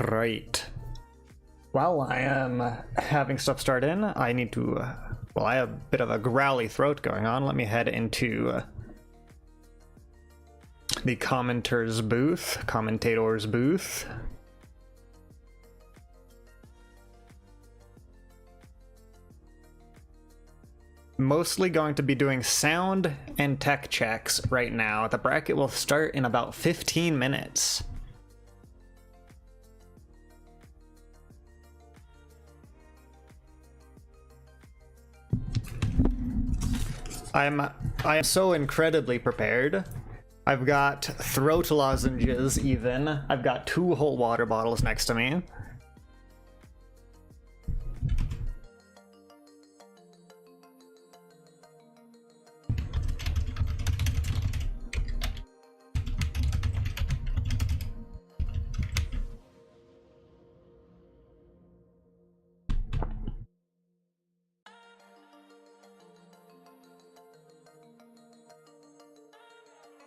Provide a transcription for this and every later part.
Alright. While I am having stuff start in, I need to... well, I have a bit of a growly throat going on. Let me head into the commentator's booth. Mostly going to be doing sound and tech checks right now. The bracket will start in about 15 minutes. I am so incredibly prepared. I've got throat lozenges even. I've got 2 whole water bottles next to me.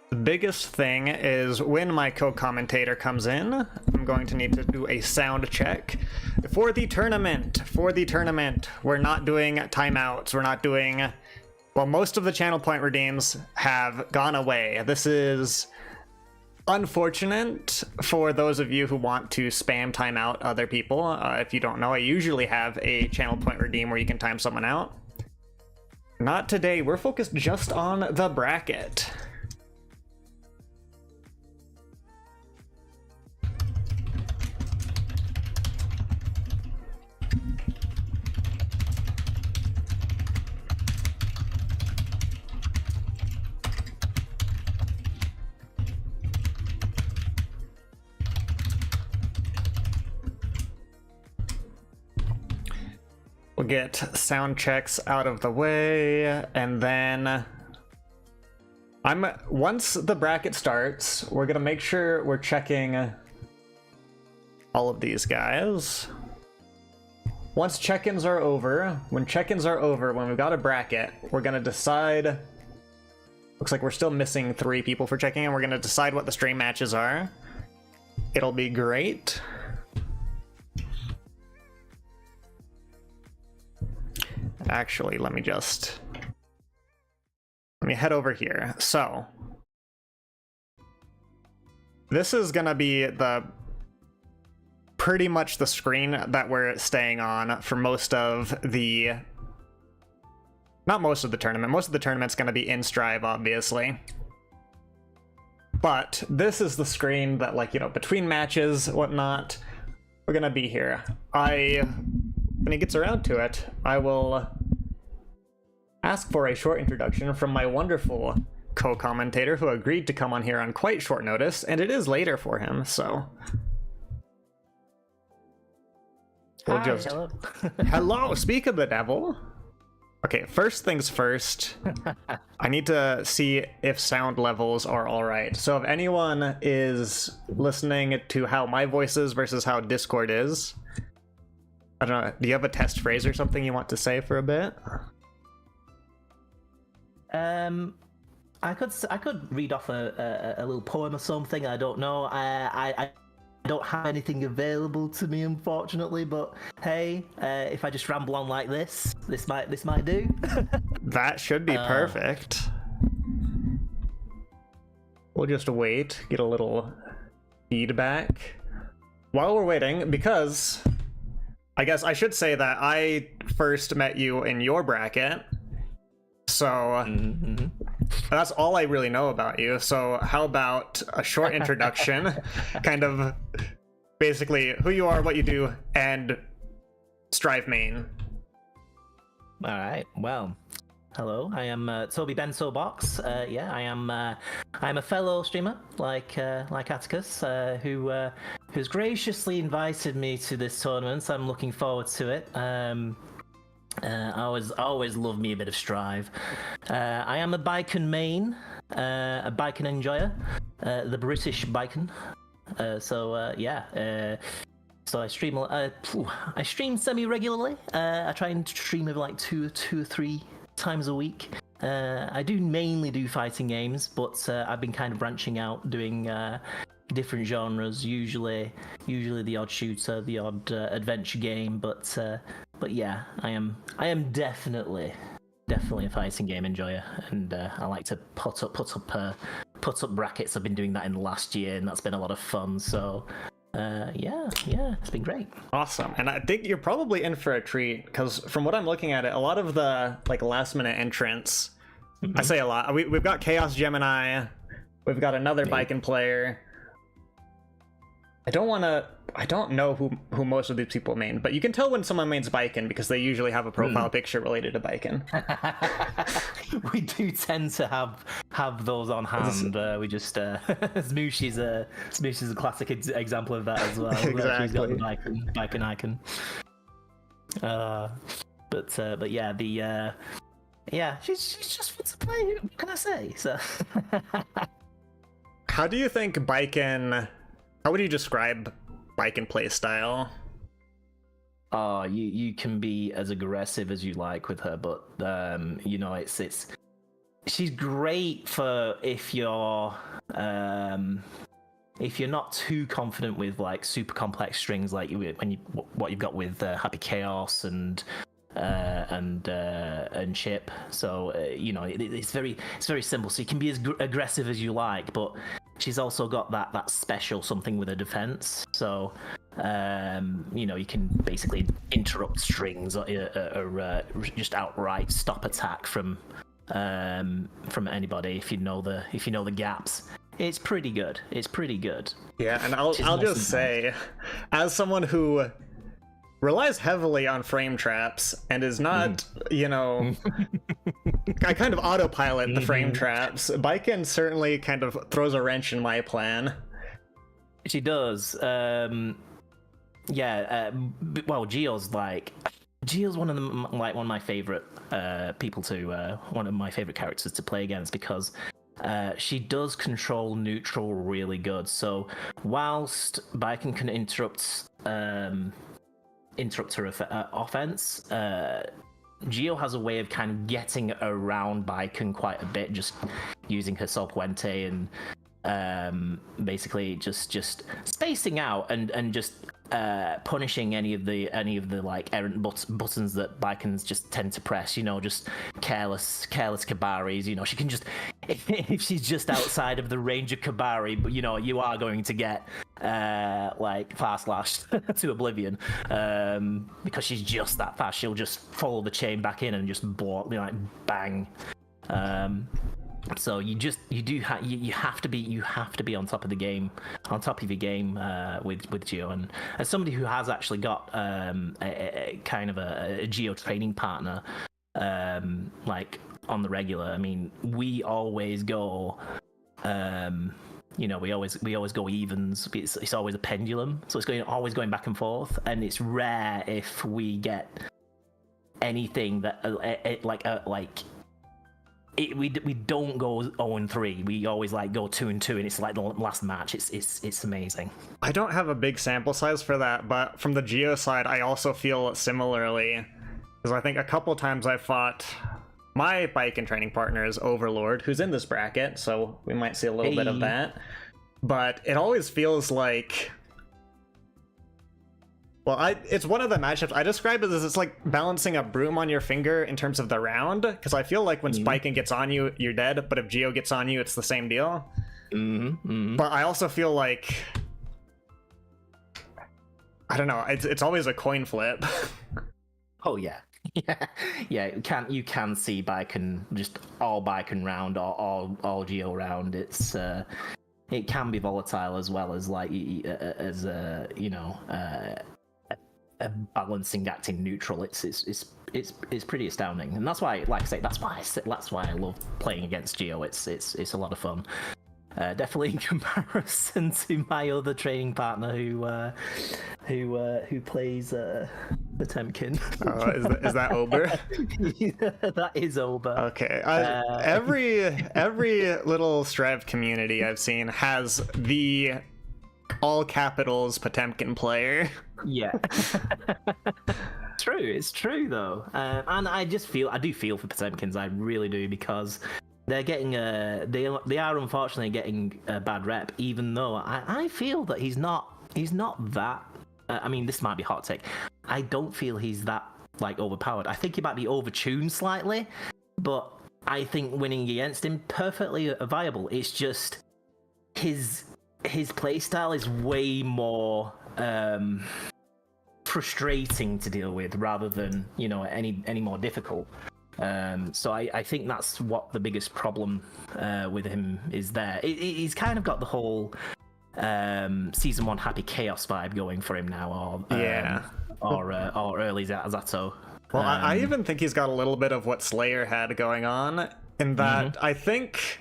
The biggest thing is when my co-commentator comes in, I'm going to need to do a sound check. For the tournament, we're not doing timeouts, we're not doing... well, most of the channel point redeems have gone away. This is unfortunate for those of you who want to spam timeout other people. If you don't know, I usually have a channel point redeem where you can time someone out. Not today, we're focused just on the bracket. We'll get sound checks out of the way, and then once the bracket starts, we're gonna make sure we're checking all of these guys. Once check-ins are over, when we've got a bracket, we're gonna decide. Looks like we're still missing 3 people for checking, and we're gonna decide what the stream matches are. It'll be great. Actually, let me head over here. So this is gonna be pretty much the screen that we're staying on for most of the tournament. Most of the tournament's gonna be in Strive, obviously. But this is the screen that, like, you know, between matches, whatnot, we're gonna be here. When he gets around to it, I will ask for a short introduction from my wonderful co-commentator who agreed to come on here on quite short notice, and it is later for him, so... we'll just... Hello. Hello, speak of the devil! Okay, first things first, I need to see if sound levels are alright. So if anyone is listening to how my voice is versus how Discord is, I don't know, do you have a test phrase or something you want to say for a bit? I could read off a little poem or something. I don't know. I don't have anything available to me, unfortunately. But hey, if I just ramble on like this might do. That should be perfect. We'll just wait, get a little feedback while we're waiting, because I guess I should say that I first met you in your bracket, so that's all I really know about you. So how about a short introduction, kind of basically who you are, what you do, and Strive main. All right. Well, hello. I am Toby Bensobox. Yeah, I'm a fellow streamer like Atticus, who's graciously invited me to this tournament. I'm looking forward to it. I always love me a bit of Strive. I am a Bicon main, a Bicon enjoyer, the British Bicon. So I stream semi-regularly. I try and stream maybe like two or 3 times a week. I do mainly do fighting games, but I've been kind of branching out, doing different genres. Usually the odd shooter, the odd adventure game. But yeah, I am definitely a fighting game enjoyer, and I like to put up brackets. I've been doing that in the last year, and that's been a lot of fun. So yeah, it's been great. Awesome. And I think you're probably in for a treat, because from what I'm looking at it, a lot of the like last minute entrants, I say a lot, we've got Chaos Gemini, we've got another Viking player. I don't know who most of these people main, but you can tell when someone mains Viking because they usually have a profile picture related to Viking. We do tend to have those on hand. We just Smoosh is a classic example of that as well. Exactly. She's got the Viking icon. But yeah, she's just fun to play. What can I say? So, how do you think Viking? How would you describe Viking play style? You can be as aggressive as you like with her, but you know, it's she's great for if you're not too confident with like super complex strings like what you've got with Happy Chaos and Chip. So you know, it's very simple. So you can be as aggressive as you like, but she's also got that special something with her defense. So you know, you can basically interrupt strings or just outright stop attack from anybody if you know the gaps. It's pretty good. Yeah, and I'll just say, as someone who relies heavily on frame traps and is not, you know, I kind of autopilot the frame traps. Viking certainly kind of throws a wrench in my plan. She does. Well, Geo's one of my favorite one of my favorite characters to play against because she does control neutral really good. So whilst Viking can interrupt her offense, Geo has a way of kind of getting around Viking quite a bit, just using her Sol Puente and basically just spacing out and just punishing any of the like errant buttons that Vikings just tend to press. You know, just careless Kabaris. You know, she can just if she's just outside of the range of Kabari, but you know, you are going to get like fast lashed to oblivion because she's just that fast. She'll just follow the chain back in and just block, you know, like bang. So you have to be on top of the game, on top of your game with Geo. And as somebody who has actually got a kind of a Geo training partner, like on the regular, I mean, we always go, you know, we always go evens. It's always a pendulum, so it's always going back and forth, and it's rare if we get anything that we don't go 0-3. We always like go 2-2, and it's like the last match. It's amazing. I don't have a big sample size for that, but from the Geo side, I also feel similarly, because I think a couple times I fought my Viking training partner is Overlord, who's in this bracket, so we might see a little bit of that. But it always feels like, well, it's one of the matchups I describe it as it's like balancing a broom on your finger in terms of the round, because I feel like when Viking gets on you, you're dead, but if Geo gets on you, it's the same deal. But I also feel like, I don't know, it's always a coin flip. Oh yeah. Yeah, you can see Viking, just all Viking round or all Geo round. It's it can be volatile as well as like as you know, a balancing act in neutral. It's pretty astounding, and that's why, like I say, that's why I love playing against Geo. It's a lot of fun. Definitely in comparison to my other training partner who plays Potemkin. Is that Ober? That is Ober. Okay. Every little Strive community I've seen has the all capitals Potemkin player. Yeah. It's true though, and I do feel for Potemkins. I really do, because they're getting they are unfortunately getting a bad rep, even though I feel that he's not that. I mean, this might be hot take. I don't feel he's that like overpowered. I think he might be overtuned slightly, but I think winning against him perfectly viable. It's just his playstyle is way more frustrating to deal with rather than, you know, any more difficult. So I think that's what the biggest problem with him is there. He's kind of got the whole season 1 Happy Chaos vibe going for him now, or early Zato. Well, I even think he's got a little bit of what Slayer had going on, in that I think.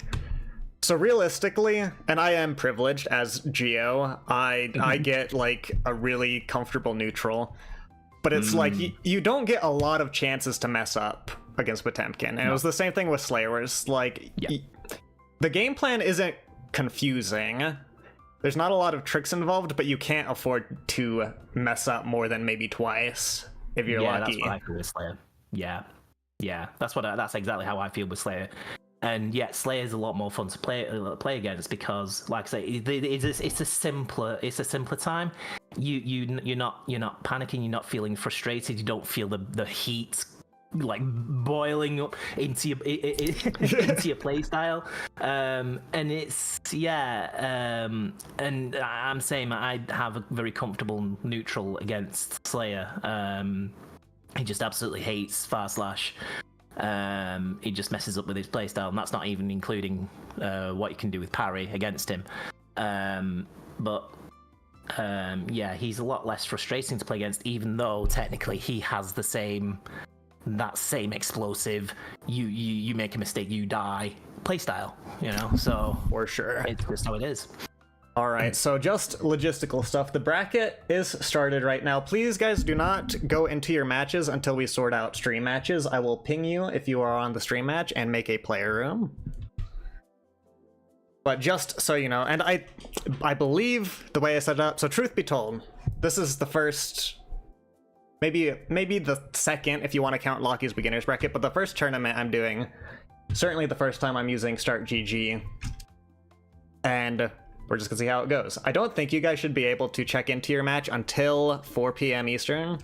So realistically, and I am privileged as Geo, I get like a really comfortable neutral, but it's like you don't get a lot of chances to mess up against Potemkin. And it was the same thing with Slayer, where it's like the game plan isn't confusing. There's not a lot of tricks involved, but you can't afford to mess up more than maybe twice if you're lucky. That's what I feel with Slayer. Yeah, that's exactly how I feel with Slayer. And yet, Slayer's a lot more fun to play against because, like I say, it's a simpler time. You're not panicking. You're not feeling frustrated. You don't feel the heat like boiling up into your into your play style. And it's and I'm saying I have a very comfortable neutral against Slayer. He just absolutely hates far slash. He just messes up with his playstyle, and that's not even including what you can do with parry against him. He's a lot less frustrating to play against, even though technically he has that same explosive you make a mistake, you die playstyle, you know. So for sure, it's just how it is. All right, so just logistical stuff. The bracket is started right now. Please, guys, do not go into your matches until we sort out stream matches. I will ping you if you are on the stream match and make a player room. But just so you know, and I believe the way I set it up, so truth be told, this is the first, maybe the second if you want to count Lockie's beginner's bracket, but the first tournament I'm doing, certainly the first time I'm using Start GG. And we're just gonna see how it goes. I don't think you guys should be able to check into your match until 4 p.m. Eastern.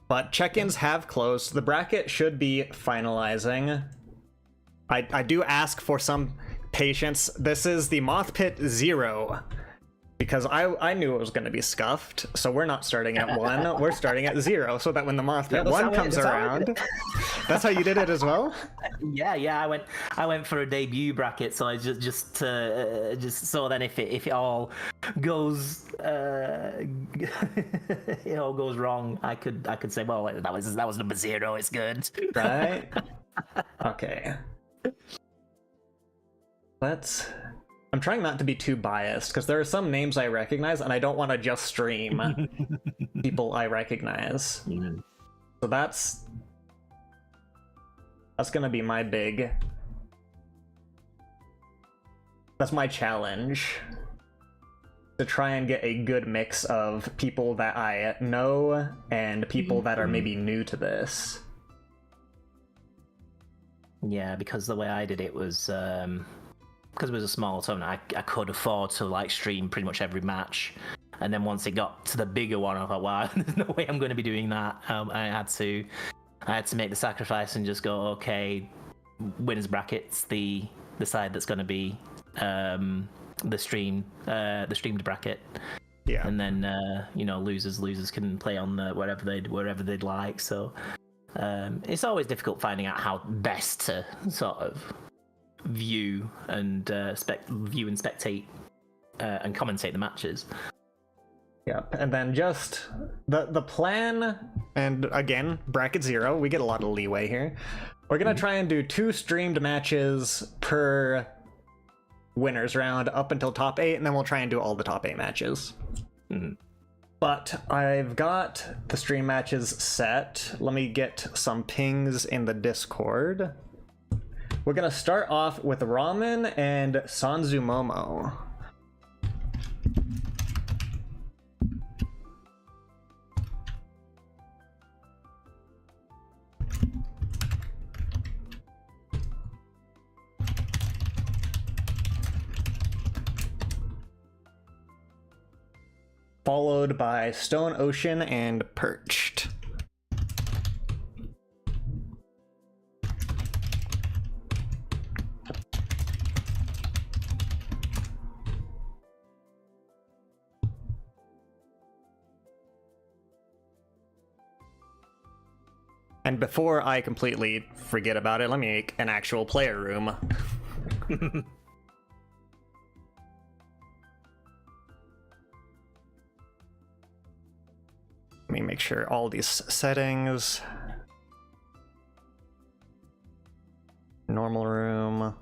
But check-ins have closed. The bracket should be finalizing. I do ask for some patience. This is the MOTHPIT 0. Because I knew it was going to be scuffed, so we're not starting at 1, we're starting at 0, so that when the MOTHPIT 1 comes around... That's how you did it as well? Yeah, I went for a debut bracket, so I just so then if it all goes it all goes wrong, I could say, well, that was number 0, it's good. Right? Okay. I'm trying not to be too biased, because there are some names I recognize, and I don't want to just stream people I recognize. So that's gonna be my that's my challenge. To try and get a good mix of people that I know and people that are maybe new to this. Yeah, because the way I did it was... because it was a small tournament, I could afford to like stream pretty much every match, and then once it got to the bigger one, I thought, wow, there's no way I'm going to be doing that. I had to make the sacrifice and just go, okay, winners brackets, the side that's going to be the streamed bracket. Yeah, and then losers can play on wherever they'd like. So it's always difficult finding out how best to sort of view and spectate and commentate the matches. Yep, and then just the plan, and again, bracket 0, we get a lot of leeway here. We're gonna try and do 2 streamed matches per winners round up until top 8, and then we'll try and do all the top 8 matches. But I've got the stream matches set. Let me get some pings in the Discord. We're gonna start off with Ramen and Sanzumomo. followed by Stone Ocean and Perched. And before I completely forget about it, let me make an actual player room. Let me make sure all these settings. Normal room.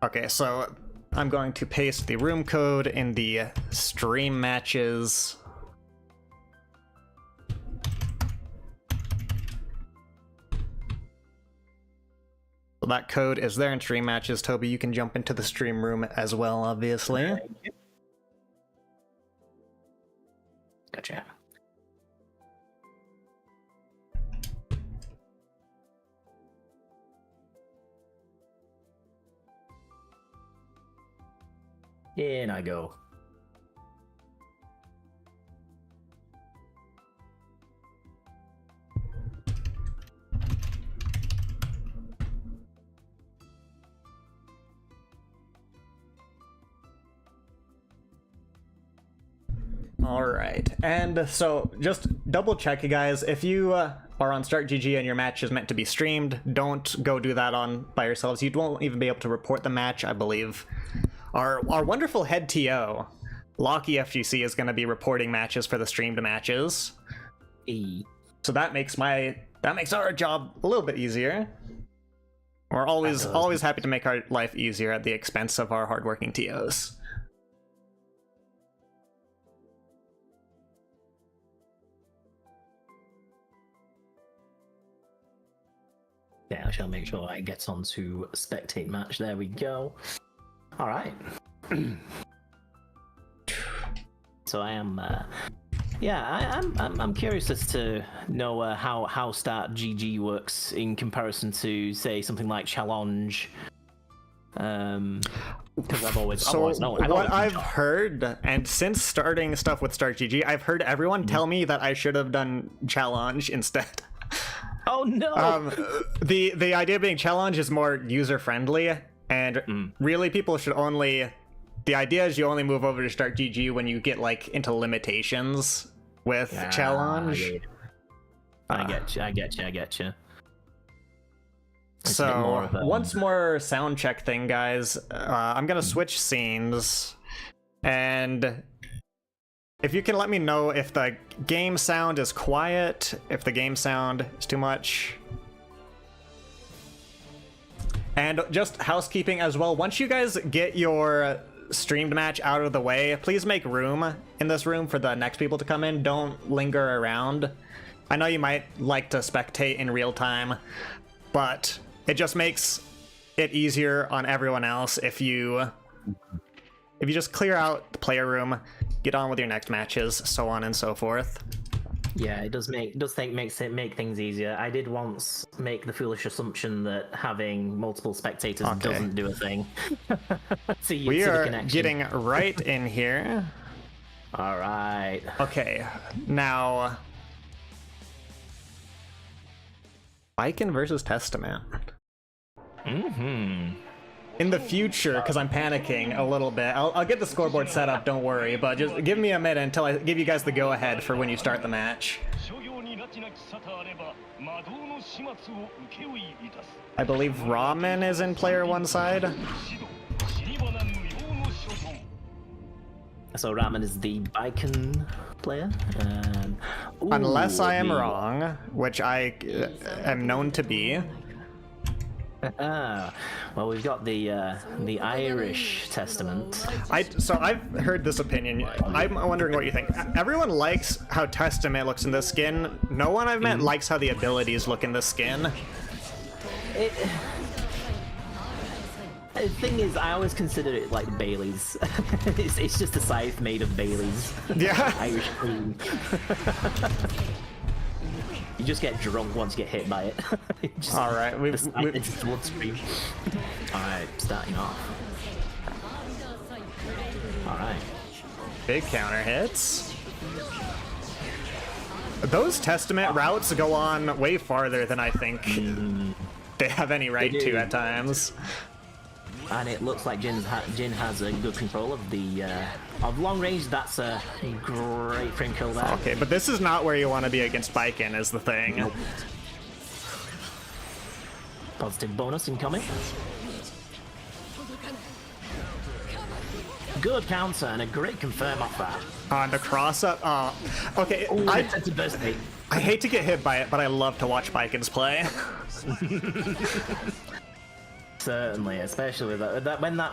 Okay, so I'm going to paste the room code in the stream matches. So that code is there in stream matches. Toby, you can jump into the stream room as well, obviously. Gotcha. In I go. All right, and so just double check, you guys. If you are on Start GG and your match is meant to be streamed, don't go do that on by yourselves. You won't even be able to report the match, I believe. Our wonderful head TO, Locky FGC, is going to be reporting matches for the streamed matches. So that makes our job a little bit easier. We're always happy to make our life easier at the expense of our hardworking TOs. Yeah, I shall make sure I get onto spectate match. There we go. All right. So I am, I'm curious as to know how Start GG works in comparison to, say, something like Challenge. Because I've always known. What I've heard, and since starting stuff with Start GG, I've heard everyone tell me that I should have done Challenge instead. Oh no! The idea being Challenge is more user-friendly, and really people should only... The idea is you only move over to Start GG when you get, like, into limitations with Challenge. I get you. So, once more sound check thing, guys. I'm gonna switch scenes, and if you can let me know if the game sound is quiet, if the game sound is too much. And just housekeeping as well, once you guys get your streamed match out of the way, please make room in this room for the next people to come in. Don't linger around. I know you might like to spectate in real time, but it just makes it easier on everyone else if you just clear out the player room, get on with your next matches, so on and so forth. Yeah, it does make things easier. I did once make the foolish assumption that having multiple spectators doesn't do a thing. We are getting right in here. All right. Okay, now Viking versus Testament. In the future, because I'm panicking a little bit, I'll get the scoreboard set up, don't worry, but just give me a minute until I give you guys the go-ahead for when you start the match. I believe Ramen is in player one side. So Ramen is the Viking player? Unless I am wrong, which I am known to be. Well, we've got the Irish Testament. So I've heard this opinion. I'm wondering what you think. Everyone likes how Testament looks in this skin. No one I've met likes how the abilities look in the skin. The thing is, I always consider it like Bailey's. it's just a scythe made of Bailey's. Yeah. Irish queen. You just get drunk once you get hit by it. All right, it's bloodstream. All right, starting off. All right. Big counter hits. Those Testament routes go on way farther than I think they have any right to at times. And it looks like Jin has a good control of the of long range. That's a great frame kill there. Okay, but this is not where you want to be against Baiken, is the thing. Nope. Positive bonus incoming. Good counter and a great confirm off that. On the cross up. Okay, Ooh, I hate to get hit by it, but I love to watch Baiken's play. Certainly, especially with that when that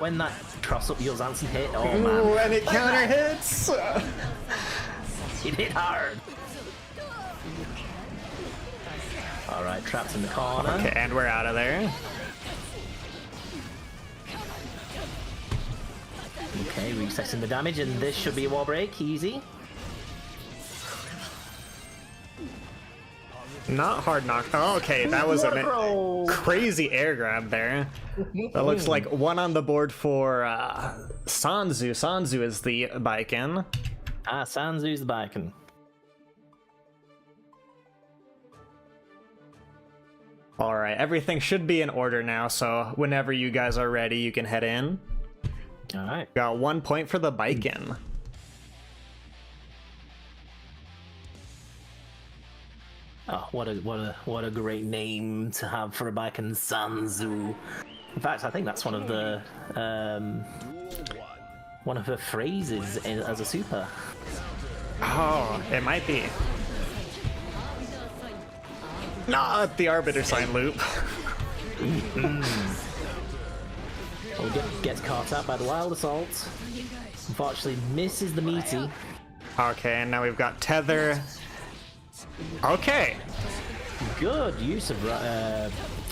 cross up Yul Zansen hit. Oh man! Ooh, and it counter hits. It hit hard. All right, trapped in the corner. Okay, and we're out of there. Okay, resetting the damage, and this should be a wall break. Easy. Not hard knock. Oh, okay, that was a crazy air grab there. That looks like one on the board for Sanzu. Sanzu is the Baiken. Ah, Sanzu's the Baiken. All right, everything should be in order now, so whenever you guys are ready, you can head in. All right. Got 1 point for the Baiken. Oh, what a great name to have for a Baiken, Sanzu. In fact, I think that's one of her phrases as a super. Oh, it might be. Not the Arbiter Sign loop. Well, gets caught out by the Wild Assault. Unfortunately, misses the meaty. Okay, and now we've got Tether. Okay. Good use of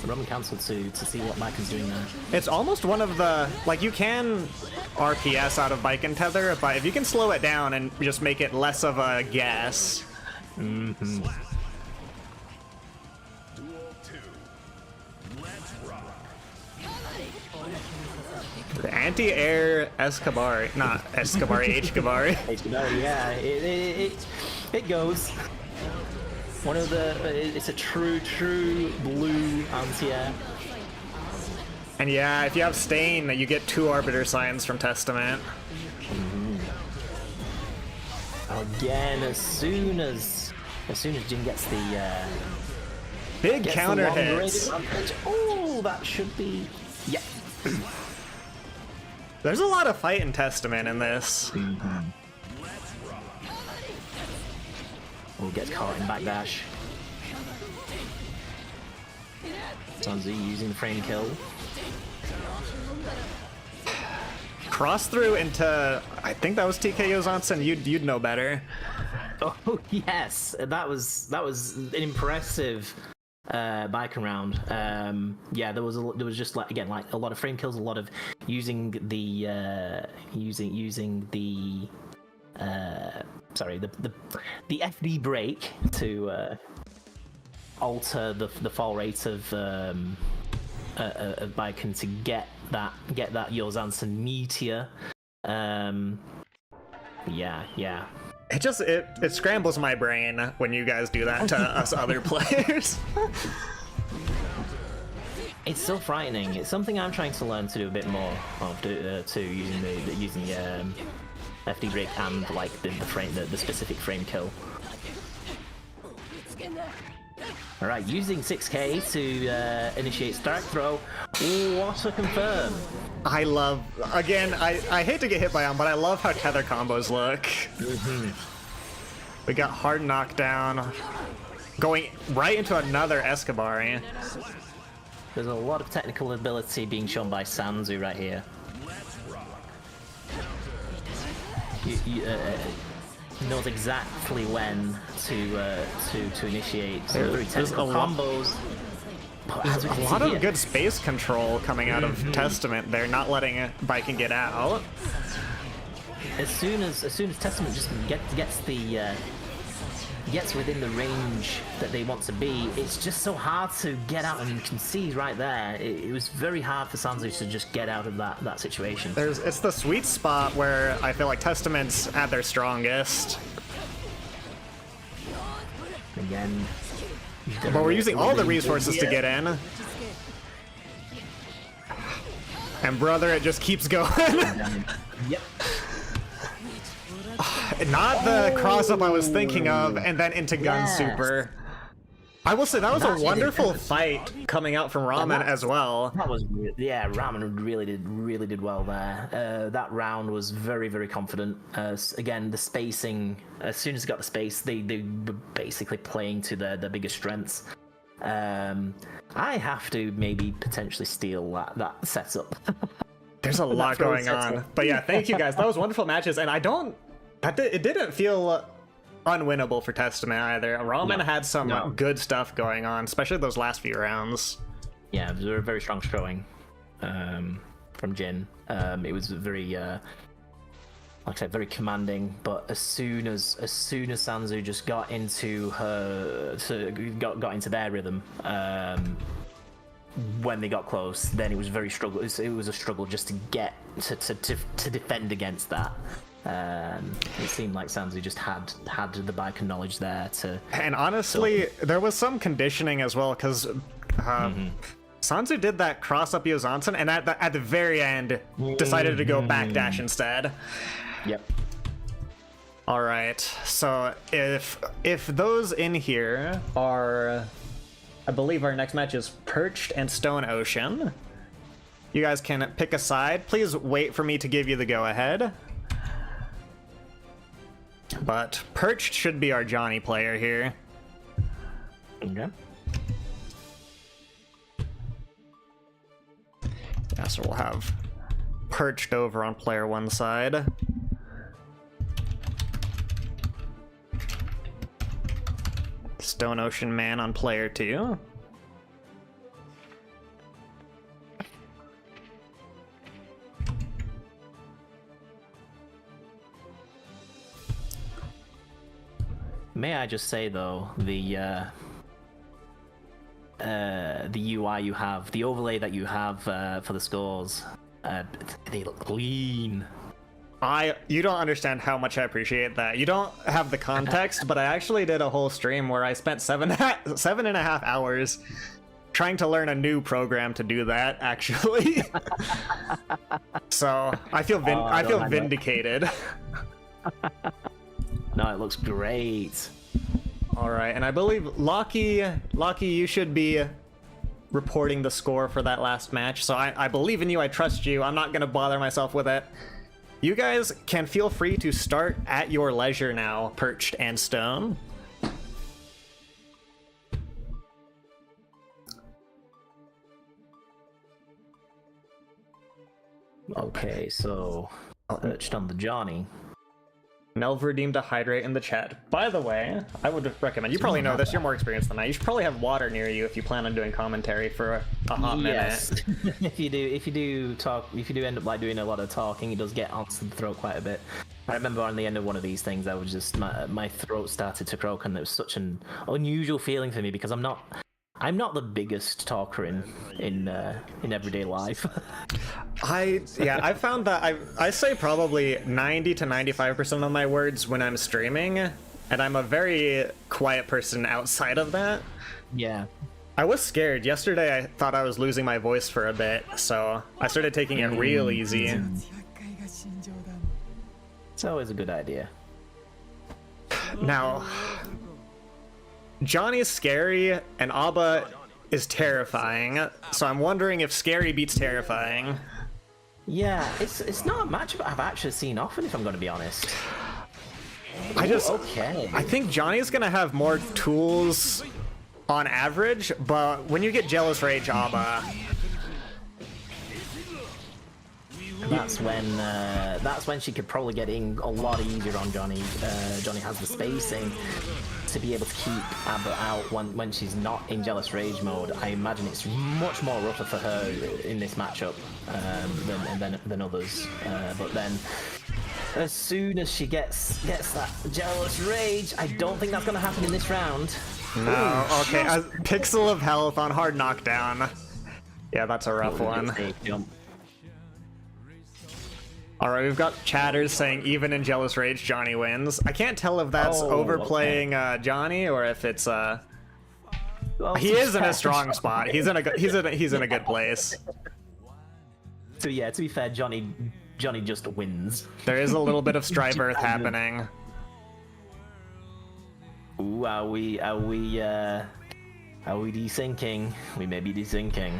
Roman Council to see what Baiken's doing there. It's almost one of the, like, you can RPS out of Baiken Tether, but if you can slow it down and just make it less of a guess. The anti-air Escobar, not Escobar, H-Gabar. H-Gabar, yeah, it goes. One of the, it's a true blue anti-air. And yeah, if you have Stain, you get 2 Arbiter Signs from Testament. Again, as soon as Jin gets the big counter hits. Oh, that should be, yeah. There's a lot of fight in Testament in this. Oh, gets caught in backdash. Sanzu using the frame kill. Cross through into, I think that was TKO Zansen. You'd know better. Oh yes, that was an impressive Baiken round. Yeah, there was just like again like a lot of frame kills, a lot of using the the FD break to alter the fall rate of Baiken to get that Yul Zansen meteor. Yeah. It scrambles my brain when you guys do that to us other players. It's so frightening. It's something I'm trying to learn to do a bit more of, using FD break and like the specific frame kill. All right, using 6K to initiate Stark Throw. What a confirm! I love, again, I hate to get hit by him, but I love how tether combos look. We got hard knockdown, going right into another Escobar. There's a lot of technical ability being shown by Sanzu right here. He knows exactly when to initiate some very technical combos. There's a lot of good space control coming out of Testament. They're not letting Baiken get out. As soon as Testament just gets the gets within the range that they want to be, it's just so hard to get out, and you can see right there, it was very hard for Sanzu to just get out of that situation. It's the sweet spot where I feel like Testament's at their strongest. Again. But we're using all the resources to get in. And brother, it just keeps going. Yep. Not the cross-up I was thinking of, and then into gun super. I will say that was a wonderful fight coming out from Ramen as well. That was, yeah, Ramen really did well there. That round was very, very confident. Again, the spacing, as soon as he got the space, they were basically playing to their biggest strengths. I have to maybe potentially steal that setup. There's a lot going on. But yeah, thank you guys. That was wonderful matches, and it didn't feel unwinnable for Testament either. Ramen had some good stuff going on, especially those last few rounds. Yeah, it was a very strong showing from Jin. It was very, like I said, very commanding. But as soon as Sanzu just got into got into their rhythm, when they got close, then it was very struggle. It was a struggle just to get to defend against that. It seemed like Sanzu just had the bike and knowledge there to. And honestly, there was some conditioning as well, because Sanzu did that cross up Yozansen, and at the very end decided to go backdash instead. Yep. All right. So if those in here are, I believe our next match is Perched and Stone Ocean. You guys can pick a side. Please wait for me to give you the go ahead. But Perched should be our Johnny player here. Okay. Yeah, so we'll have Perched over on player one side. Stone Ocean Man on player two. May I just say though, the UI you have, the overlay that you have for the scores, they look clean. You don't understand how much I appreciate that. You don't have the context, but I actually did a whole stream where I spent 7.5 hours trying to learn a new program to do that, actually. So I feel vindicated. No, it looks great. All right, and I believe Lockie, you should be reporting the score for that last match. So I believe in you. I trust you. I'm not gonna bother myself with it. You guys can feel free to start at your leisure now, Perched and Stone. Okay, so Perched on the Johnny. Nelv redeemed a hydrate in the chat. By the way, I would recommend, you probably know this, you're more experienced than I. You should probably have water near you if you plan on doing commentary for a hot minute. if you do end up like doing a lot of talking, it does get onto the throat quite a bit. I remember on the end of one of these things, I was just my throat started to croak, and it was such an unusual feeling for me because I'm not the biggest talker in everyday life. I found that I say probably 90 to 95% of my words when I'm streaming, and I'm a very quiet person outside of that. Yeah. I was scared. Yesterday I thought I was losing my voice for a bit, so I started taking it real easy. It's always a good idea. Now, Johnny is scary and Abba is terrifying, so I'm wondering if scary beats terrifying. Yeah, it's not a match I've actually seen often, if I'm going to be honest. I think Johnny's going to have more tools on average, but when you get Jealous Rage Abba, that's when she could probably get in a lot easier on Johnny. Johnny has the spacing to be able to keep Abba out when she's not in Jealous Rage mode. I imagine it's much more rougher for her in this matchup than others. But then as soon as she gets that jealous rage. I don't think that's gonna happen in this round. No, okay, a pixel of health on hard knockdown. Yeah, that's a rough one. Alright, we've got chatters saying even in Jealous Rage, Johnny wins. I can't tell if that's overplaying Johnny or if it's he is in a strong spot. He's in a good place. So yeah, to be fair, Johnny just wins. There is a little bit of Strive Earth happening. Ooh, are we desyncing? We may be desyncing.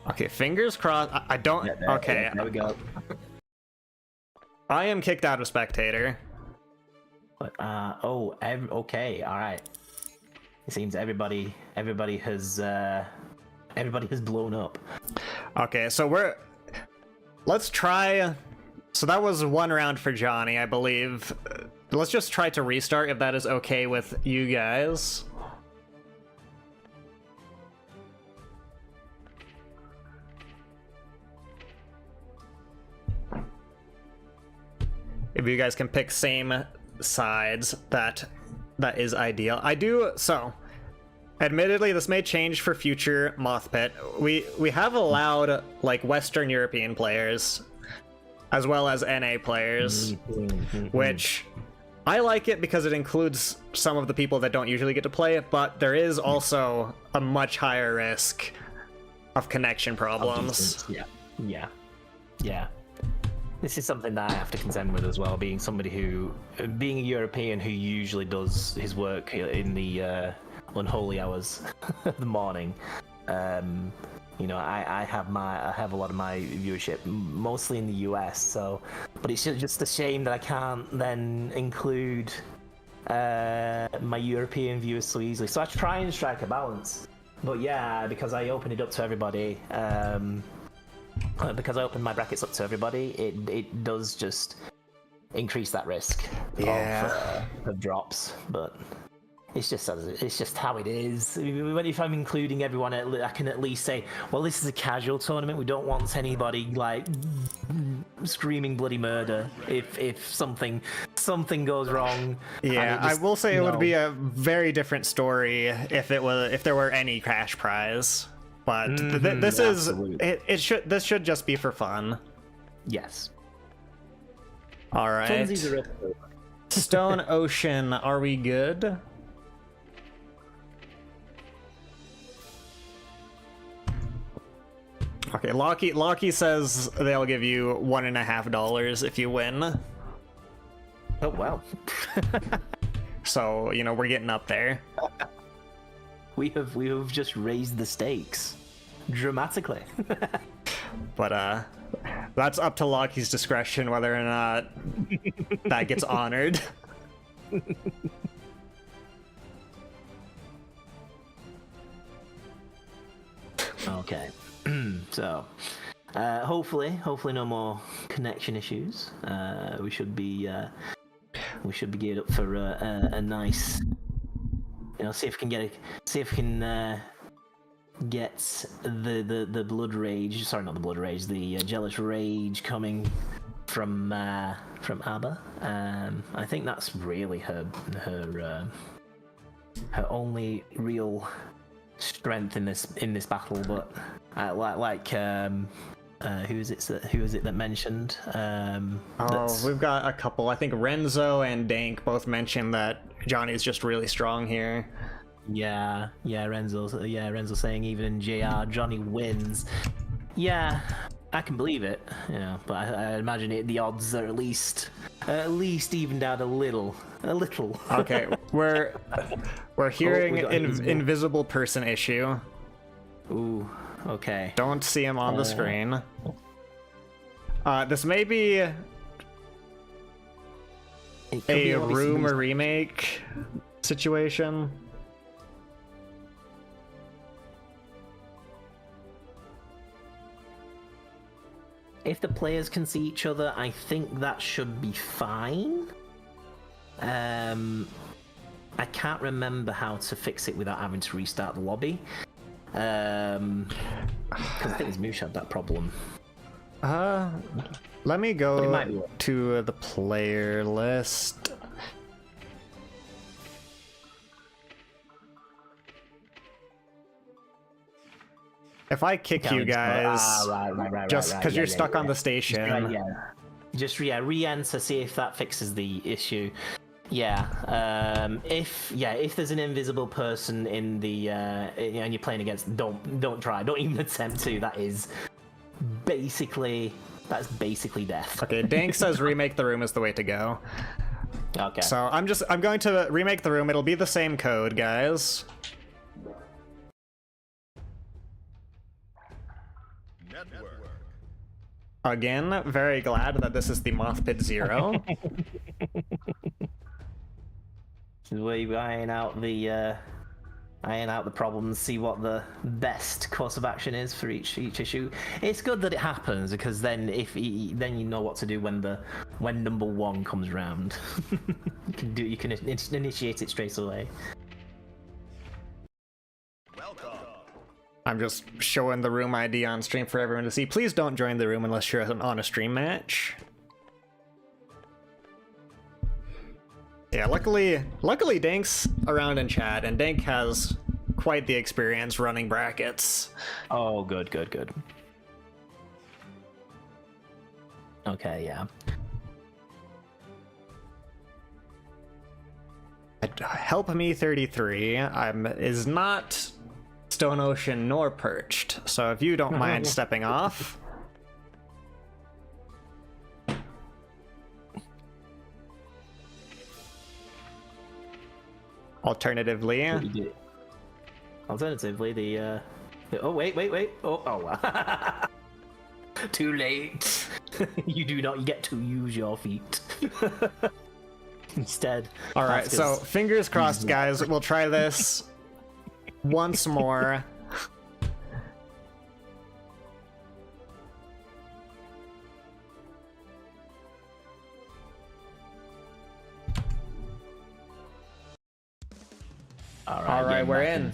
Okay, fingers crossed. I don't. Okay. There we go. I am kicked out of spectator. But okay, all right. It seems everybody has blown up. Okay, so let's try. So that was one round for Johnny, I believe. Let's just try to restart if that is okay with you guys. If you guys can pick same sides, that is ideal. So admittedly, this may change for future MOTHPIT. We have allowed like Western European players as well as NA players, which I like it because it includes some of the people that don't usually get to play, but there is also a much higher risk of connection problems. Yeah. This is something that I have to contend with as well, being a European who usually does his work in the unholy hours of the morning. You know, I have a lot of my viewership mostly in the US, but it's just a shame that I can't then include my European viewers so easily. So I try and strike a balance, but yeah, because I open it up to everybody. Because I open my brackets up to everybody, it does just increase that risk of drops. But it's just how it is. If I'm including everyone, I can at least say, well, this is a casual tournament. We don't want anybody like screaming bloody murder if something goes wrong. Yeah, I will say it would be a very different story if there were any cash prize. But this should just be for fun. Yes. All right. Stone Ocean, are we good? Okay, Locky says they'll give you $1.50 if you win. Oh wow. So, you know, we're getting up there. We have just raised the stakes dramatically. But that's up to Locky's discretion whether or not that gets honored. Okay. So hopefully no more connection issues. We should be geared up for a nice, you know, see if we can get the blood rage. Sorry, not the blood rage. The jealous rage coming from ABBA. I think that's really her only real strength in this battle. But who is it that mentioned? We've got a couple. I think Renzo and Dank both mentioned that Johnny's just really strong here. Yeah, Renzo saying even in JR, Johnny wins. Yeah, I can believe it. Yeah, but I imagine the odds are at least evened out a little. Okay, we're hearing invisible person issue. Ooh, okay. Don't see him on the screen. This may be a room or remake situation. If the players can see each other, I think that should be fine. I can't remember how to fix it without having to restart the lobby. Because I think Moosh had that problem. Let me It go might be. to the player list. If I kick you guys, just because you're stuck on the station. Just re-enter, see if that fixes the issue. Yeah. If there's an invisible person in the and you're playing against, don't try. Don't even attempt to. That's basically death. Okay, Dank says remake the room is the way to go. Okay. So I'm going to remake the room. It'll be the same code, guys. Again, very glad that this is the MOTHPIT 0. We iron out the problems, see what the best course of action is for each issue. It's good that it happens because then then you know what to do when number 1 comes around. you can initiate it straight away. I'm just showing the room ID on stream for everyone to see. Please don't join the room unless you're on a stream match. Yeah, luckily Dank's around in chat, and Dank has quite the experience running brackets. Oh, good. Okay, yeah. Help me 33 is not Stone Ocean nor Perched, so if you don't mind stepping off. Alternatively, the oh wait. Oh. Too late. You get to use your feet. Instead. All right, so fingers crossed, guys. We'll try this once more. All right, we're in.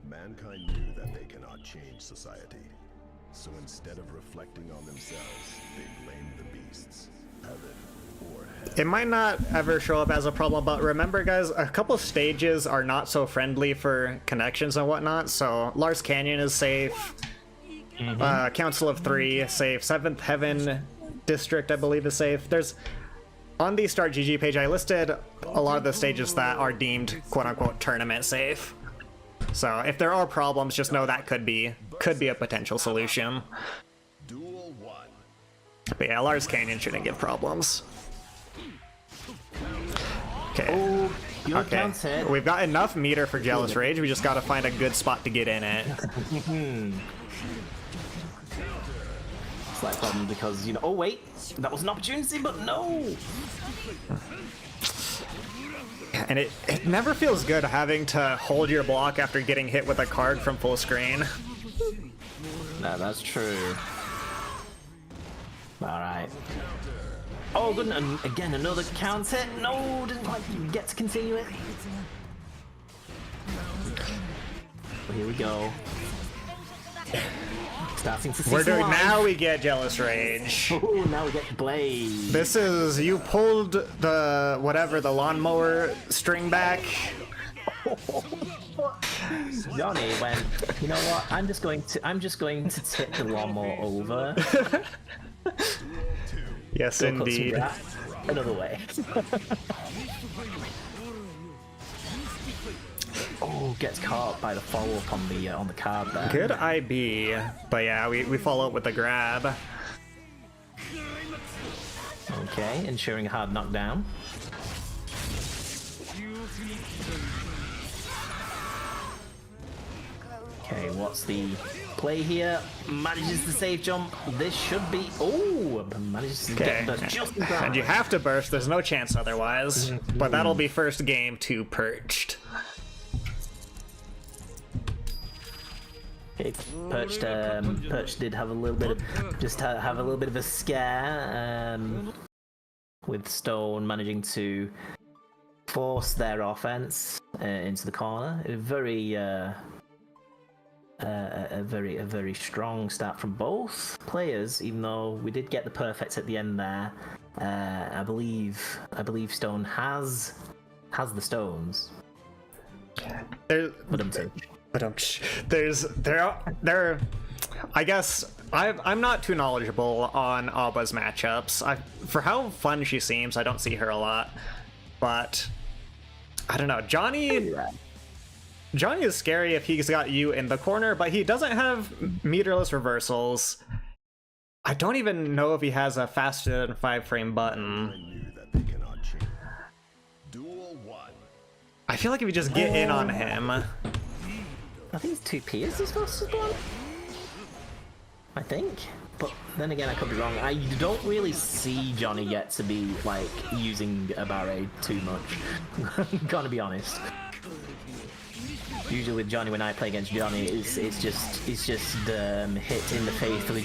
Mankind knew that they cannot change society. So instead of reflecting on themselves, they blamed the beasts, heaven, or hell. It might not ever show up as a problem, but remember, guys, a couple stages are not so friendly for connections and whatnot, so Lars Canyon is safe. Council of 3 is safe. 7th Heaven District, I believe, is safe. There's... On the Start GG page, I listed a lot of the stages that are deemed quote-unquote tournament safe. So if there are problems, just know that could be a potential solution. Duel 1. But yeah, Lars Canyon shouldn't give problems. Okay. Oh, okay. We've got enough meter for Jealous Rage. We just got to find a good spot to get in it. Slight problem because, oh wait, that was an opportunity, but no. And it never feels good having to hold your block after getting hit with a card from full screen. No, that's true. Alright. Oh, good, and again, another counter. No, didn't quite get to continue it. Well, here we go. Starting to see now we get Jealous Rage. Oh, now we get Blade. This is, you pulled the, whatever, the lawnmower string back. Johnny went, you know what, I'm just going to tip the lawnmower over. Yes, indeed. Another way. Oh, gets caught by the follow-up on the card there. Good IB, but yeah, we follow up with the grab. Okay, ensuring a hard knockdown. Okay, what's the play here? Manages the safe jump. This should be... Oh! Manages to get burst just in time. And you have to burst, there's no chance otherwise. But that'll be first game to Perched. Perch did have a little bit of have a little bit of a scare with Stone managing to force their offense into the corner. A very strong start from both players, even though we did get the perfect at the end there. I believe Stone has the stones. I guess I'm not too knowledgeable on Abba's matchups. For how fun she seems, I don't see her a lot. But I don't know. Johnny is scary if he's got you in the corner, but he doesn't have meterless reversals. I don't even know if he has a faster than 5-frame button. I feel like if you just get in on him. I think it's 2P is his fastest one. I think. But then again, I could be wrong. I don't really see Johnny yet to be like using a barret too much. Gotta be honest. Usually with Johnny, when I play against Johnny, it's just hit in the face with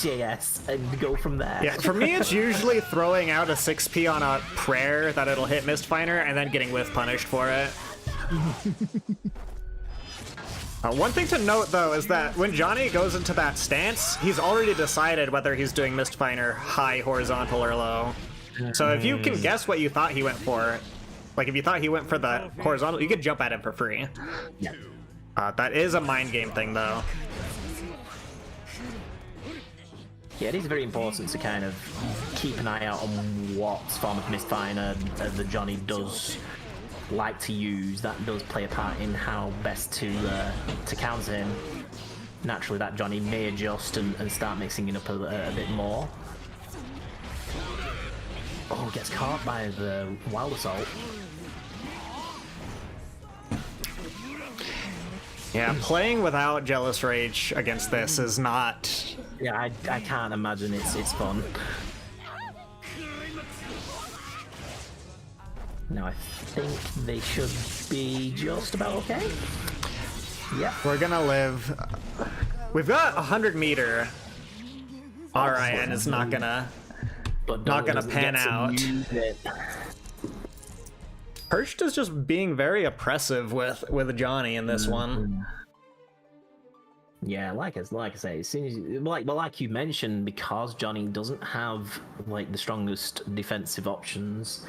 JS and go from there. Yeah, for me, it's usually throwing out a 6P on a prayer that it'll hit Mistfinder and then getting whiff punished for it. One thing to note, though, is that when Johnny goes into that stance, he's already decided whether he's doing Mistfinder high, horizontal, or low. So if you can guess what you thought he went for, like if you thought he went for the horizontal, you could jump at him for free. Yeah. That is a mind game thing, though. Yeah, it is very important to kind of keep an eye out on what form of Mistfinder the Johnny does like to use. That does play a part in how best to counter him. Naturally, that Johnny may adjust and start mixing it up a bit more. Oh, gets caught by the Wild Assault. Yeah, playing without Jealous Rage against this is not... Yeah, I can't imagine it's fun. Now I think they should be just about okay. Yeah. We're gonna live... We've got 100 meter. Alright, and it's not gonna pan out. Perched is just being very oppressive with Johnny in this one. Yeah, like I say, as soon as like you mentioned, because Johnny doesn't have like the strongest defensive options,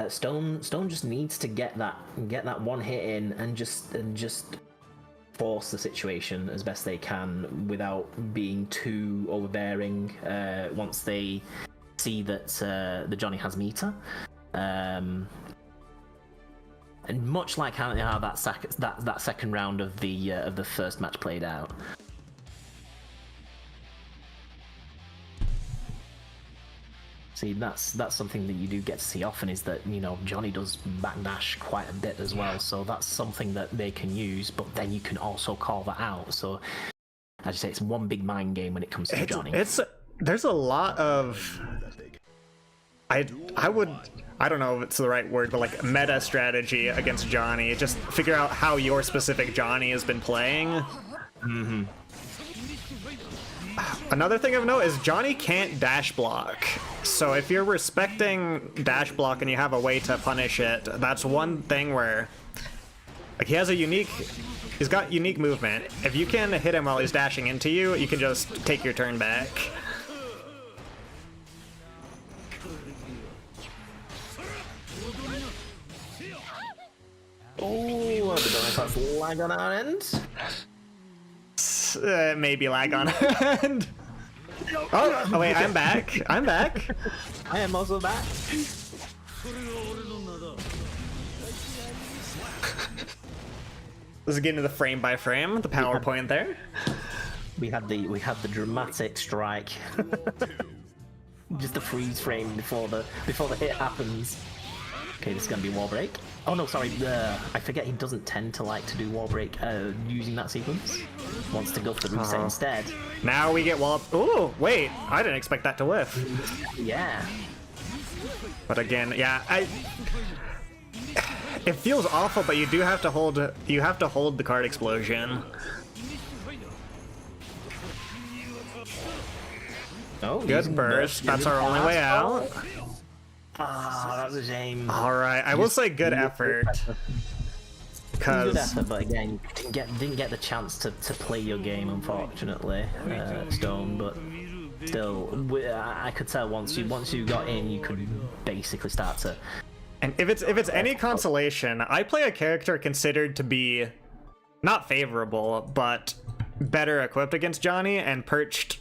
Stone just needs to get that one hit in and just force the situation as best they can without being too overbearing. Once they see that the Johnny has meter. And much like how that second round of the first match played out. See, that's something that you do get to see often, is that, you know, Johnny does backdash quite a bit as well, so that's something that they can use, but then you can also call that out. So, as you say, it's one big mind game when it comes to Johnny. There's a lot of... I don't know if it's the right word, but like meta strategy against Johnny. Just figure out how your specific Johnny has been playing. Mm-hmm. Another thing of note is Johnny can't dash block. So if you're respecting dash block and you have a way to punish it, that's one thing where like he's got unique movement. If you can hit him while he's dashing into you, you can just take your turn back. Oh, I don't know if that's lag on our end. Maybe lag on our end. Oh wait, I'm back. I'm back. I am also back. Let's get into the frame by frame, the PowerPoint there. We had the dramatic strike. Just the freeze frame before the hit happens. Okay, this is gonna be wall break. Oh no, sorry. I forget he doesn't tend to like to do wall break using that sequence. Wants to go for the reset instead. Now we get wall. Oh wait, I didn't expect that to whiff. Yeah. But again, yeah, It feels awful, but you do have to hold. You have to hold the card explosion. Oh, Good burst. That's our only way out. Ah, that was a shame. All right, I will say good effort. Good Because effort, but again, you didn't get the chance to play your game, unfortunately, Stone. But still, I could tell once you got in, you could basically start to. and if it's any consolation, I play a character considered to be not favorable, but better equipped against Johnny, and perched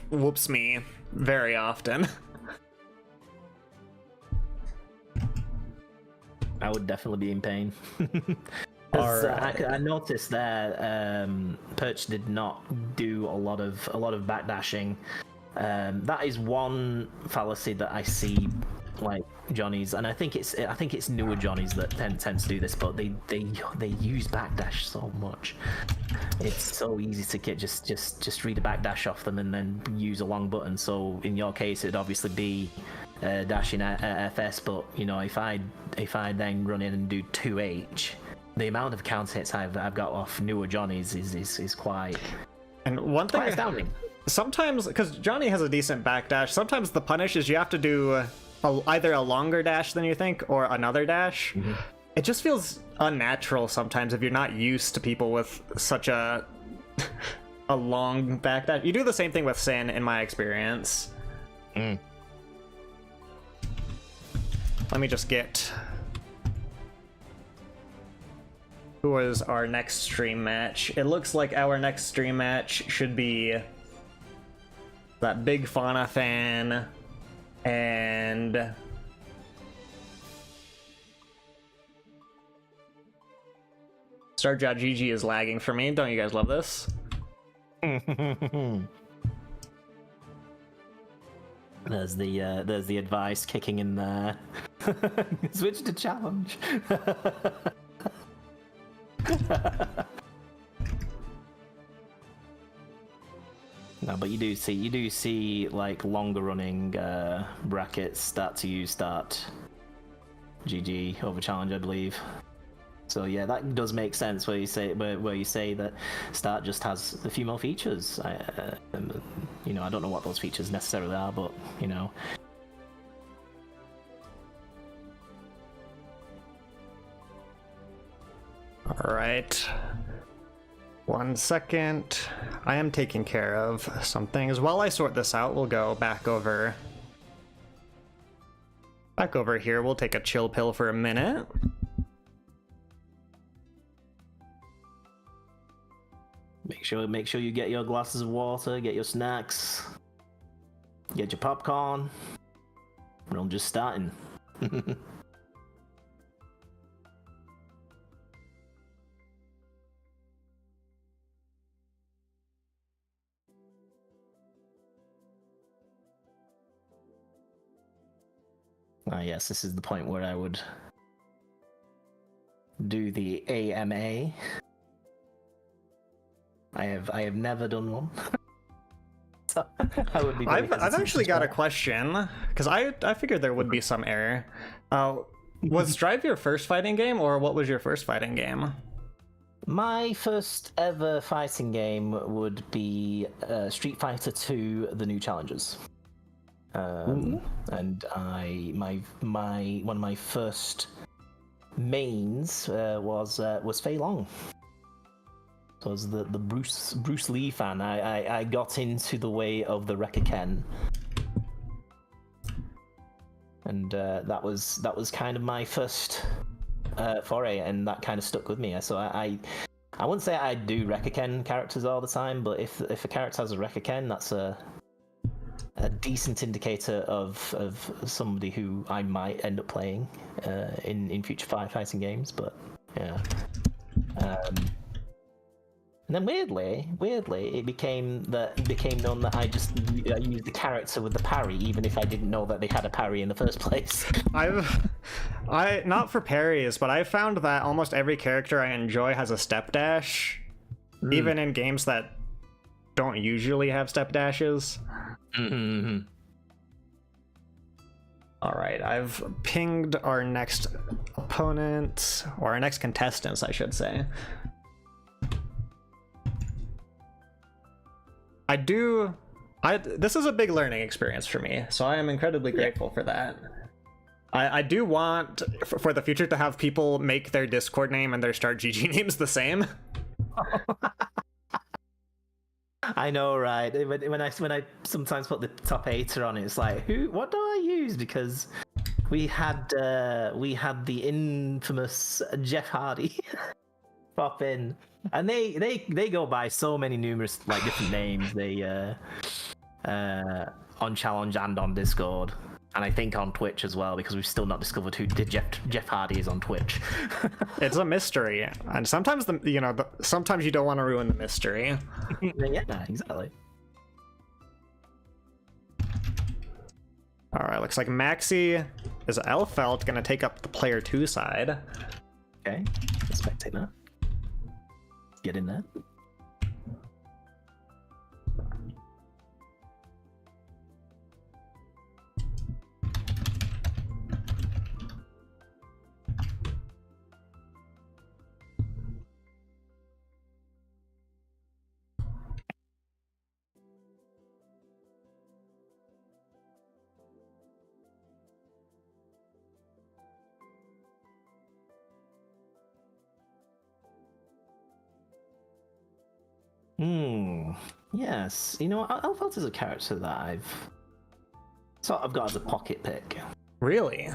whoops me very often. I would definitely be in pain. Alright. I noticed there, Perch did not do a lot of backdashing. That is one fallacy that I see, like Johnnies, and I think it's newer Johnnies that tend to do this, but they use backdash so much. It's so easy to get just read a backdash off them and then use a long button. So in your case, it'd obviously be dashing FS, but you know, if I then run in and do 2H, the amount of counter hits I've got off newer Johnnies is quite. And one thing, quite astounding. Sometimes, because Johnny has a decent backdash, sometimes the punish is you have to do either a longer dash than you think or another dash. Mm-hmm. It just feels unnatural sometimes if you're not used to people with such a long backdash. You do the same thing with Sin, in my experience. Mm. Let me just get... Who is our next stream match? It looks like our next stream match should be that big Fauna fan and Star.GG is lagging for me. Don't you guys love this? There's the advice kicking in there. Switch to challenge. No, but you do see like longer running brackets start to use GG over challenge, I believe. So yeah, that does make sense where you say that Start just has a few more features. You know, I don't know what those features necessarily are, but you know. All right. 1 second. I am taking care of some things. While I sort this out, we'll go back over here. We'll take a chill pill for a minute. Make sure you get your glasses of water, get your snacks, get your popcorn. I'm just starting. Ah, yes, this is the point where I would do the AMA. I have never done one. So I would be I've actually got a question, because I figured there would be some error. Was Strive your first fighting game, or what was your first fighting game? My first ever fighting game would be Street Fighter 2: The New Challengers. And one of my first mains was Fei Long. So as the Bruce Lee fan, I got into the way of the Rekka Ken, and that was kind of my first foray, and that kind of stuck with me. So I wouldn't say I do Rekka Ken characters all the time, but if a character has a Rekka Ken, that's a decent indicator of somebody who I might end up playing in future fighting games. But yeah. And then weirdly, it became known that I used the character with the parry, even if I didn't know that they had a parry in the first place. I not for parries, but I found that almost every character I enjoy has a step dash, even in games that don't usually have step dashes. Mm-hmm. All right, I've pinged our next opponent, or our next contestants, I should say. This is a big learning experience for me, so I am incredibly grateful for that. I do want, for the future, to have people make their Discord name and their Start GG names the same. I know, right? When I sometimes put the top 8 on, it's like, what do I use? Because we had the infamous Jeff Hardy pop in, and they go by so many numerous like different names. They on Challenge and on Discord, and I think on Twitch as well, because we've still not discovered who Jeff Hardy is on Twitch. It's a mystery, and sometimes sometimes you don't want to ruin the mystery. Yeah, exactly. All right, looks like Maxi is Elfelt gonna take up the player 2 side. Okay, let's spectate that. Get in there. Yes. You know what? Elfelt is a character that I've sort of got as a pocket pick. Really?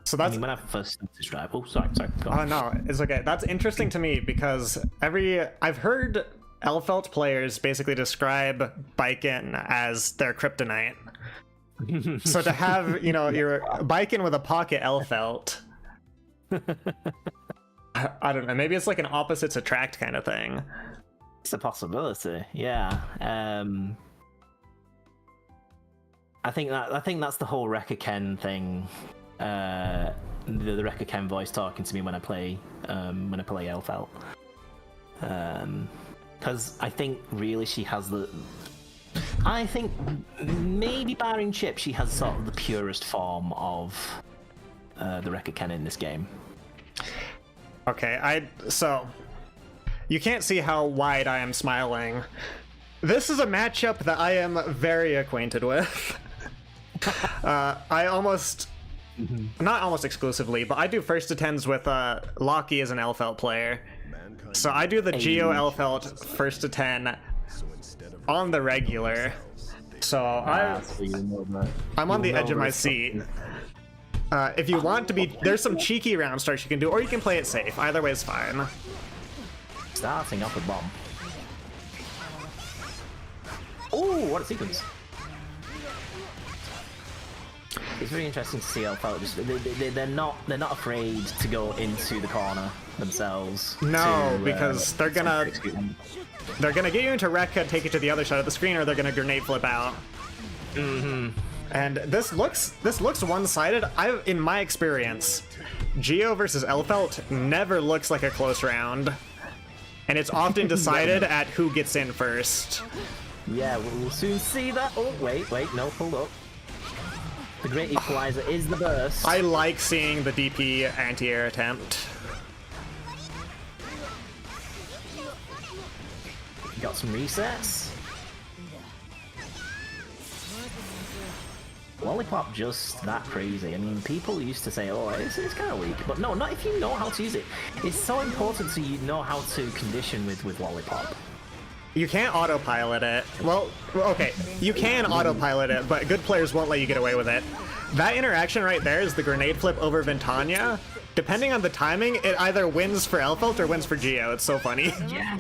So that's when I first started to drive. Oh, sorry. Go on. Oh no, it's okay. That's interesting to me because I've heard Elfelt players basically describe Baiken as their kryptonite. So to have, your Baiken with a pocket Elfelt. I don't know. Maybe it's like an opposites attract kind of thing. It's a possibility, yeah. I think that's the whole Rekka Ken thing. The Rekka Ken voice talking to me when I play Elfelt. Because I think really she has I think maybe barring Chip, she has sort of the purest form of the Rekka Ken in this game. Okay, so you can't see how wide I am smiling. This is a matchup that I am very acquainted with. I almost, not almost exclusively, but I do first attends with Locky as an Elfelt player. So I do the Geo Elfelt first attend on the regular. So I'm on the edge of my seat. If you want to be, there's some cheeky round starts you can do, or you can play it safe. Either way is fine. Starting up a bomb. Oh, what a sequence! It's very interesting to see Elfelt. They're not afraid to go into the corner themselves. No, because they're gonna get you into Rekka, take it to the other side of the screen, or they're gonna grenade flip out. And this looks one-sided. In my experience, Geo versus Elfelt never looks like a close round, and it's often decided at who gets in first. Yeah, we'll soon see that. Oh, wait, no, hold up. The great equalizer is the burst. I like seeing the DP anti-air attempt. Got some resets. Lollipop just that crazy. I mean, people used to say, oh, it's kind of weak. But no, not if you know how to use it. It's so important to you know how to condition with Lollipop. You can't autopilot it. Well, okay, you can autopilot it, but good players won't let you get away with it. That interaction right there is the grenade flip over Ventania. Depending on the timing, it either wins for Elfelt or wins for Geo. It's so funny. Yeah,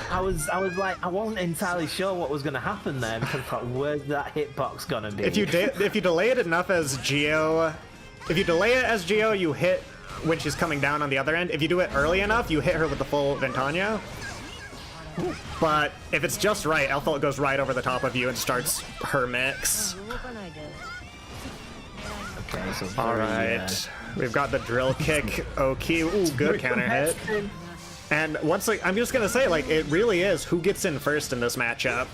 I was like, I wasn't entirely sure what was going to happen there, because I thought, where's that hitbox going to be? If you delay it enough as Geo, you hit when she's coming down on the other end. If you do it early enough, you hit her with the full Ventania. But if it's just right, Elfelt goes right over the top of you and starts her mix. Okay, so all right, we've got the drill kick. Oki, ooh, good counter hit. And once, like, I'm just gonna say, like, it really is who gets in first in this matchup.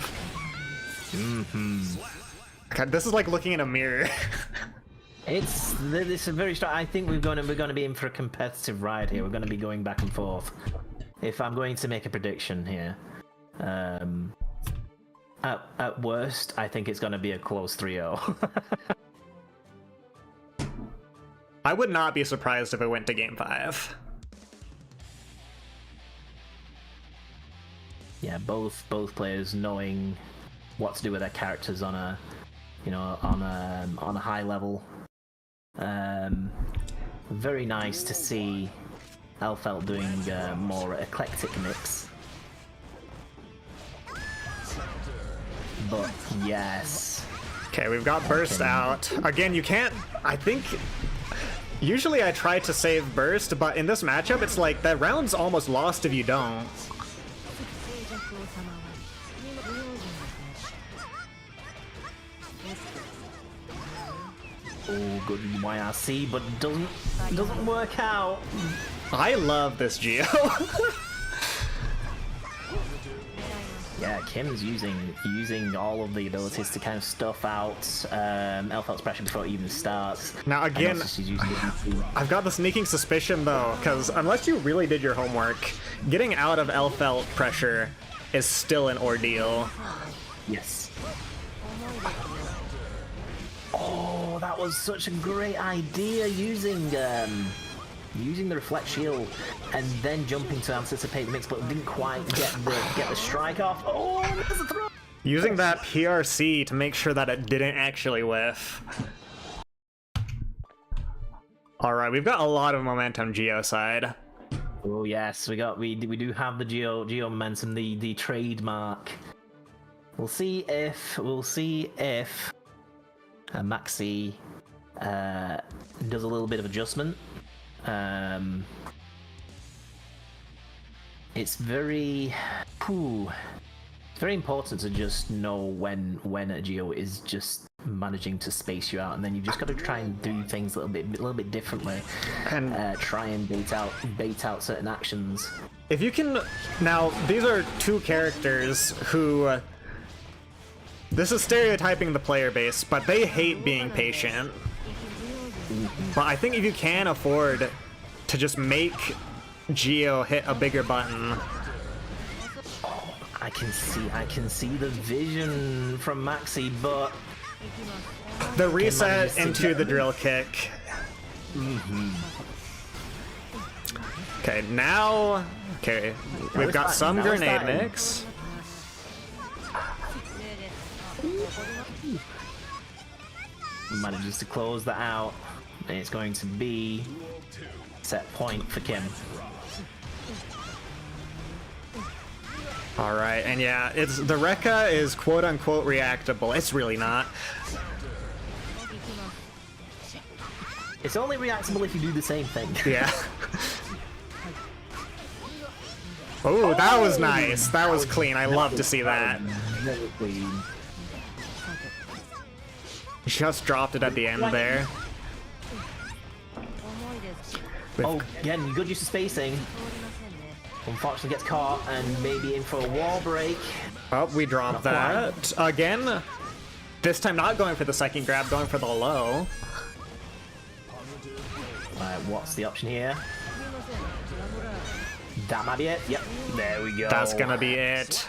God, this is like looking in a mirror. It's a very strong. I think we're going to be in for a competitive ride here. We're going to be going back and forth. If I'm going to make a prediction here, at worst, I think it's going to be a close 3-0. I would not be surprised if it went to game 5. Yeah, both players knowing what to do with their characters on a, on a high level. Very nice to see Elfelt doing a more eclectic mix. But yes. Okay, we've got burst out. Again, you can't... I think... Usually I try to save burst, but in this matchup, it's like that round's almost lost if you don't. Oh, good YRC, but doesn't work out. I love this Geo. Yeah, Kim's using all of the abilities to kind of stuff out Elfelt's pressure before it even starts. Now again, she's using it. I've got the sneaking suspicion though, because unless you really did your homework, getting out of Elfelt pressure is still an ordeal. Yes. Oh, that was such a great idea, using the reflect shield and then jumping to anticipate the mix, but didn't quite get the strike off. Oh, there's a throw! Using that PRC to make sure that it didn't actually whiff. All right, we've got a lot of momentum Geo side. Oh yes, we do have the Geo momentum, the trademark. We'll see if Maxi does a little bit of adjustment. It's very important to just know when a Geo is just managing to space you out, and then you've just got to try and do things a little bit differently, and try and bait out certain actions. If you can, now these are two characters who. This is stereotyping the player base, but they hate being patient. But I think if you can afford to just make Geo hit a bigger button. Oh, I can see the vision from Maxi, but the reset into the drill kick. Okay, now we've got some grenade mix. Manages to close that out, and it's going to be set point for Kim. All right, and yeah, it's the Rekka is quote unquote reactable. It's really not. It's only reactable if you do the same thing. Yeah. Oh, that was nice. That was clean. I love to see that. Very clean. Just dropped it at the end there. Oh, again, good use of spacing. Unfortunately gets caught and maybe in for a wall break. Oh, we dropped that. Again, this time not going for the second grab, going for the low. Alright, what's the option here? That might be it. Yep, there we go. That's gonna be it.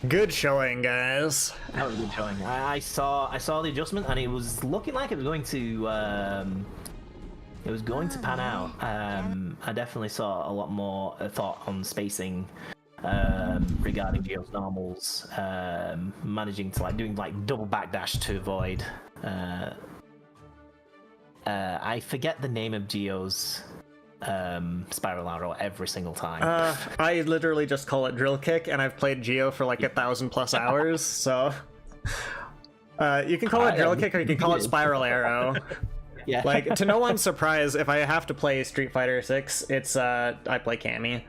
Good showing, guys. That was a good showing. I saw the adjustment, and it was looking like it was going to pan out. I definitely saw a lot more thought on spacing regarding Geo's normals, managing to doing double backdash to avoid. I forget the name of Geo's spiral arrow every single time. I literally just call it drill kick, and I've played Geo for like 1,000+ hours, so you can call it drill kick or you can call it spiral arrow. Yeah. Like, to no one's surprise, if I have to play Street Fighter 6, it's I play Cammy.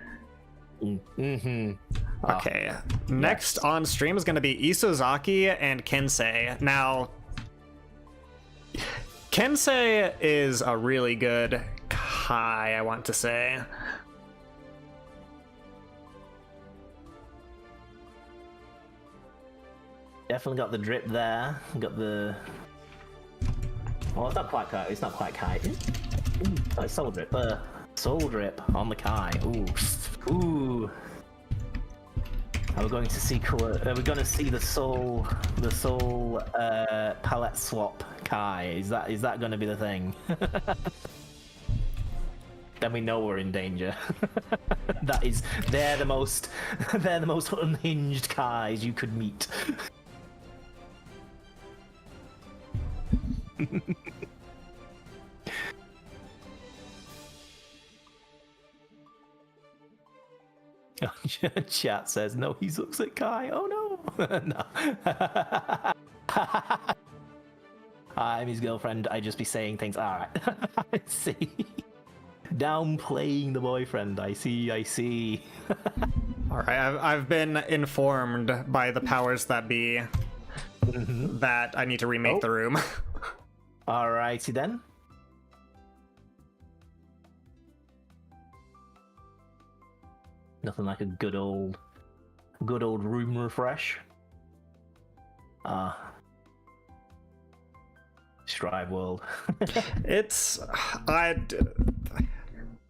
Okay, next on stream is going to be Isozaki and Kensei. Now, Kensei is a really good Kai, I want to say. Definitely got the drip there. Got the. Oh, it's not quite kite. It's not quite kite. Ooh, oh, it's soul drip. Soul drip on the Kai. Ooh, ooh. Are we going to see color? Are we going to see the soul palette swap Kai? Is that going to be the thing? Then we know we're in danger. They're the most unhinged Kais you could meet. Chat says no, he looks at Kai. Oh no. No. I'm his girlfriend. I just be saying things. Alright. I see. Downplaying the boyfriend. I see. Alright, I've been informed by the powers that be that I need to remake the room. Alrighty then. Nothing like a good old room refresh. Strive World. It's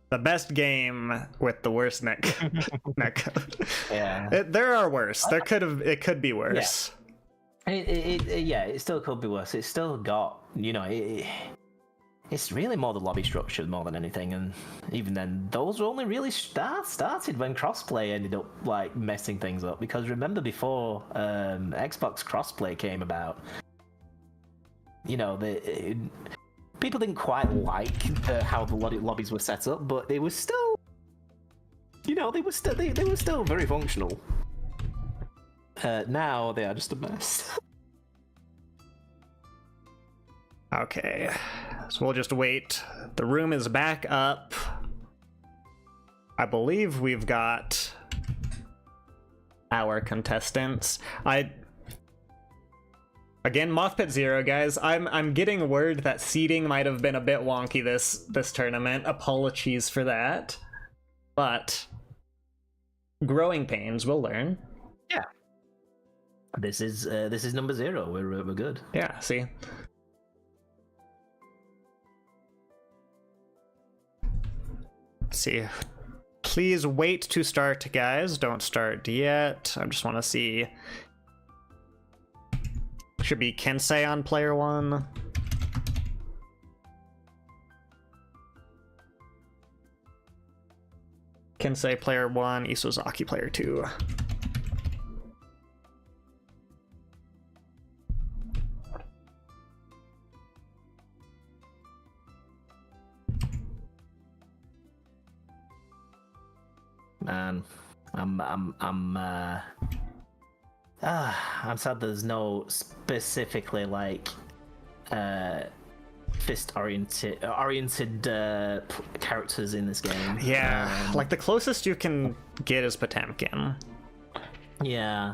the best game with the worst neck. Yeah. There are worse. It could be worse. Yeah. It still could be worse. It's still got, it's really more the lobby structure more than anything, and even then, those were only really started when crossplay ended up like messing things up. Because remember, before Xbox crossplay came about, people didn't quite like how the lobbies were set up, but they were still, they were still very functional. Now they are just a mess. Okay, so we'll just wait. The room is back up. I believe we've got our contestants. Again, MOTHPIT 0, guys. I'm getting word that seeding might have been a bit wonky this tournament. Apologies for that. But growing pains, we'll learn. Yeah. This is number 0. We're good. Yeah, see. Let's see. Please wait to start, guys. Don't start yet. I just want to see. Should be Kensei on player 1. Kensei player 1, Isozaki player 2. Man, I'm sad there's no specifically like fist oriented characters in this game. Yeah, like the closest you can get is Potemkin. Yeah,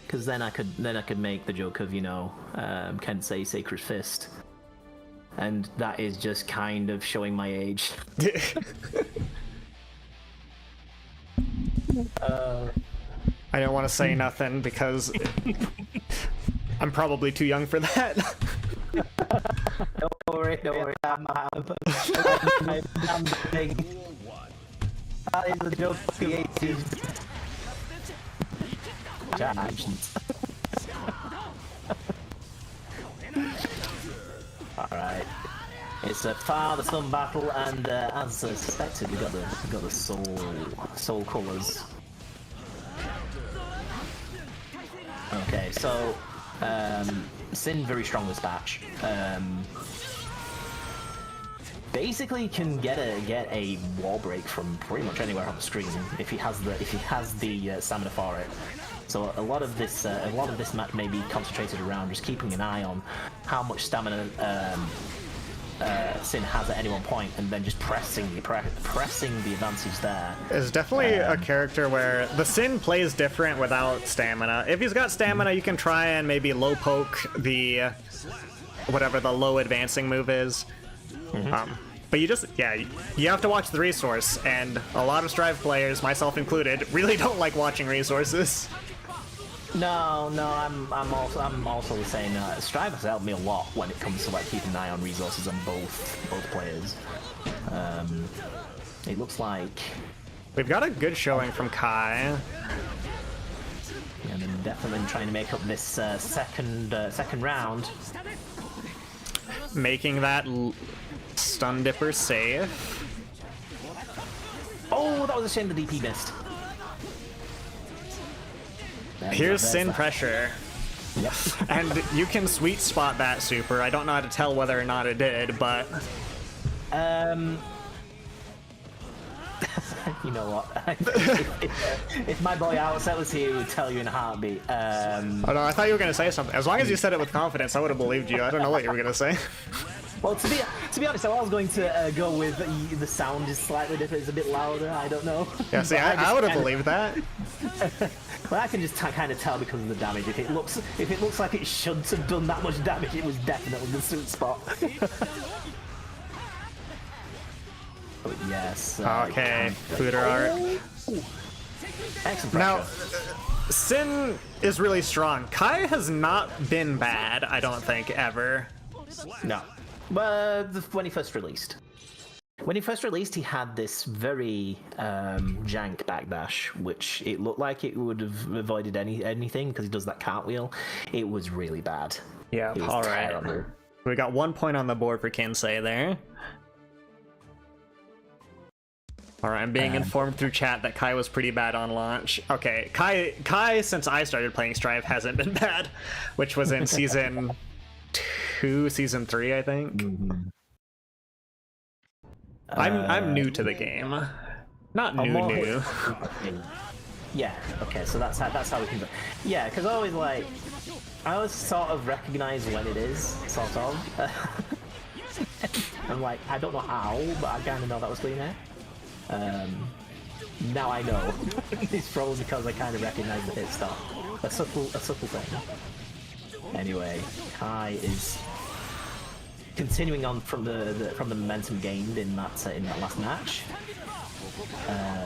because then I could make the joke of Kensei Sacred Fist, and that is just kind of showing my age. I don't want to say nothing because I'm probably too young for that. Don't worry. I'm big. That is the joke of the 80s. Alright. It's a father-son battle, and as suspected, we got the soul colours. Okay, so Sin very strong this batch. Basically, can get a wall break from pretty much anywhere on the screen if he has the stamina for it. So a lot of this match may be concentrated around just keeping an eye on how much stamina Sin has at any one point, and then just pressing the advantage there. It's definitely a character where the Sin plays different without stamina. If he's got stamina, you can try and maybe low poke the whatever the low advancing move is. But you have to watch the resource, and a lot of Strive players, myself included, really don't like watching resources. No, I'm also the same. Strive has helped me a lot when it comes to like keeping an eye on resources on both players. It looks like We've got a good showing from Kai. and then definitely trying to make up this second round. Making that stun dipper safe. Oh, that was a shame the DP missed. Here's Sin pressure. Yep. And you can sweet spot that super. I don't know how to tell whether or not it did, but... You know what? if my boy Outset was here, he would tell you in a heartbeat. Oh no, I thought you were going to say something. As long as you said it with confidence, I would have believed you. I don't know what you were going to say. Well, to be honest, I was going to go with the sound is slightly different. It's a bit louder. I don't know. Yeah, see, I would have believed that. Well, I can just kind of tell because of the damage. If it looks like it shouldn't have done that much damage, it was definitely the sweet spot. But yes. Okay, Fooder art. Excellent Now, pressure. Sin is really strong. Kai has not been bad, I don't think, ever. No. But when he first released. When he first released, he had this very jank backdash, which it looked like it would have avoided anything because he does that cartwheel. It was really bad. Yeah, all right. Terrible. We got 1 point on the board for Kinsei there. All right, I'm being informed through chat that Kai was pretty bad on launch. Okay, Kai, since I started playing Strive, hasn't been bad, which was in season 2, season 3, I think. Mm-hmm. I'm new to the game. Not new. Yeah. Okay. So that's how we can. Yeah, because I always sort of recognize when it is, sort of. I'm like, I don't know how, but I kind of know that was clean air. Now I know. It's probably because I kind of recognize the hit stop. A subtle thing. Anyway, Kai is continuing on from the momentum gained in that last match.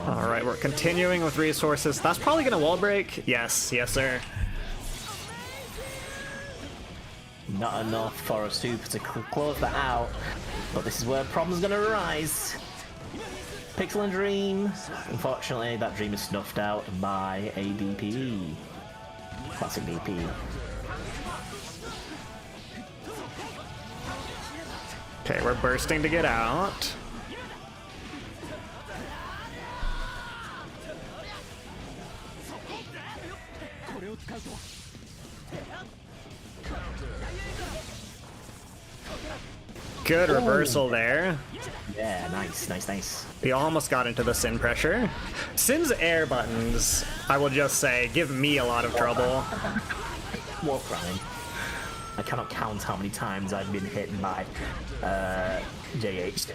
All right, we're continuing with resources. That's probably gonna wall break. Yes, sir. Not enough for a super to close that out, but this is where problems gonna arise. Pixel and Dream. Unfortunately, that dream is snuffed out by a DP. Classic DP. Okay, we're bursting to get out. Good reversal there. Yeah, nice. We almost got into the Sin pressure. Sin's air buttons, I will just say, give me a lot of trouble. War crime. I cannot count how many times I've been hit by JH.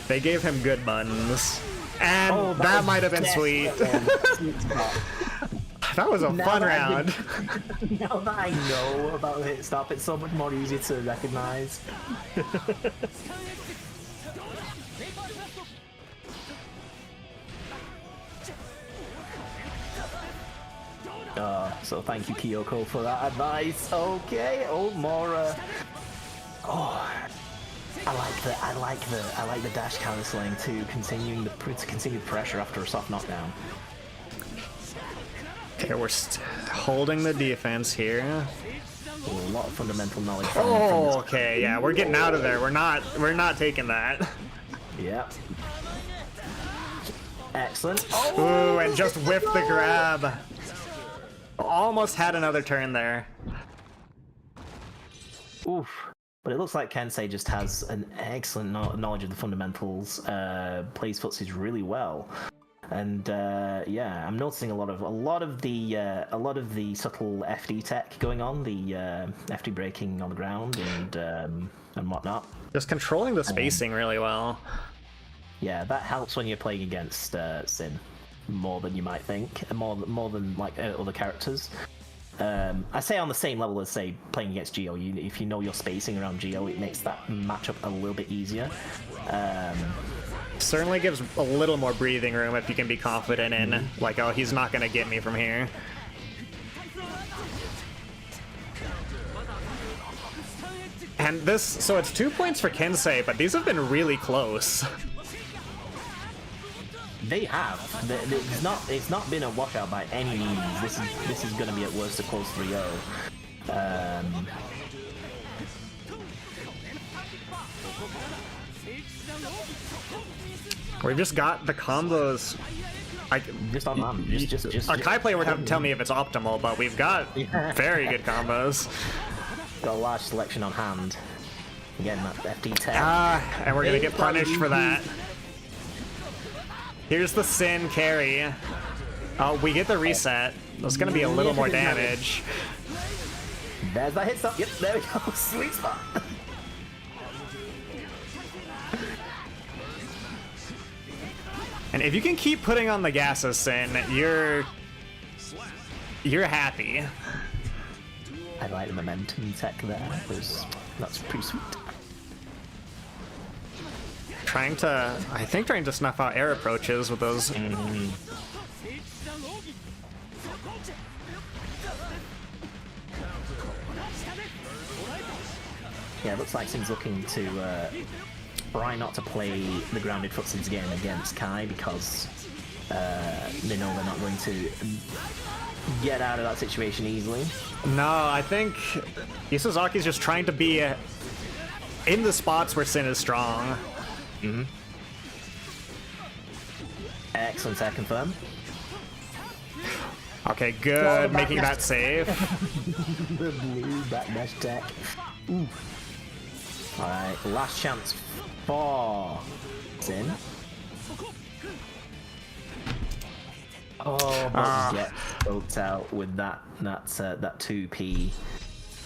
They gave him good buttons. And that might have been sweet. That was a fun round. Now that I know about the hit stop, it's so much more easy to recognize. So thank you, Kyoko, for that advice. Okay, more. I like the dash counseling to continue pressure after a soft knockdown. Okay, we're holding the defense here. A lot of fundamental knowledge. Oh, okay, yeah, we're getting out of there. We're not taking that. Yep. Excellent. Ooh, and just whiffed the grab. Almost had another turn there. Oof. But it looks like Kensei just has an excellent knowledge of the fundamentals. Plays footsies really well. And yeah, I'm noticing a lot of the subtle FD tech going on, the FD breaking on the ground and whatnot. Just controlling the spacing really well. Yeah, that helps when you're playing against Sin more than you might think, more than like other characters. I say on the same level as say playing against Geo. If you know your spacing around Geo, it makes that matchup a little bit easier. Certainly gives a little more breathing room if you can be confident in, like, oh, he's not going to get me from here. And this, so it's 2 points for Kensei, but these have been really close. They have. It's not been a washout by any means. This is going to be at worst a close 3-0. We've just got the combos. Just on hand. Just our Kai player would have to tell me if it's optimal, but we've got very good combos. Got a large selection on hand. Again, that FD10. And we're gonna get punished for that. Here's the Sin carry. Oh, we get the reset. There's gonna be a little more damage. There's that hit stop. Yep, there we go. Sweet spot. And if you can keep putting on the gases, Sin, you're happy. I like the momentum tech there. That's pretty sweet. Trying to snuff out air approaches with those. Yeah, it looks like Sin's looking to try not to play the grounded footsies game against Kai because they know they're not going to get out of that situation easily. No, I think Isazaki's just trying to be in the spots where Sin is strong. Excellent air confirm. Okay, good, making that save. The blue backdash tech. Alright, last chance for Sin. Oh, but get poked out with that 2p.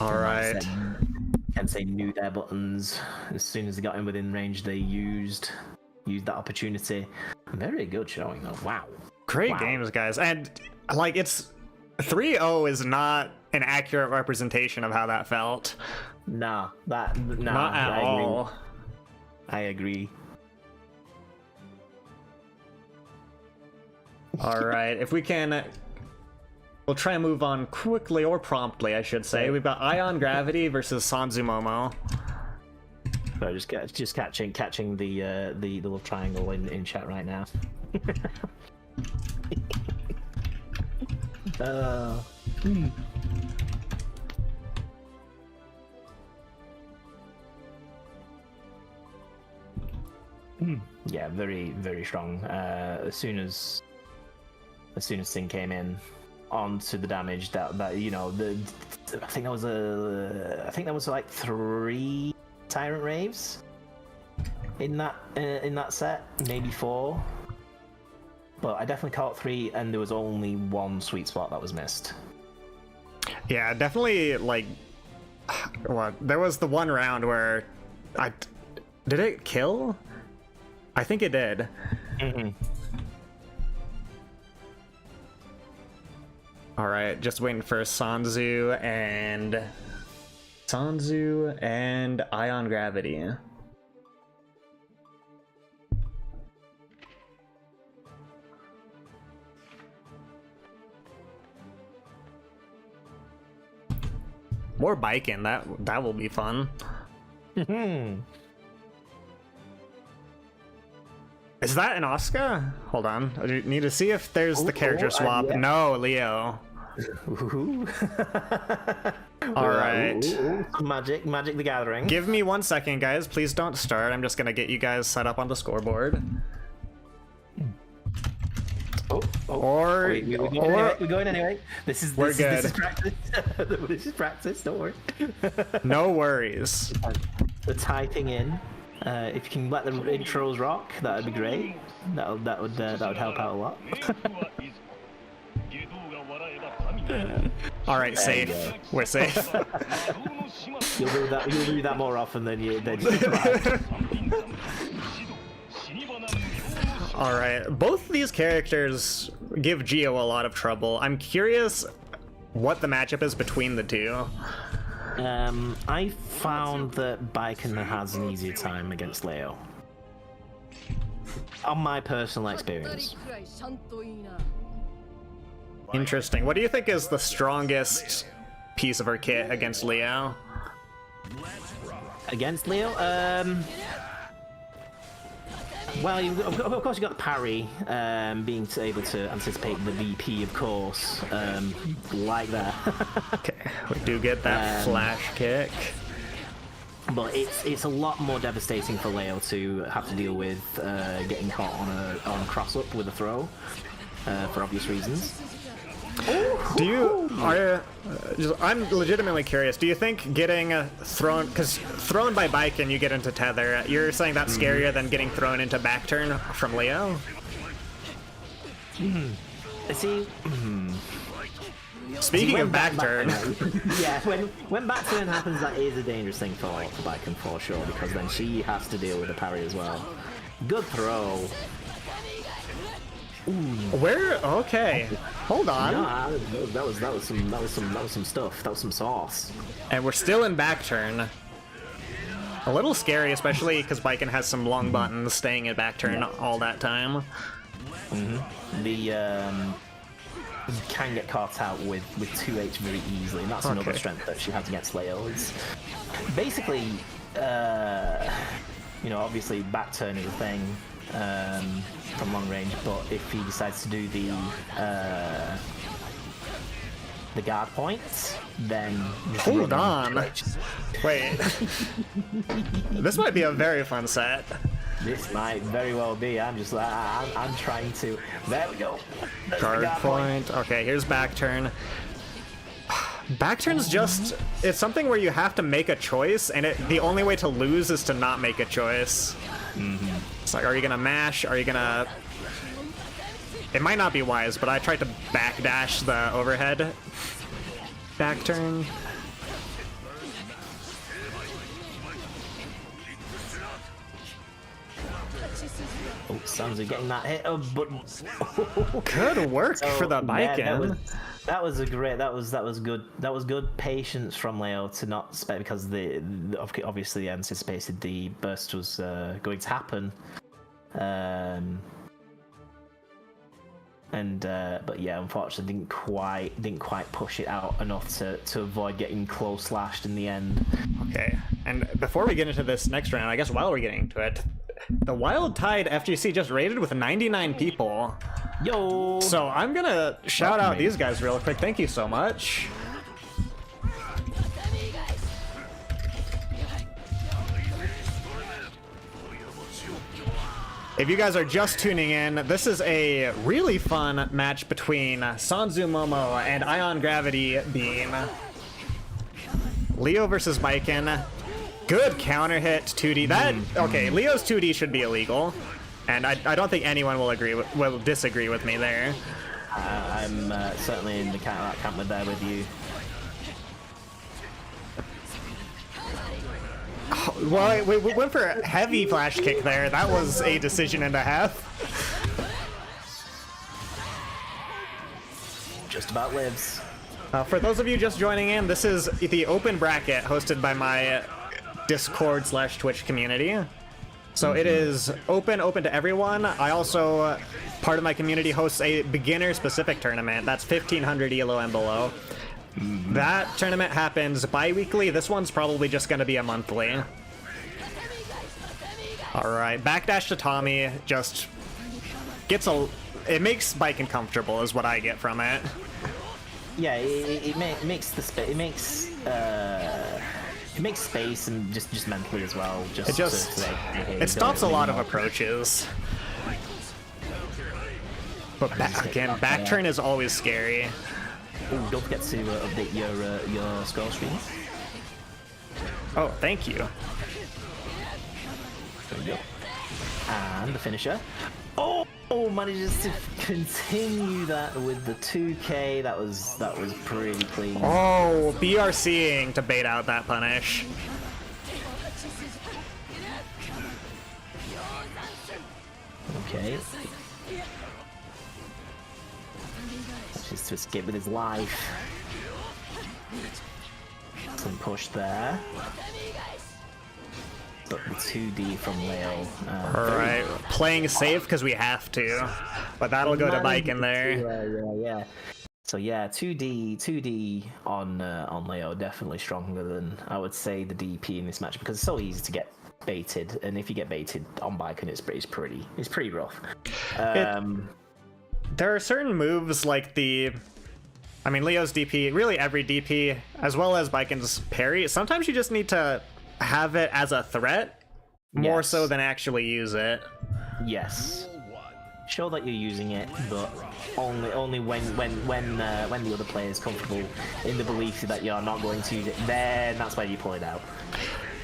Alright. Kensei knew their buttons. As soon as they got in within range, they used that opportunity. Very good showing though. Wow. Great games, guys. And like, it's 3-0 is not an accurate representation of how that felt. Not at all. I agree. All right, if we can, we'll try and move on quickly or promptly, I should say. We've got Ion Gravity versus Sanzu Momo. So just catching the little triangle in chat right now. Yeah, very very strong. As soon as Sin came in onto the damage, that you know, I think that was like 3 Tyrant Raves in that set, maybe 4. But I definitely caught 3, and there was only 1 sweet spot that was missed. Yeah, definitely. Like, what? There was the one round where did it kill? I think it did. All right, just waiting for Sanzu and Ion Gravity. More biking, that will be fun. Is that an Asuka? Hold on. I need to see if there's the character swap. Yeah. No, Leo. All right. Magic the Gathering. Give me 1 second, guys. Please don't start. I'm just gonna get you guys set up on the scoreboard. We're going anyway. This is practice. This is practice. Don't worry. No worries. The typing in. If you can let the intros rock, that would be great. That would help out a lot. All right, safe. We're safe. You'll do that more often than you. All right, both of these characters give Gio a lot of trouble. I'm curious what the matchup is between the two. I found that Baiken has an easier time against Leo. On my personal experience. Interesting. What do you think is the strongest piece of her kit against Leo? Against Leo? Well, of course you got the parry, being able to anticipate the VP, of course, like that. Okay, we do get that flash kick. But it's a lot more devastating for Leo to have to deal with getting caught on a cross up with a throw, for obvious reasons. Do you I'm legitimately curious. Do you think getting thrown, because thrown by Baiken you get into tether, you're saying that's scarier than getting thrown into back turn from Leo? See, Speaking of back turn, yeah, when back turn happens, that is a dangerous thing for Baiken for sure, because then she has to deal with the parry as well. Good throw. where? Okay, hold on. No, that was some stuff. That was some sauce. And we're still in back turn. A little scary, especially because Baiken has some long buttons staying in back turn all that time. You can get caught out with 2H very easily, and that's another strength that she has against Leo. It's basically, you know, obviously back turn is a thing from long range, but if he decides to do the guard points, then just Hold on. Wait. This might be a very fun set. This might very well be. I'm trying to. There we go. There's Guard the point. Okay, here's back turn. Back turn's just, it's something where you have to make a choice, and the only way to lose is to not make a choice. It's like, are you gonna mash? Are you gonna... It might not be wise, but I tried to backdash the overhead back turn. Oh, sounds like getting that hit, but Good work for the Baiken. Yeah, that was good. That was good patience from Leo to not spec, because the obviously anticipated the burst was going to happen. But yeah, unfortunately didn't quite push it out enough to avoid getting close slashed in the end. Okay, and before we get into this next round, I guess while we're getting to it, the Wild Tide FGC just raided with 99 people. Yo! So I'm gonna shout out these guys real quick. Thank you so much. If you guys are just tuning in, this is a really fun match between Sanzu Momo and Ion Gravity Beam. Leo versus Baiken. Good counter hit 2D. That okay, Leo's 2D should be illegal, and I don't think anyone will disagree with me there. I'm certainly in the camp with you. Well, we went for a heavy flash kick there. That was a decision and a half. Just about lives. For those of you just joining in, this is the Open Bracket hosted by my Discord/Twitch community. So it is open to everyone. I also, part of my community, hosts a beginner-specific tournament. That's 1500 ELO and below. That tournament happens bi-weekly. This one's probably just going to be a monthly. Alright, backdash to Tommy just gets it makes Baiken comfortable is what I get from it. Yeah, it makes the space. It makes space, and just mentally as well. It stops a lot of approaches. But back turn is always scary. Ooh, don't forget to update your score screen. Oh, thank you. There we go. And the finisher. Oh, manages to continue that with the 2K. That was pretty clean. Oh, BRCing to bait out that punish. Okay. Just to escape with his life. Some push there. But the 2D from Leo. Alright, playing safe because we have to. But that'll go to Baiken there. Yeah. So yeah, 2D on Leo definitely stronger than I would say the DP in this match because it's so easy to get baited, and if you get baited on Baiken, it's pretty rough. There are certain moves like Leo's DP, really every DP, as well as Baiken's parry. Sometimes you just need to have it as a threat more so than actually use it. Yes. Show that you're using it, but only when the other player is comfortable in the belief that you're not going to use it. Then that's where you pull it out.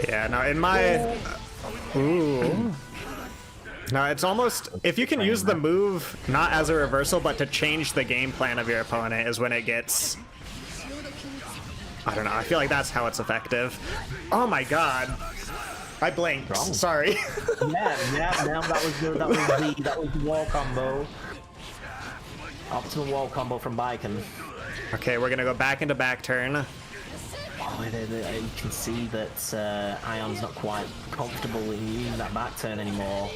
Yeah. No, in my no, it's almost if you can use the move not as a reversal, but to change the game plan of your opponent is when it gets. I don't know. I feel like that's how it's effective. Oh my god. I blinked. Wrong. Sorry. yeah. That was the wall combo. Optimal wall combo from Baiken. Okay, we're gonna go back into back turn. Oh, you can see that Ion's not quite comfortable in using that back turn anymore.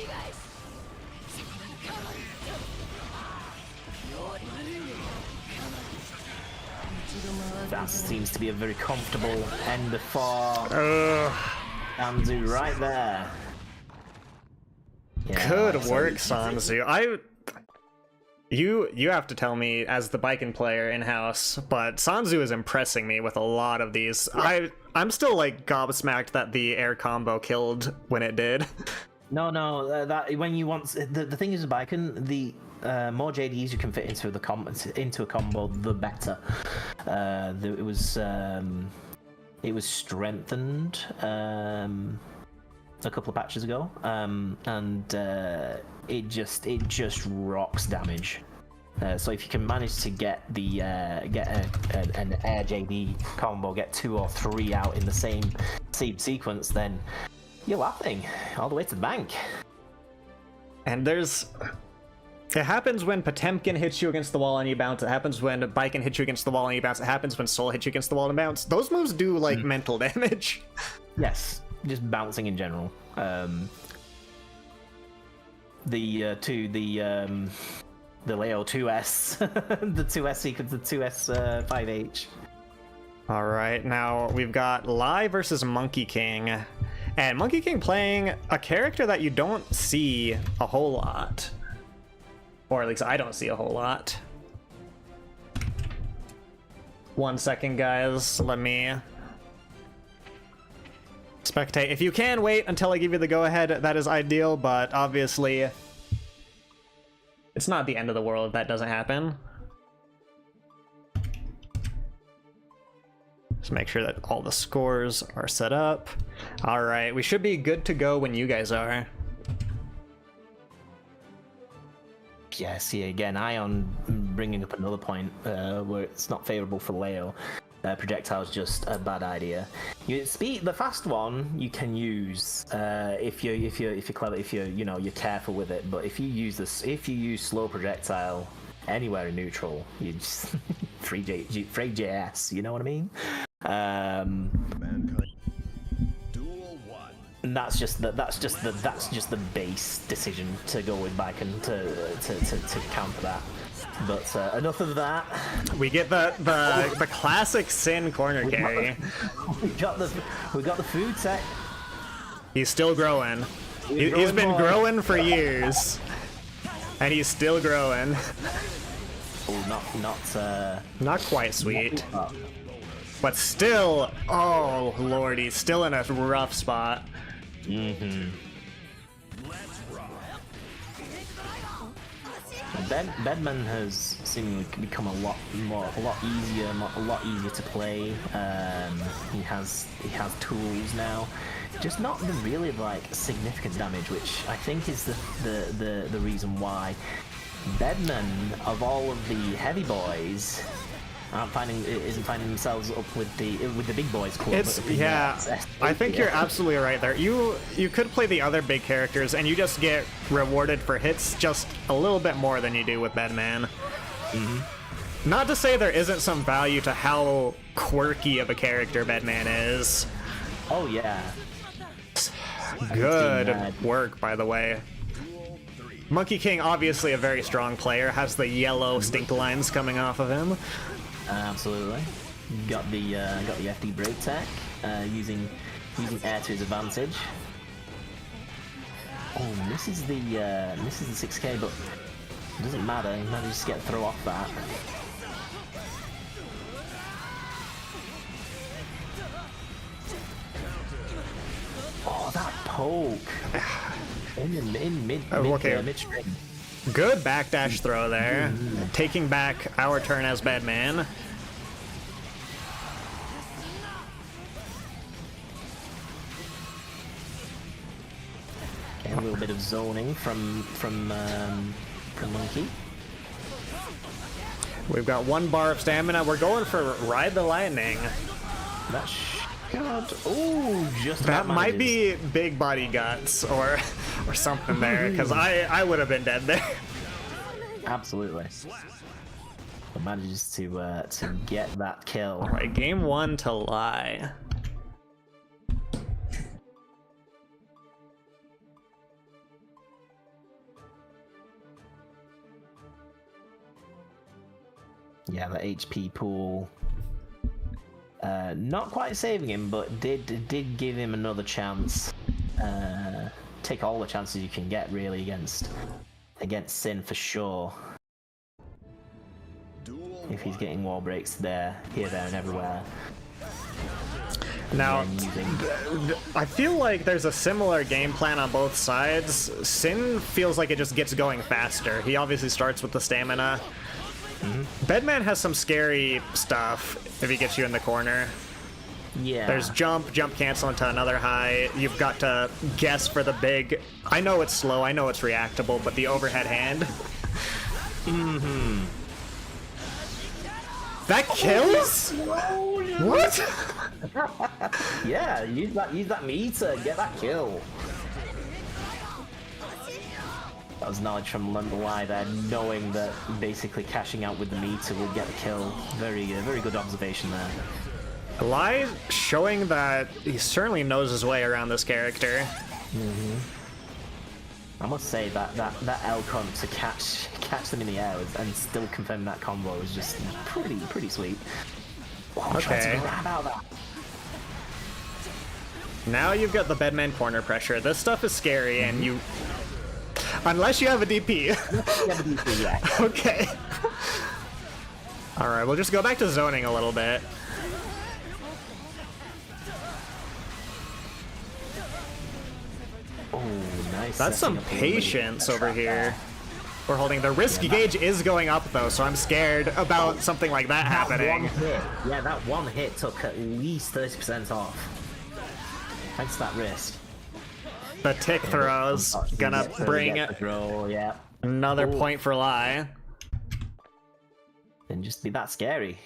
That seems to be a very comfortable end for. Sanzu right there. Yeah, Good work, Sanzu. You have to tell me as the Baiken player in-house, but Sanzu is impressing me with a lot of these. I'm still like gobsmacked that the air combo killed when it did. No, that when you want the thing is with Baiken, the more JDs you can fit into a combo, the better. It was strengthened a couple of patches ago, and it just rocks damage. So if you can manage to get the an air JD combo, get 2 or 3 out in the same sequence, then you're laughing all the way to the bank. And it happens when Potemkin hits you against the wall and you bounce. It happens when Baiken hits you against the wall and you bounce. It happens when Soul hits you against the wall and bounce. Those moves do like mental damage. Yes, just bouncing in general. The Leo 2S, the 2S sequence, the 2S 5H. All right, now we've got Lai versus Monkey King, and Monkey King playing a character that you don't see a whole lot. Or at least I don't see a whole lot. 1 second, guys. Let me spectate. If you can wait until I give you the go-ahead, that is ideal, but obviously it's not the end of the world if that doesn't happen. Just make sure that all the scores are set up. All right, we should be good to go when you guys are. Yeah, see again, Ion bringing up another point where it's not favorable for Leo. Projectile's just a bad idea. The fast one you can use if you're clever, if you're careful with it. But if you use slow projectile anywhere in neutral, you just free JS. You know what I mean? And that's just the base decision to go with Baiken to counter that. But enough of that. We get the classic Sin corner carry. We got the food tech. He's still growing. He's been growing for years, and he's still growing. Oh, not quite sweet, but still. Oh lord, he's still in a rough spot. Bedman has seemingly become a lot easier to play. He has tools now, just not the really like significant damage, which I think is the reason why Bedman, of all of the heavy boys, isn't finding themselves up with the big boys club. I think you're absolutely right there. You could play the other big characters and you just get rewarded for hits just a little bit more than you do with Bedman. Not to say there isn't some value to how quirky of a character Bedman is. Oh yeah. Good work, by the way. Monkey King, obviously a very strong player, has the yellow stink lines coming off of him. Absolutely. Got the FD break tech, using air to his advantage. Oh, misses the 6K, but it doesn't matter. He manages to get a throw off that. Oh, that poke in midstream. Good backdash throw there, taking back our turn as Bedman. A little bit of zoning from Monkey. We've got 1 bar of stamina. We're going for Ride the Lightning. That God, oh, just that about might manages. be big body guts or something there, because I would have been dead there. Absolutely. But manages to get that kill. All right, game 1 to lie. Yeah, the HP pool. Not quite saving him, but did give him another chance. Take all the chances you can get, really, against Sin for sure. If he's getting wall breaks there, here, there, and everywhere. Now, I feel like there's a similar game plan on both sides. Sin feels like it just gets going faster. He obviously starts with the stamina. Bedman has some scary stuff if he gets you in the corner. Yeah. There's jump cancel into another high. You've got to guess for the big. I know it's slow, I know it's reactable, but the overhead hand. That kills? What? Yeah, use that meter, get that kill. That was knowledge from Lie there, knowing that basically cashing out with the meter will get the kill. Very good observation there. Lie showing that he certainly knows his way around this character. I must say that L comp to catch them in the air and still confirm that combo is just pretty sweet. Wow, okay. To grab out that. Now you've got the Bedman corner pressure. This stuff is scary, and you. Unless you have a DP. Yeah. Okay. Alright, we'll just go back to zoning a little bit. Oh, nice. That's some patience over here. We're holding. The risk gauge is going up, though, so I'm scared about something like that happening. Yeah, that one hit took at least 30% off. Thanks to that risk. The tick throws gonna bring another point for Lie. And just be that scary.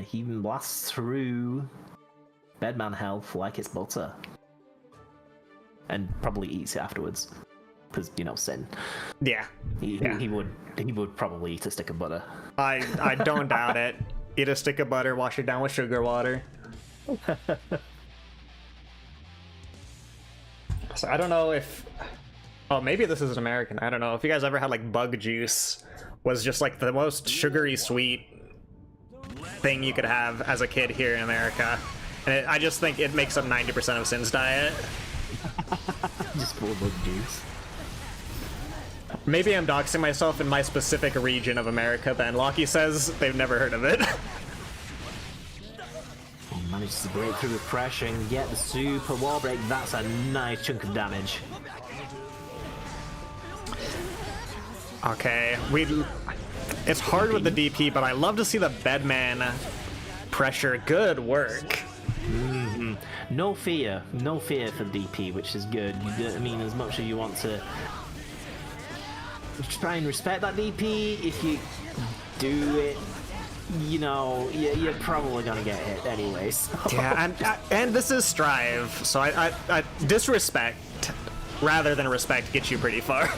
He even blasts through Bedman health like it's butter. And probably eats it afterwards. Because, you know, Sin. Yeah. He would probably eat a stick of butter. I don't doubt it. Eat a stick of butter, wash it down with sugar water. So I don't know if... Oh, maybe this is an American. I don't know. If you guys ever had, like, bug juice, was just, like, the most sugary sweet thing you could have as a kid here in America. And I just think it makes up 90% of Sin's diet. Just full of bug juice. Maybe I'm doxing myself in my specific region of America, then. Lockie says they've never heard of it. Manages to break through with pressure and get the super wall break. That's a nice chunk of damage. Okay, it's hard with the DP, but I love to see the Bedman pressure. Good work. No fear for DP, which is good. I mean, as much as you want to try and respect that DP, if you do it, you know, you're probably gonna get hit anyways. So. Yeah, and this is Strive, so I disrespect rather than respect gets you pretty far.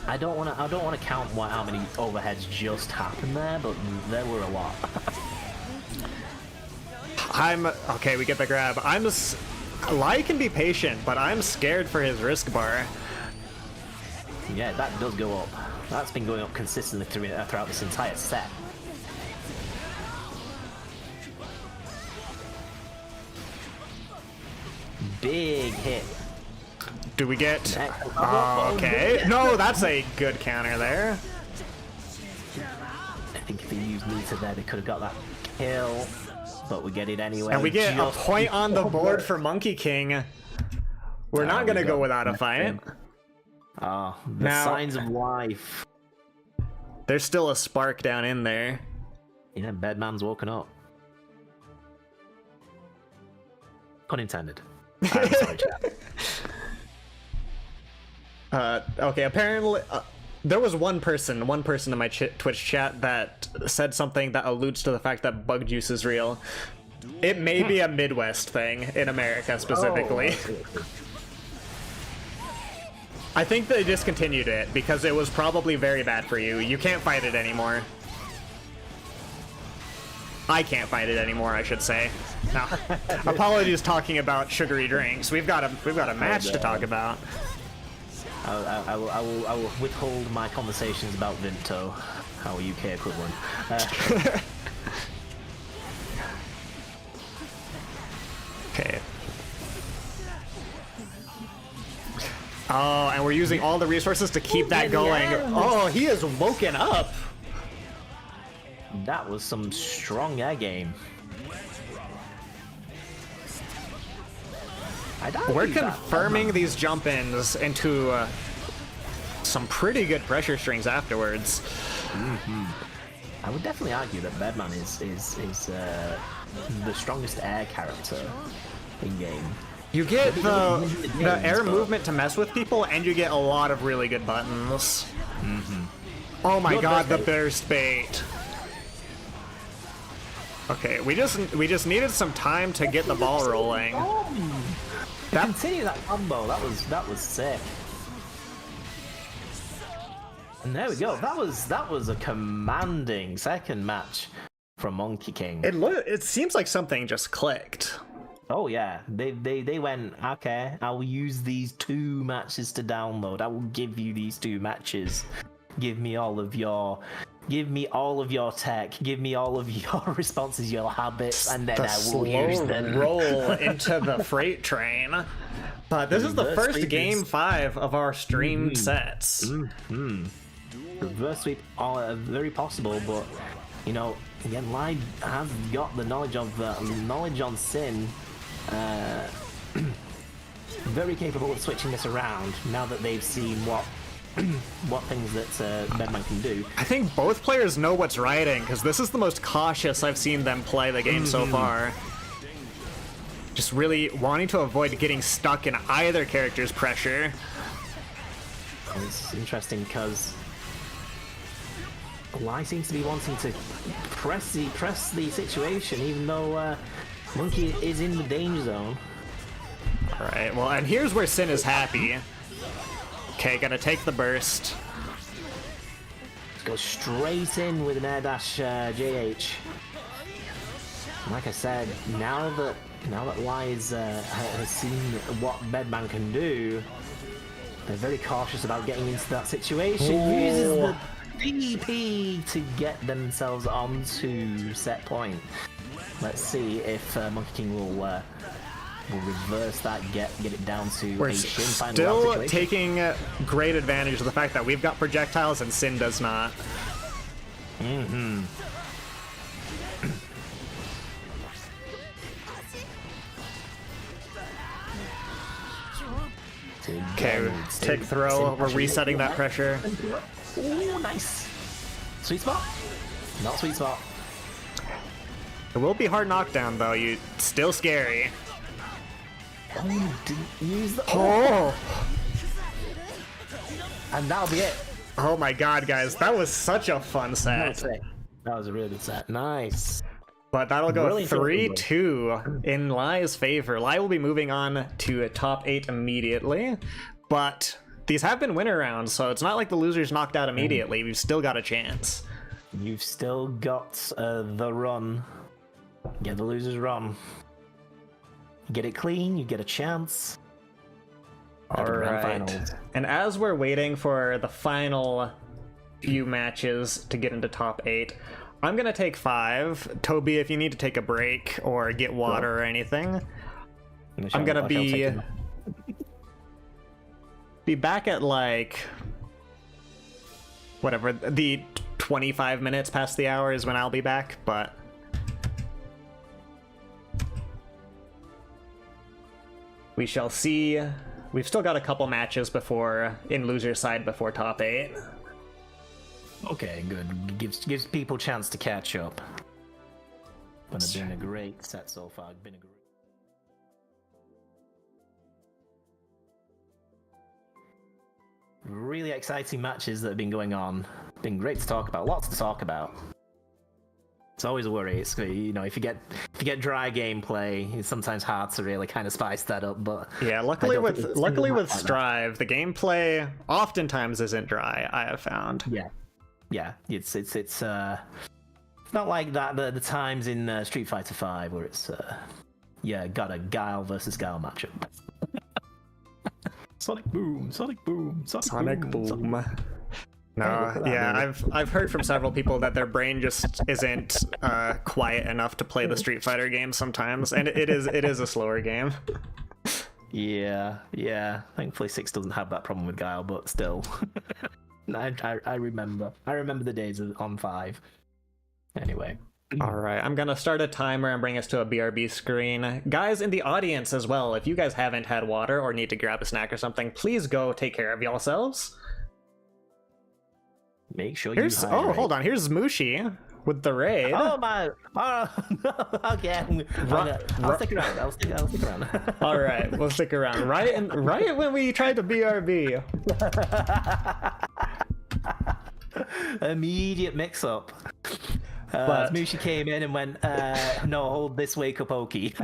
I don't want to count how many overheads just happened there, but there were a lot. Okay, we get the grab. Lie can be patient, but I'm scared for his risk bar. Yeah, that does go up. That's been going up consistently throughout this entire set. Big hit. Do we get... Oh, okay. No, that's a good counter there. I think if he used meter there, they could have got that kill. But we get it anyway. And we get a point on the board for Monkey King. We're not going to go without a fight. Ah, the signs of life. There's still a spark down in there. Yeah, Bedman's woken up. Pun intended. I'm sorry, chat. Okay, apparently there was one person in my Twitch chat that said something that alludes to the fact that bug juice is real. It may be a Midwest thing in America specifically. Oh, I think they discontinued it because it was probably very bad for you. You can't fight it anymore. I can't fight it anymore, I should say. No. Apologies talking about sugary drinks. We've got a match to talk about. I will withhold my conversations about Vinto, our UK equivalent. Okay. Oh, and we're using all the resources to keep that going. Oh, he is woken up. That was some strong air game. We're confirming these jump-ins into some pretty good pressure strings afterwards. I would definitely argue that Bedman is the strongest air character in game. You get the air movement to mess with people, and you get a lot of really good buttons. Oh my god, the burst bait. Okay, we just needed some time to get the ball rolling. Continue that combo. That was sick. And there we go. That was a commanding second match from Monkey King. It seems like something just clicked. Oh yeah, they went, okay, I will use these 2 matches to download. I will give you these 2 matches. Give me all of your tech. Give me all of your responses, your habits, and then I will use them. Roll into the freight train. But this is the first game 5 of our streamed sets. Reverse sweep, very possible, but you know, again, Lai has got the knowledge on Sin. Very capable of switching this around now that they've seen what things that Bedman can do. I think both players know what's riding, because this is the most cautious I've seen them play the game so far. Just really wanting to avoid getting stuck in either character's pressure. It's interesting because Lai seems to be wanting to press the situation, even though Monkey is in the danger zone. Alright, well, and here's where Sin is happy. Okay, gotta take the burst. Let's go straight in with an air dash JH. Like I said, now that Lai has seen what Bedman can do, they're very cautious about getting into that situation. Uses the DP to get themselves onto set point. Let's see if Monkey King will reverse that, get it down to We're a Shin final still situation. taking great advantage of the fact that we've got projectiles and Sin does not. Okay, tick throw. We're resetting that pressure. Ooh, nice. Sweet spot? Not sweet spot. It will be hard knockdown though. You still scary. Oh, you didn't use the... Oh! And that'll be it. Oh my god, guys, that was such a fun set. That was a really good set. Nice. But that'll go Really 3-2 in Lai's favor. Lai will be moving on to a top 8 immediately, but these have been winner rounds, so it's not like the loser's knocked out immediately. We've still got a chance. You've still got the run. Get the loser's run. You get it clean, you get a chance. at the grand Alright. finals. And as we're waiting for the final few matches to get into top 8, I'm gonna take 5. Toby, if you need to take a break or get water or anything, I'm gonna be back at like whatever, the 25 minutes past the hour is when I'll be back, but we shall see. We've still got a couple matches before in loser's side before top 8. Okay, good. Gives people chance to catch up. But it's been a great set so far. Been a great. Really exciting matches that have been going on. Been great to talk about. Lots to talk about. It's always a worry. It's, you know, if you get dry gameplay, it's sometimes hard to really kind of spice that up. But yeah, luckily with Strive, the gameplay oftentimes isn't dry. I have found. Yeah, it's not like that the times in Street Fighter V where it's got a Guile versus Guile matchup. Sonic boom, Sonic boom, Sonic boom. Sonic... No, yeah, I've heard from several people that their brain just isn't quiet enough to play the Street Fighter game sometimes, and it is a slower game. Yeah. Thankfully, 6 doesn't have that problem with Guile, but still, I remember the days on 5. Anyway. All right, I'm gonna start a timer and bring us to a BRB screen. Guys in the audience as well, if you guys haven't had water or need to grab a snack or something, please go take care of yourselves. Make sure hold on, here's Mushi with the raid. Oh my! Oh, okay. I'll stick around. I'll stick around. All right, we'll stick around. Right when we tried to BRB. Immediate mix-up. But Mushi came in and went, "No, hold this wake up, Oki."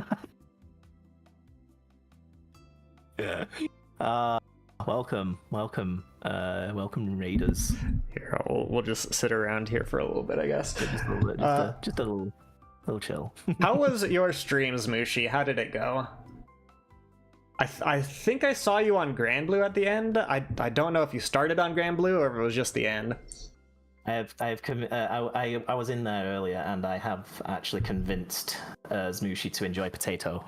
Welcome, raiders. Here, we'll just sit around here for a little bit, I guess. Just a little chill. How was your streams, Mushi? How did it go? I think I saw you on Grand Blue at the end. I don't know if you started on Grand Blue or if it was just the end. I was in there earlier, and I have actually convinced Zmushi to enjoy potato.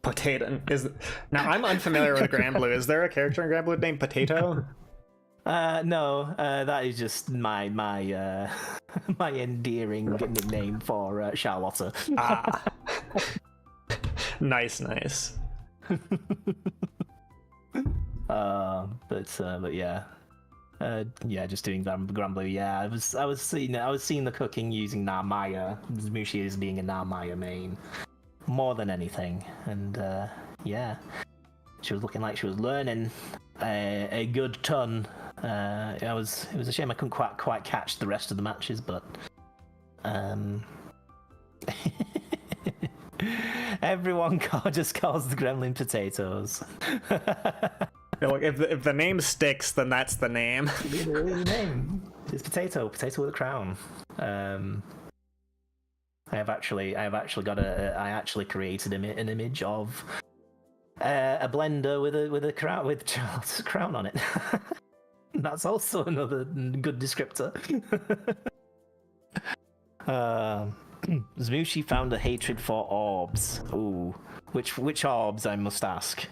Potato now I'm unfamiliar with Grand Blue. Is there a character in Grand Blue named Potato? No, that is just my my endearing nickname for Charlotta. Nice. But yeah. Just doing Grand Blue. Yeah, I was seeing the cooking using Narmaya. Zmushi is being a Narmaya main more than anything, and yeah, she was looking like she was learning a good ton. It was a shame I couldn't quite catch the rest of the matches, but everyone just calls the gremlin potatoes. Look, if the name sticks, then that's the name. The name. It's potato with a crown. I actually created an image of a blender with a crown with Charlotte's crown on it. That's also another good descriptor. Zmushi found a hatred for orbs. Ooh, which orbs, I must ask.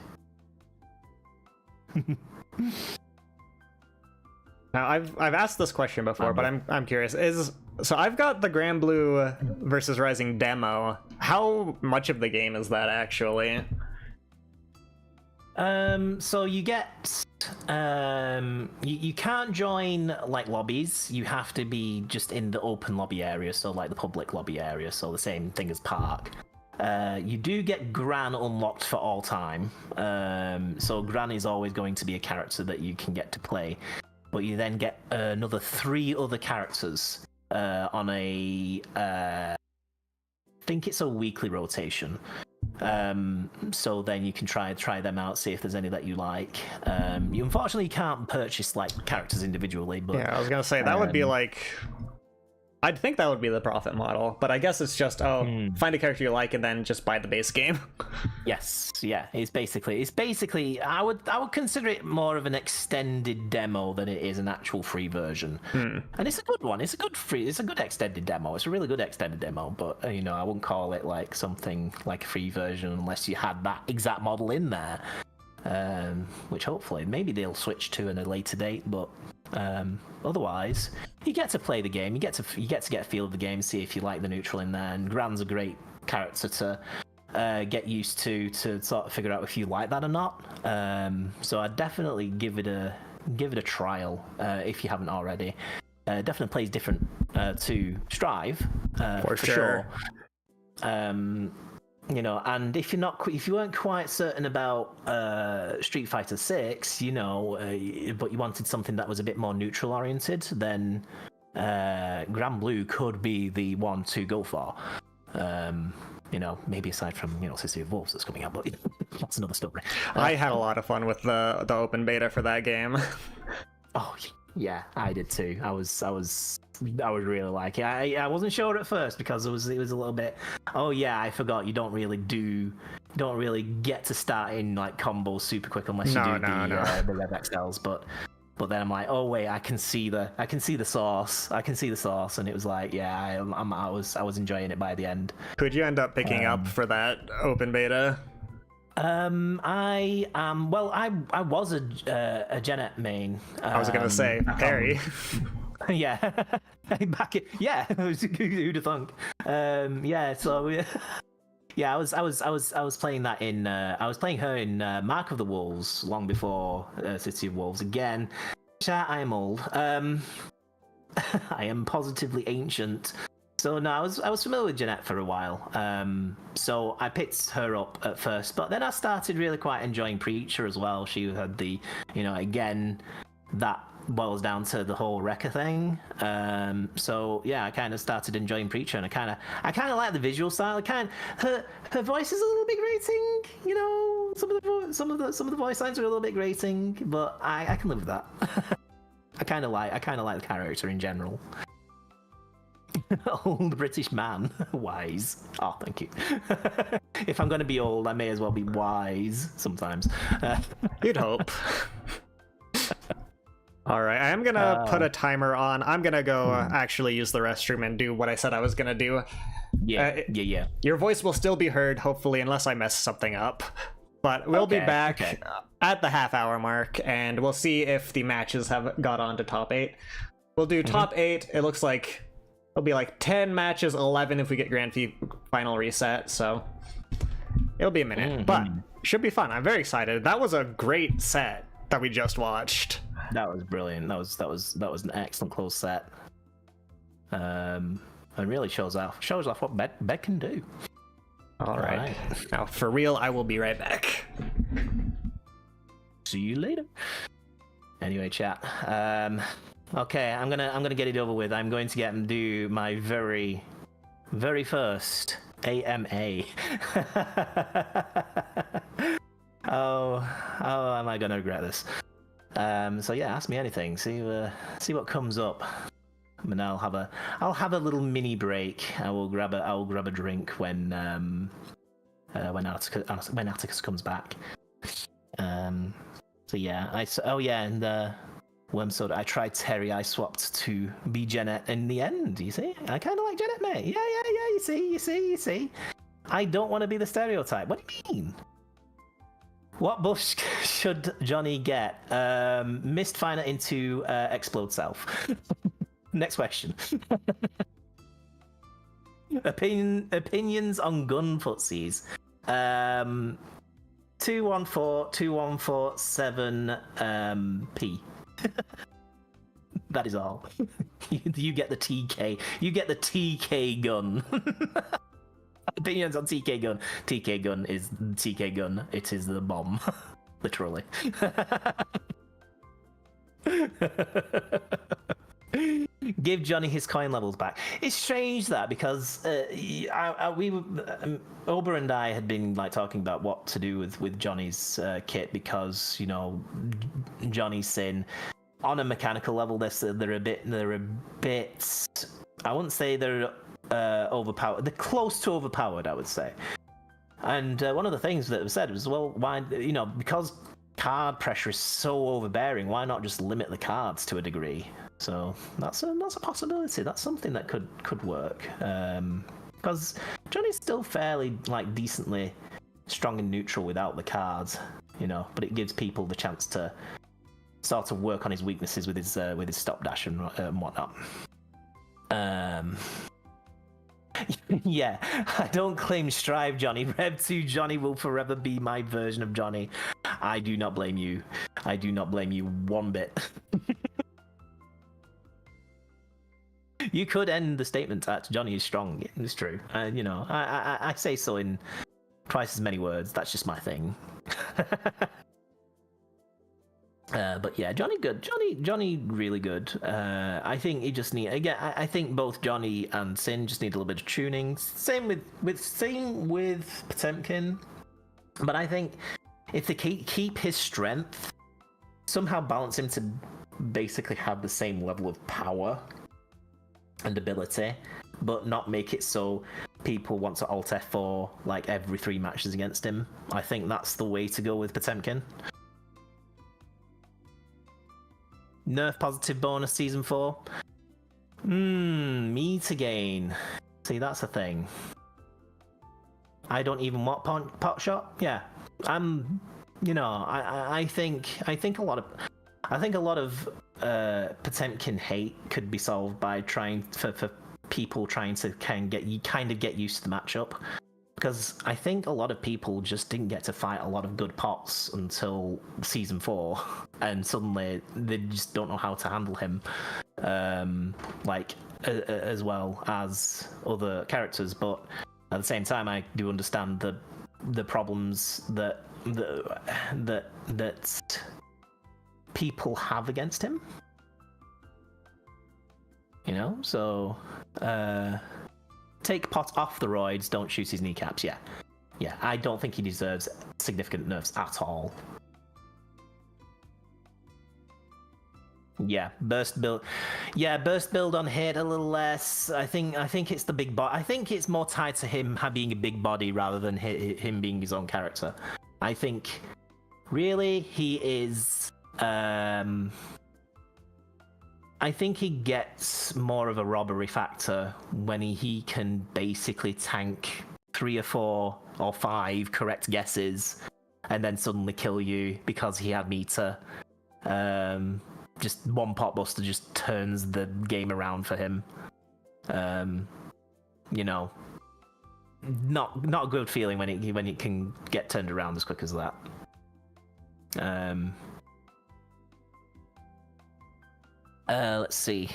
Now I've asked this question before, but I'm curious. So I've got the Grand Blue versus Rising demo. How much of the game is that actually? So you get you can't join like lobbies. You have to be just in the open lobby area, so like the public lobby area, so the same thing as Park. You do get Gran unlocked for all time. So Gran is always going to be a character that you can get to play. But you then get another 3 other characters on a... I think it's a weekly rotation. So then you can try them out, see if there's any that you like. You unfortunately can't purchase like characters individually, but... Yeah, I was going to say, that would be like... I'd think that would be the profit model, but I guess it's just find a character you like and then just buy the base game. Yes, yeah. It's basically. I would consider it more of an extended demo than it is an actual free version. And it's a good one. It's a good extended demo. It's a really good extended demo. But I wouldn't call it like something like a free version unless you had that exact model in there. Which hopefully maybe they'll switch to in a later date, but otherwise you get to play the game, you get to get a feel of the game, see if you like the neutral in there, and Gran's a great character to get used to sort of figure out if you like that or not. So I'd definitely give it a trial if you haven't already. Definitely plays different to Strive for sure. And if you weren't quite certain about Street Fighter 6, but you wanted something that was a bit more neutral oriented, then Grand Blue could be the one to go for. Maybe aside from City of Wolves that's coming out, but that's another story. I had a lot of fun with the open beta for that game. Oh yeah, I did too. I was really like it. I wasn't sure at first because it was a little bit. Oh yeah, I forgot. You don't really get to start in like combos super quick unless you do the Rev XLs. But then I'm like, oh wait, I can see the sauce. And it was like, yeah, I was enjoying it by the end. Who'd you end up picking up for that open beta? I was a Genet main. I was gonna say Perry. Yeah, who'd have thunk? So yeah, I was playing that in. I was playing her in Mark of the Wolves long before City of Wolves. Again, chat, I am old. I am positively ancient. So no, I was familiar with Jeanette for a while. So I picked her up at first, but then I started really quite enjoying Preacher as well. She had the, again, that boils down to the whole Wrecker thing. So yeah, I kind of started enjoying Preacher, and I kind of like the visual style. Her voice is a little bit grating. Some of the voice lines are a little bit grating, but I can live with that. I kind of like the character in general. Old British man. Wise. Oh, thank you. If I'm going to be old, I may as well be wise sometimes. You'd hope. All right, I am going to put a timer on. I'm going to go actually use the restroom and do what I said I was going to do. Yeah. Your voice will still be heard, hopefully, unless I mess something up. But we'll be back at the half-hour mark, and we'll see if the matches have got on to top 8. We'll do top 8. It looks like it'll be like 10 matches, 11 if we get Grand Final reset, so it'll be a minute, but should be fun. I'm very excited. That was a great set that we just watched. That was brilliant. That was an excellent close set. And really shows off what Bed can do. All right. Now, for real, I will be right back. See you later. Anyway, chat. Okay, I'm gonna get it over with. I'm going to get and do my very, very first AMA. oh, am I gonna regret this? So yeah, ask me anything. See what comes up. And I'll have a little mini break. I will grab a drink when Atticus comes back. So yeah, and Wormsword, I tried Terry, I swapped to be Jeanette in the end, you see? I kind of like Jeanette, mate. Yeah, you see. I don't want to be the stereotype. What do you mean? What buff should Johnny get? Mist Finer into Explode Self. Next question. Opinions on gun footsies. 214-2147 That is all. You get the TK. You get the TK gun. Opinions on TK gun. TK gun is TK gun. It is the bomb. Literally. Give Johnny his coin levels back. It's strange that because Ober and I had been like talking about what to do with Johnny's kit because Johnny's Sin on a mechanical level they're a bit I wouldn't say they're overpowered. They're close to overpowered, I would say. And one of the things that was said was, well, why, because card pressure is so overbearing, why not just limit the cards to a degree? So that's a possibility. That's something that could work. Because Johnny's still fairly decently strong and neutral without the cards, but it gives people the chance to sort of work on his weaknesses with his stop dash and whatnot. Yeah, I don't claim Strive Johnny. Rev 2 Johnny will forever be my version of Johnny. I do not blame you. I do not blame you one bit. You could end the statement at Johnny is strong. It's true. I say so in twice as many words. That's just my thing. But yeah, Johnny good. Johnny really good. I think he just I think both Johnny and Sin just need a little bit of tuning. Same with Potemkin. But I think if they keep his strength, somehow balance him to basically have the same level of power and ability, but not make it so people want to alt F4 every 3 matches against him. I think that's the way to go with Potemkin. Nerf positive bonus season 4. Meter gain. See, that's a thing. I don't even want pot shot. Yeah, I think a lot of Potemkin hate could be solved by trying for people trying to kind of get used to the matchup. Because I think a lot of people just didn't get to fight a lot of good pots until Season 4, and suddenly they just don't know how to handle him, as well as other characters. But at the same time, I do understand the problems that people have against him. So... Take Pot off the roids, don't shoot his kneecaps. Yeah, I don't think he deserves significant nerfs at all. Yeah, burst build on hit a little less. I think it's the big body. I think it's more tied to him being a big body rather than him being his own character. I think really he is. I think he gets more of a robbery factor when he can basically tank 3 or 4 or 5 correct guesses and then suddenly kill you because he had meter. Just one pot buster just turns the game around for him. Not a good feeling when it can get turned around as quick as that. Let's see.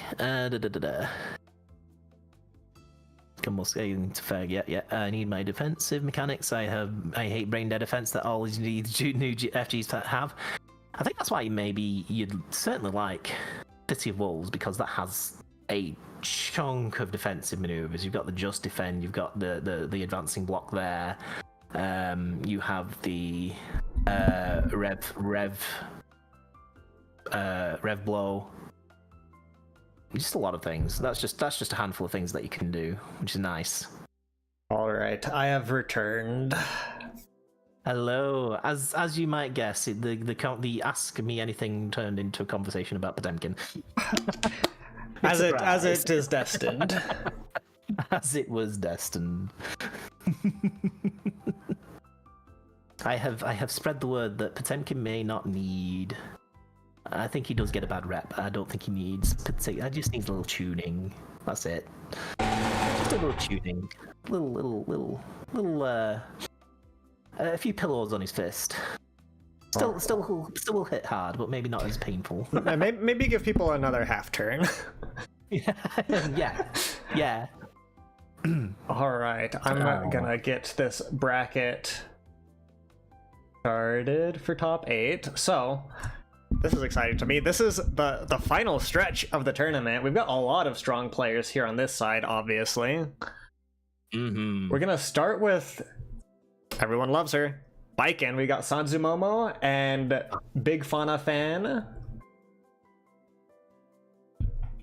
Almost getting to fair. Yeah. I need my defensive mechanics. I hate brain dead defense that all these new FGs have. I think that's why maybe you'd certainly like City of Wolves, because that has a chunk of defensive maneuvers. You've got the just defend. You've got the advancing block there. You have the rev blow. Just a lot of things. That's just a handful of things that you can do, which is nice. All right, I have returned. Hello. As you might guess, the ask me anything turned into a conversation about Potemkin. as it is destined. As it was destined. I have spread the word that Potemkin may not need. I think he does get a bad rep. I don't think he needs. I just need a little tuning. That's it. Just a little tuning. Little. A few pillows on his fist. Still will hit hard, but maybe not as painful. Maybe give people another half turn. Yeah. All right, I'm gonna get this bracket started for top 8. So. This is exciting to me. This is the final stretch of the tournament. We've got a lot of strong players here on this side, obviously. Mm-hmm. We're gonna start with everyone loves her. Baiken. We got Sanzumomo and Big Fauna Fan.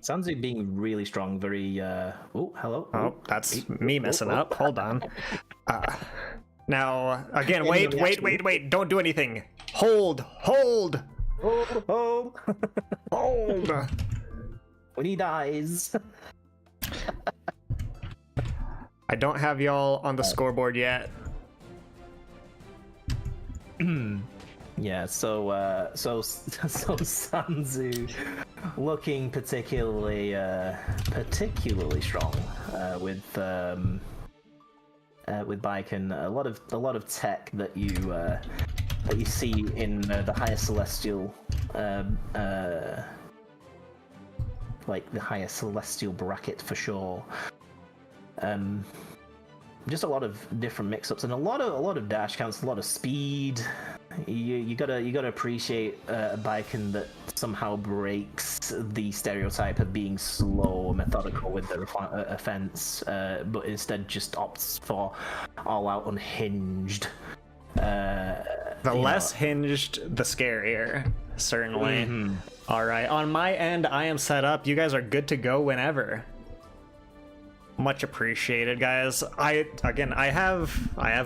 Sanzu being really strong, very. Oh, hello. Oh, that's me messing up. Hold on. Now, again, wait. Don't do anything. Hold. Hold. Hold. When he dies. I don't have y'all on the scoreboard yet. Yeah, so Sanzu looking particularly strong with Baiken. A lot of tech that you see in the higher celestial like the higher celestial bracket for sure. Just a lot of different mix-ups and a lot of dash counts, a lot of speed. You gotta appreciate a Baiken that somehow breaks the stereotype of being slow or methodical with the offense, but instead just opts for all-out unhinged. The less hinged, the scarier. Certainly. Mm-hmm. All right, on my end, I am set up. You guys are good to go whenever. Much appreciated, guys. I have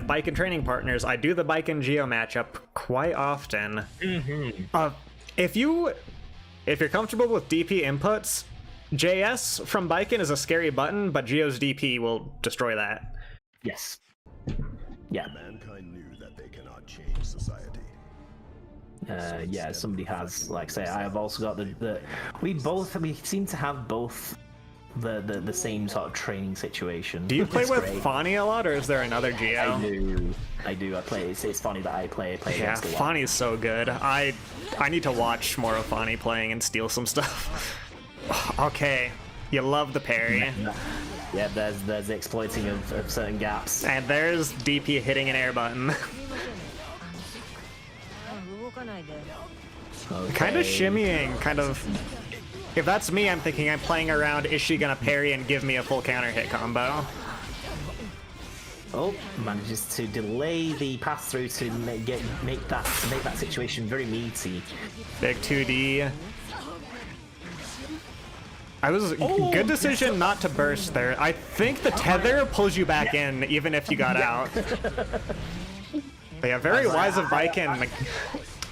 Baiken training partners. I do the Baiken Geo matchup quite often. Mm-hmm. If you're comfortable with DP inputs, JS from Baiken is a scary button, but Geo's DP will destroy that. Yes. Yeah. Mankind knew that they cannot change society. Yeah, somebody has, like, say, I have also got the we seem to have both the same sort of training situation. Do you play It's with great. Fani a lot, or is there another Geo? I do. I play. It's funny that I play Yeah, against a lot. Fani's so good. I need to watch more of Fani playing and steal some stuff. Okay, you love the parry. Yeah, there's the exploiting of certain gaps. And there's DP hitting an air button. Kind of shimmying, kind of. If that's me, I'm thinking I'm playing around, is she gonna parry and give me a full counter hit combo? Oh, manages to delay the pass through to make that situation very meaty. Big 2D. Good decision not to burst there. I think the tether pulls you back in even if you got out. But yeah, very wise of Baiken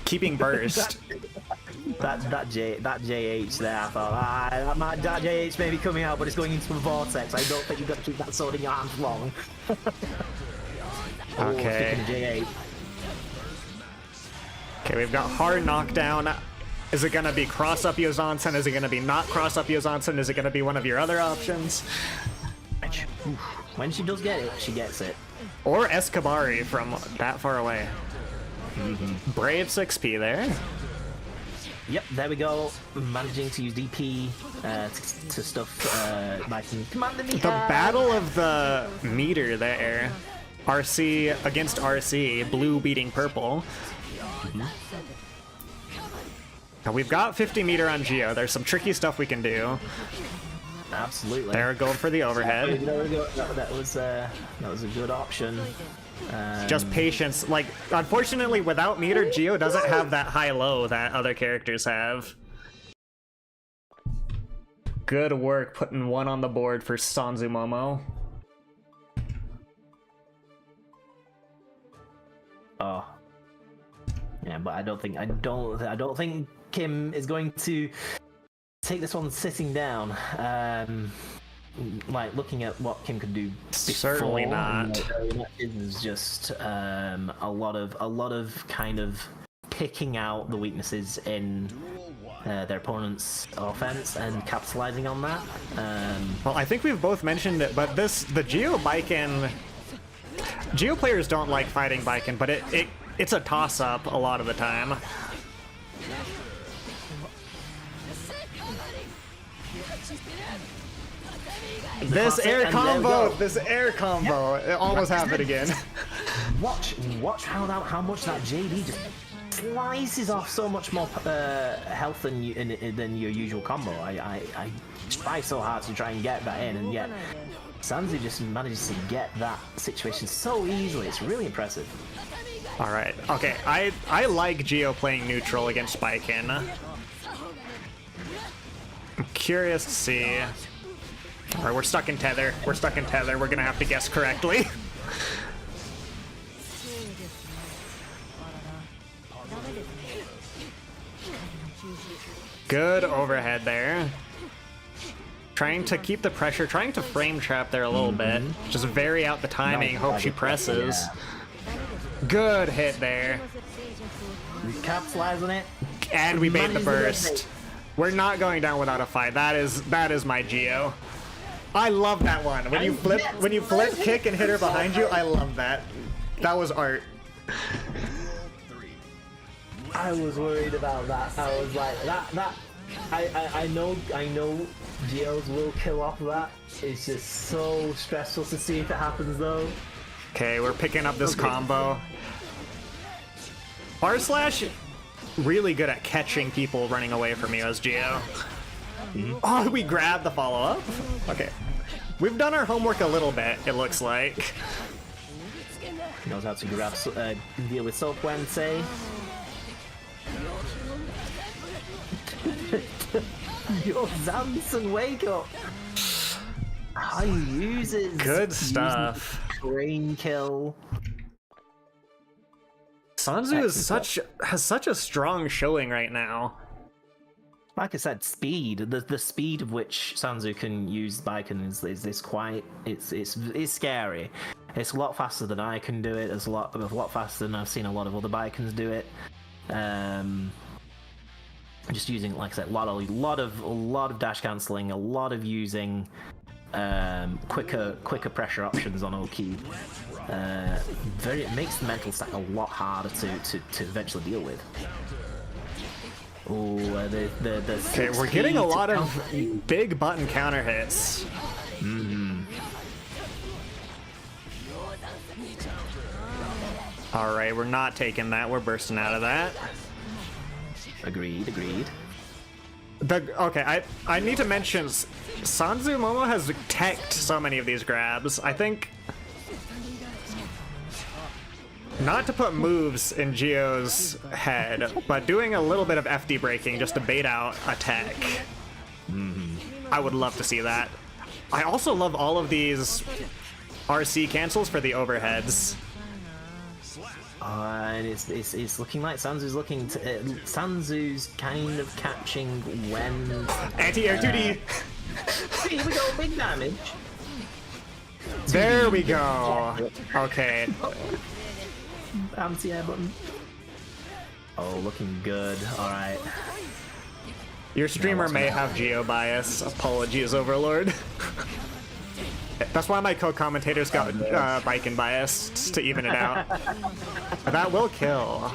keeping burst. That JH there, I thought, that JH may be coming out, but it's going into a vortex. I don't think you've got to keep that sword in your hands long. Okay. JH. Okay, we've got hard knockdown. Is it gonna be cross up Yozansen? Is it gonna be not cross up Yozansen? Is it gonna be one of your other options? When she does get it, she gets it. Or Escabari from that far away. Brave 6P there. Yep, there we go. Managing to use DP to stuff Baiken. Command the battle of the meter there. RC against RC, blue beating purple. Now we've got 50 meter on Geo. There's some tricky stuff we can do. Absolutely. They're going for the overhead. That was a good option. Just patience. Like, unfortunately, without meter, Geo doesn't have that high-low that other characters have. Good work putting one on the board for Sanzu Momo. Oh. Yeah, but I don't think Kim is going to take this one sitting down. Like, looking at what Kim could do before, Certainly not. Is just a lot of kind of picking out the weaknesses in their opponent's offense and capitalizing on that. Well, I think we've both mentioned it, but the Geo Baiken, Geo players don't like fighting Baiken, but it's a toss-up a lot of the time. This air combo! It almost happened again. Watch how much that JD just slices off so much more health than your usual combo. I try so hard to try and get that in, and yet Sanzu just manages to get that situation so easily. It's really impressive. All right. Okay. I like Geo playing neutral against Baiken. curious to see. All right, we're stuck in tether. We're stuck in tether. We're gonna have to guess correctly. Good overhead there. Trying to keep the pressure, trying to frame trap there a little bit. Just vary out the timing, hope she presses. Good hit there. We capitalize on it. And we bait the burst. We're not going down without a fight. That is my Geo. I love that one. When you flip kick and hit her behind you, I love that. That was art. I was worried about that. I was like, I know Geos will kill off that. It's just so stressful to see if it happens though. Okay, we're picking up this combo. R/Slash, really good at catching people running away from you as Geo. Oh, we grabbed the follow-up? Okay. We've done our homework a little bit, it looks like. Knows how to grab, deal with Soap Wednesday. Yo, Zamson, wake up! How he uses good stuff. Brain kill. Sanzu has such a strong showing right now. Like I said, speed. The speed of which Sanzu can use Baiken is quite. It's scary. It's a lot faster than I can do it. It's a lot faster than I've seen a lot of other Baikens do it. Just using, like I said, a lot of dash cancelling, a lot of using quicker pressure options on OQ. It makes the mental stack a lot harder to eventually deal with. Oh, okay, we're getting a lot of big button counter hits. All right, we're not taking that. We're bursting out of that. Agreed. Okay, I need to mention Sanzu Momo has teched so many of these grabs. I think not to put moves in Geo's head, but doing a little bit of FD breaking just to bait out a tech. I would love to see that. I also love all of these RC cancels for the overheads. And it's looking like Sanzu's looking to Sanzu's kind of catching when anti-air 2D. Here we go, big damage. There we go. Okay. Anti-air button. Oh, looking good. All right. Your streamer may have geo bias. Apologies, Overlord. That's why my co-commentators got Baiken bias to even it out. That will kill.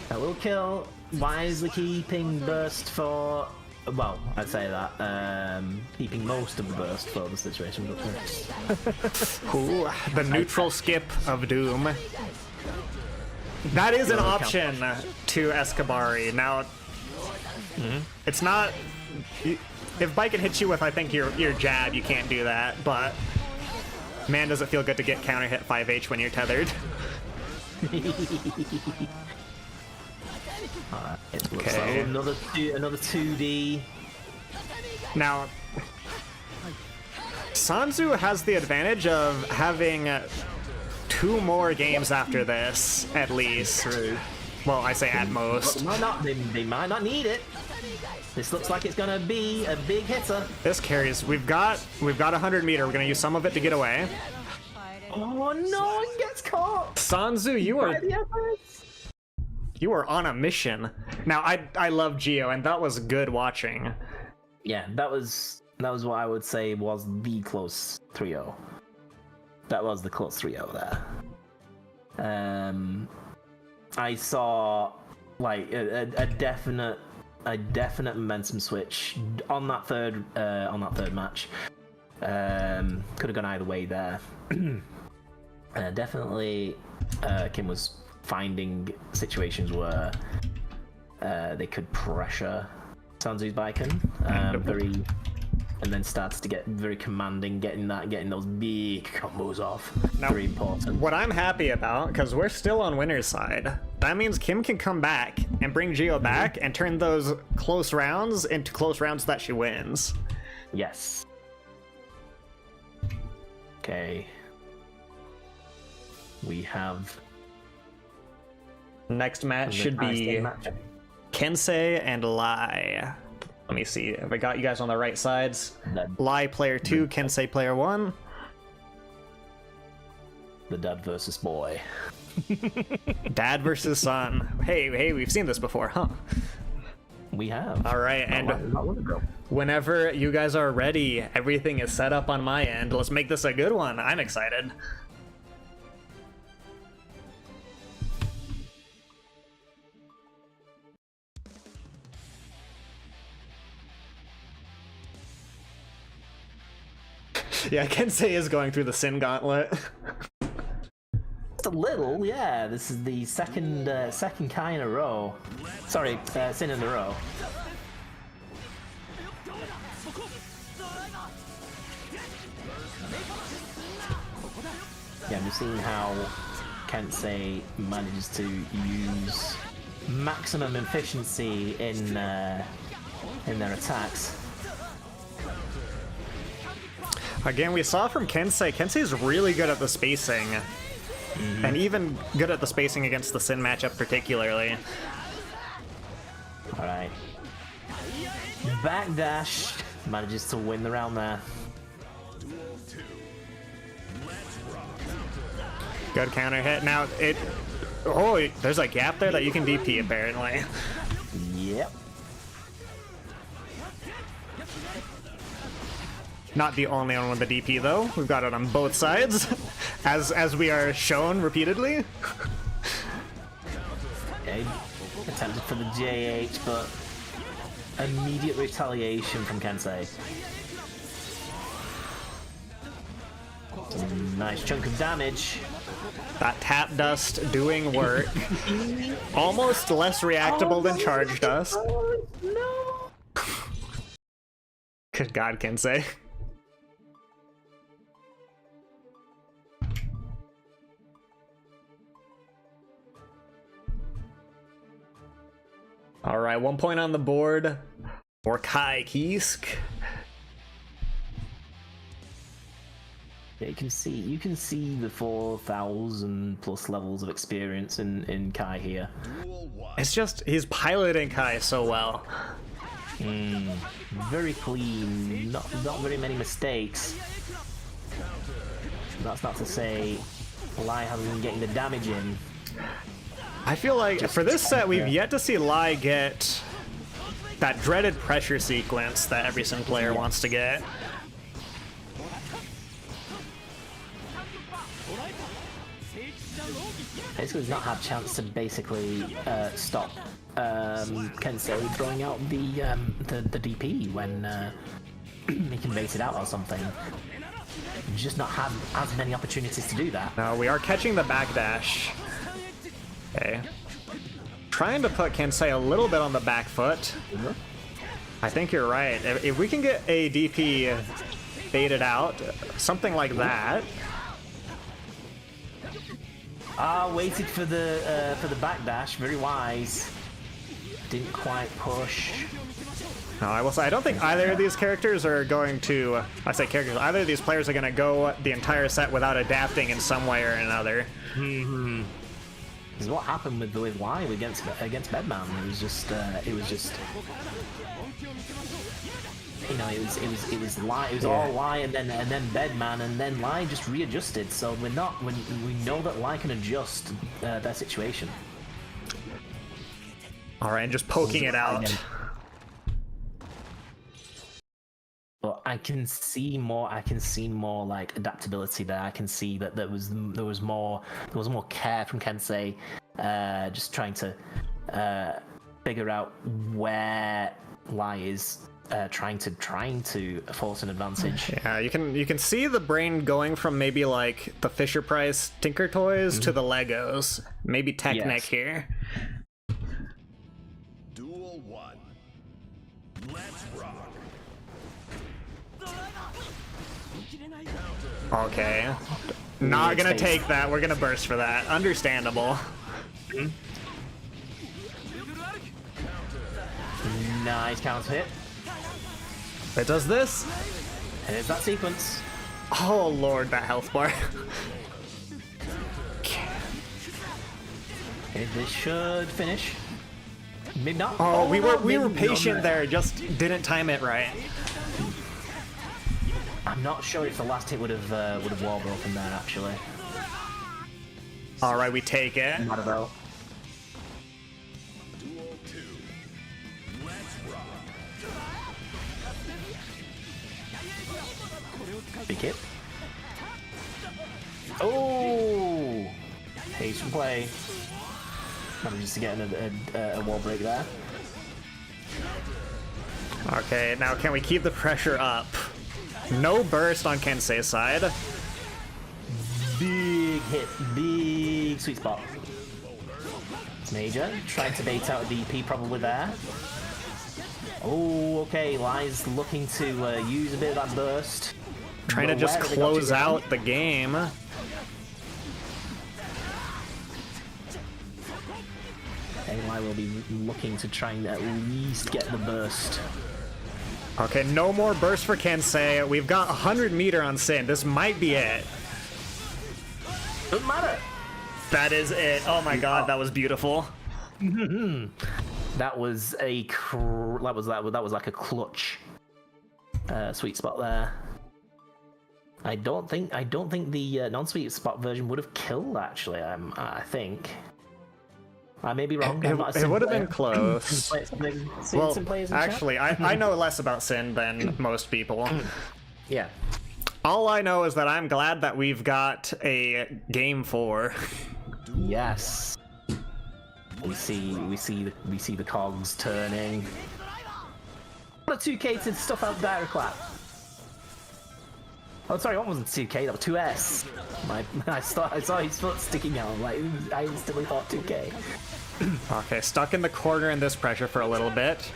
That will kill. Wisely keeping burst for. Well, I'd say that. Keeping most of the burst for the situation. Ooh, the neutral skip of doom. That is an option to Escabari. Now, it's not. If Baiken hits you with, I think, your jab, you can't do that, but man, does it feel good to get counter hit 5H when you're tethered. Okay. Another 2D. Now, Sanzu has the advantage of having 2 more games after this, at least. True. Well, I say at most. They might not need it. This looks like it's gonna be a big hitter. This carries. We've got 100 meter. We're gonna use some of it to get away. Oh no! He gets caught. Sanzu, you are on a mission. Now, I love Geo, and that was good watching. Yeah, that was what I would say was the close 3-0. That was the close 3-0 there. I saw like a definite momentum switch on that third match. Could have gone either way there. Definitely, Kim was finding situations where they could pressure Sanzu's Baiken very and then starts to get very commanding, getting those big combos off. Now, very important. What I'm happy about, because we're still on winner's side, that means Kim can come back and bring Geo back and turn those close rounds into close rounds that she wins. Yes. Okay. We have... Next match should be Kensei and Lai. Let me see if I got you guys on the right sides. Lai player 2, Kensei player 1. The dad versus boy. Dad versus son. Hey, we've seen this before, huh? We have. All right, and whenever you guys are ready, everything is set up on my end. Let's make this a good one. I'm excited. Yeah, Kensei is going through the Sin Gauntlet. Just a little, yeah. This is the second Kai in a row. Sorry, Sin in a row. Yeah, I'm just seeing how Kensei manages to use maximum efficiency in their attacks. Again, we saw from Kensei. Kensei's really good at the spacing. And even good at the spacing against the Sin matchup particularly. Alright. Backdash manages to win the round there. Good counter hit. Now, oh, there's a gap there that you can DP apparently. Yep. Not the only one with the DP though. We've got it on both sides, as we are shown repeatedly. Okay, attempted for the JH, but immediate retaliation from Kensei. Nice chunk of damage. That tap dust doing work. Almost less reactable than charge dust. No. Good God, Kensei. All right, 1 point on the board for Kai Kisk. Yeah, you can see the 4,000 plus levels of experience in Kai here. It's just he's piloting Kai so well. Very clean, not very many mistakes. That's not to say Lai hasn't been getting the damage in. I feel like for this set, we've yet to see Lai get that dreaded pressure sequence that every Sin player wants to get. Basically, he's not had a chance to basically stop Kensei throwing out the DP when he can bait it out or something. He's just not had as many opportunities to do that. Now we are catching the backdash. Okay. Trying to put Kensei a little bit on the back foot. I think you're right. If we can get a DP baited out, something like that. Waited for the backdash. Very wise. Didn't quite push. No, I will say I don't think either of these characters are going to. I say characters. Either of these players are going to go the entire set without adapting in some way or another. Is what happened with Lai against Bedman. It was just you know, it was Lai, it was all Lai and then Bedman, and then Lai just readjusted. So we know that Lai can adjust that situation. All right, and just poking it out. But I can see more like adaptability there. I can see that there was more care from Kensei, just trying to figure out where Lai is trying to force an advantage. Yeah, you can see the brain going from maybe like the Fisher Price Tinker Toys to the Legos. Maybe Technic here. Duel 1. Let's rock. Okay. Not gonna take that. We're gonna burst for that. Understandable. Nice counter hit. It does this? Here's that sequence. Oh lord, that health bar. This should finish. Maybe not. Oh, we were maybe patient not. there, just didn't time it right. I'm not sure if the last hit would have wall broken there actually. All right, we take it. Not about. Duel 2. Let's rock. Big hit. Oh! Patience play. Manages to get a wall break there. Okay, now can we keep the pressure up? No burst on Kensei's side. Big hit, big sweet spot. Major, trying to bait out a DP probably there. Oh, okay, Lai's looking to use a bit of that burst. Trying to But just where have they got close to? out the game. Lai will be looking to try and at least get the burst. Okay, no more burst for Kensei. We've got 100 meter on Sin. This might be it. Doesn't matter. That is it. Oh my god, that was beautiful. That was a that was like a clutch sweet spot there. I don't think the non-sweet spot version would have killed actually. I think. I may be wrong. I'm not a It Sin would have player. been close. Well, Sin players in chat? actually, I know less about Sin than most people. Yeah. All I know is that I'm glad that we've got a game 4. Yes. We see the cogs turning. What a 2K to stuff out direct clap. Oh, sorry, one wasn't 2K, that was 2S. I saw his foot sticking out. Like, I instantly thought 2K. Okay, stuck in the corner in this pressure for a little bit.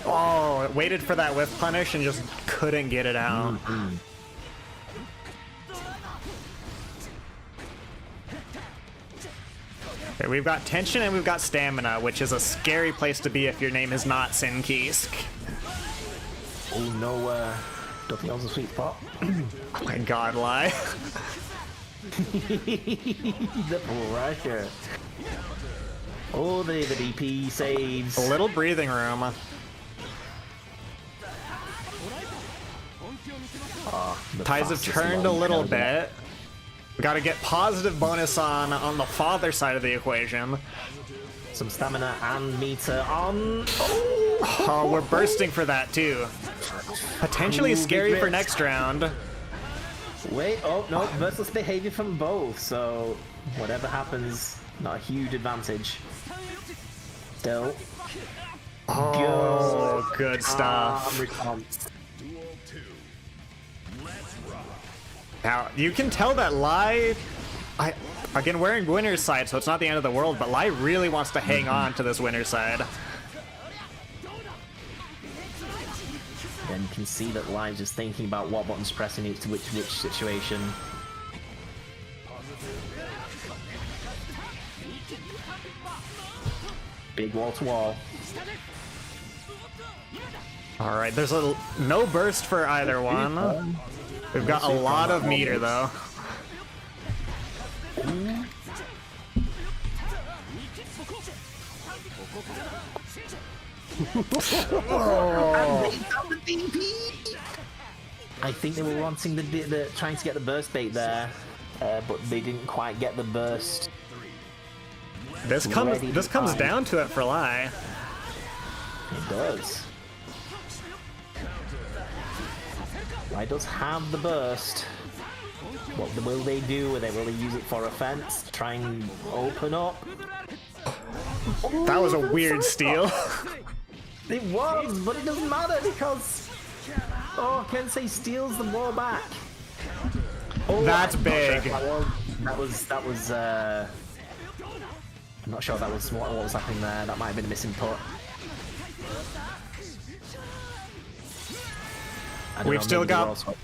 Oh, waited for that whiff punish and just couldn't get it out. Okay, we've got tension and we've got stamina, which is a scary place to be if your name is not Sin Kisk. Oh no, don't think that was a sweet spot. Oh my god, Lai. The pressure. Oh, the DP saves. A little breathing room. The Ties have fastest turned a one little ever. bit. We gotta get positive bonus on the father side of the equation. Some stamina and meter on. Oh, we're bursting for that too. Potentially Ooh, scary big for risk. next round. Wait, oh no, versus behavior from both, so whatever happens, not a huge advantage. Still. Oh, good stuff. Response. Duel 2. Let's rock. Now, you can tell that Lai... Again, we're in winner's side, so it's not the end of the world, but Lai really wants to hang on to this winner's side. And you can see that Lai's just thinking about what buttons pressing each to which situation. Big wall to wall. Alright, there's no burst for either one. We've got a lot of meter, though. I think they were wanting the trying to get the burst bait there, but they didn't quite get the burst. This comes down to it for Lai. It does. Lai does have the burst. What will they do? Will they use it for offense? Try and open up? That was a weird steal. It was, but it doesn't matter because Kensei steals the ball back. Oh, That's I'm not sure big. if that was. I'm not sure that was what was happening there. That might have been a misinput. I don't We've know, still maybe they were got also-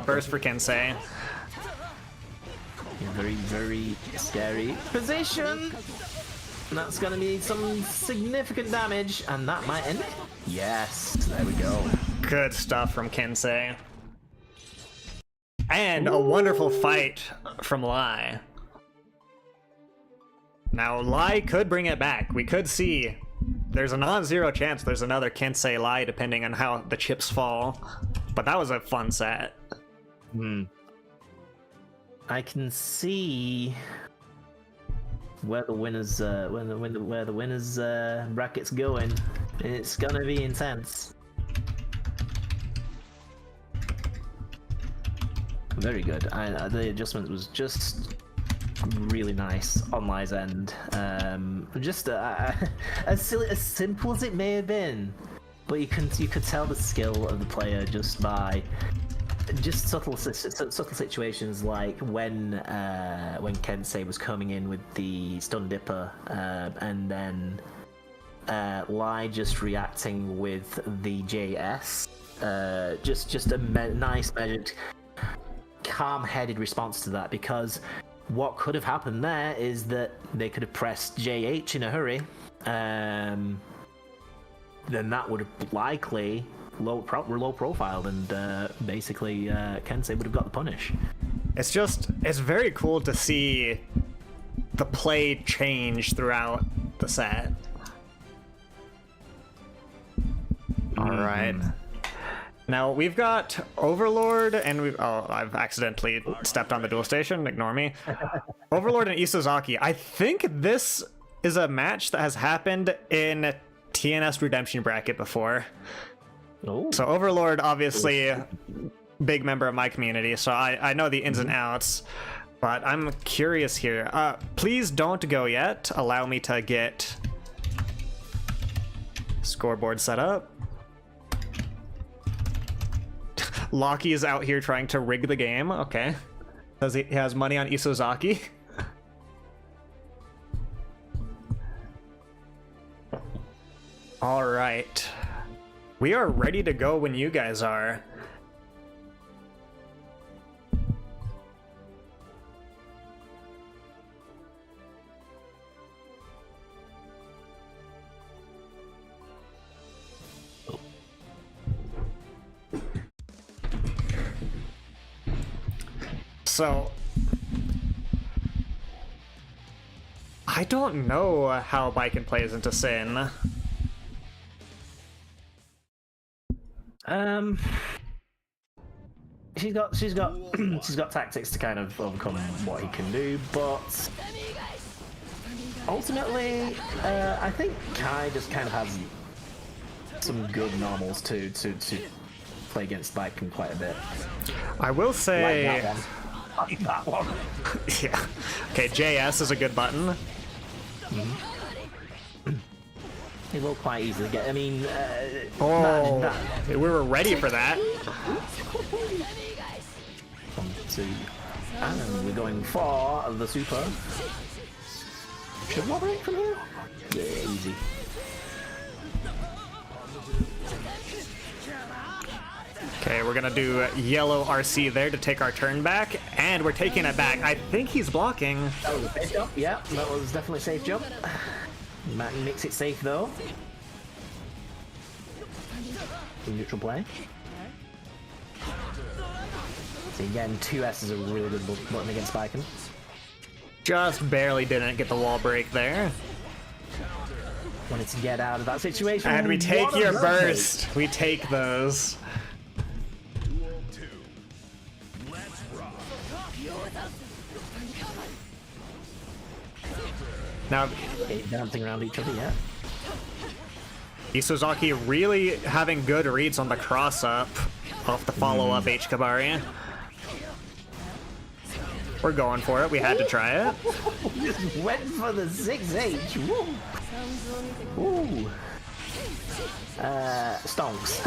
burst for Kinsei. Very, very scary position. And that's going to be some significant damage, and that might end it. Yes, there we go. Good stuff from Kinsei. And a wonderful fight from Lai. Now, Lai could bring it back. We could see there's a non-zero chance there's another Kinsei Lai depending on how the chips fall. But that was a fun set. I can see where the winners where the winners bracket's going. It's gonna be intense. Very good. The adjustment was just really nice on Lai's end. Just as simple as it may have been, but you could tell the skill of the player just by just subtle situations like when Kensei was coming in with the stun dipper, and then Lai just reacting with the JS. Just a nice measured, calm-headed response to that, because what could have happened there is that they could have pressed JH in a hurry. Then that would have likely low profiled, and basically Kensei would have got the punish. It's very cool to see the play change throughout the set. All right. Now we've got Overlord, and I've accidentally stepped on the duel station. Ignore me. Overlord and Isozaki. I think this is a match that has happened in TNS Redemption bracket before. Oh. So Overlord, obviously, big member of my community, so I know the ins and outs. But I'm curious here. Please don't go yet. Allow me to get scoreboard set up. Locky is out here trying to rig the game. Okay. Says he has money on Isozaki. All right. We are ready to go when you guys are. So, I don't know how Baiken plays into Sin. She's got she's got tactics to kind of overcome what he can do, but ultimately, I think Kai just kind of has some good normals to play against Baiken quite a bit. I will say, Like that one. Like that one. yeah. Okay, JS is a good button. He will quite easily get. I mean, Oh, that. we were ready for that. 1, 2, and we're going for the super. Should we break from here? Yeah, easy. Okay, we're gonna do yellow RC there to take our turn back, and we're taking it back. I think he's blocking. That was a safe jump. Yeah, that was definitely a safe jump. Matt makes it safe though. Neutral play. So again, 2S is a really good button against Baiken. Just barely didn't get the wall break there. Wanted to get out of that situation. And we take What a your love burst. We take those. Duel 2. Let's rock. Now, mate. Dancing around each other, yeah. Isozaki really having good reads on the cross-up off the follow-up H-Kabari. We're going for it. We had to try it. Just went for the 6H. Woo. Ooh. Stonks.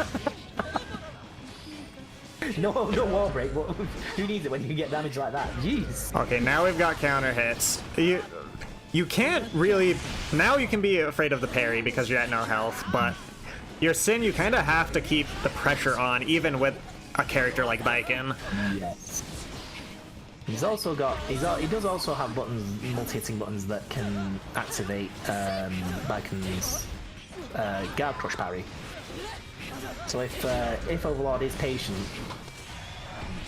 No wall break. Who needs it when you get damage like that? Jeez. Okay, now we've got counter hits. You can't really... Now you can be afraid of the parry because you're at no health, but your Sin, you kind of have to keep the pressure on, even with a character like Baiken. Yes. He's also got he does also have buttons, multi-hitting buttons that can activate Baiken's guard crush parry. So if Overlord is patient,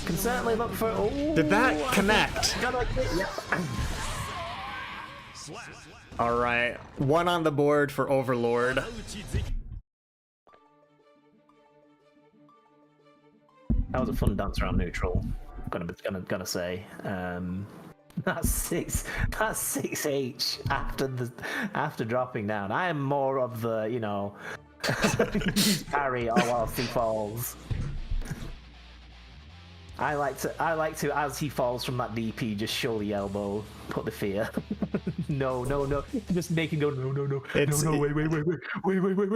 can certainly look for. Oh, Did that connect? Yep. All right, 1 on the board for Overlord. That was a fun dance around neutral. Gonna say. That's 6H after dropping down. I am more of the, you know, parry or whilst he falls. I like to as he falls from that DP, just show the elbow, put the fear. No, just make him go no, wait.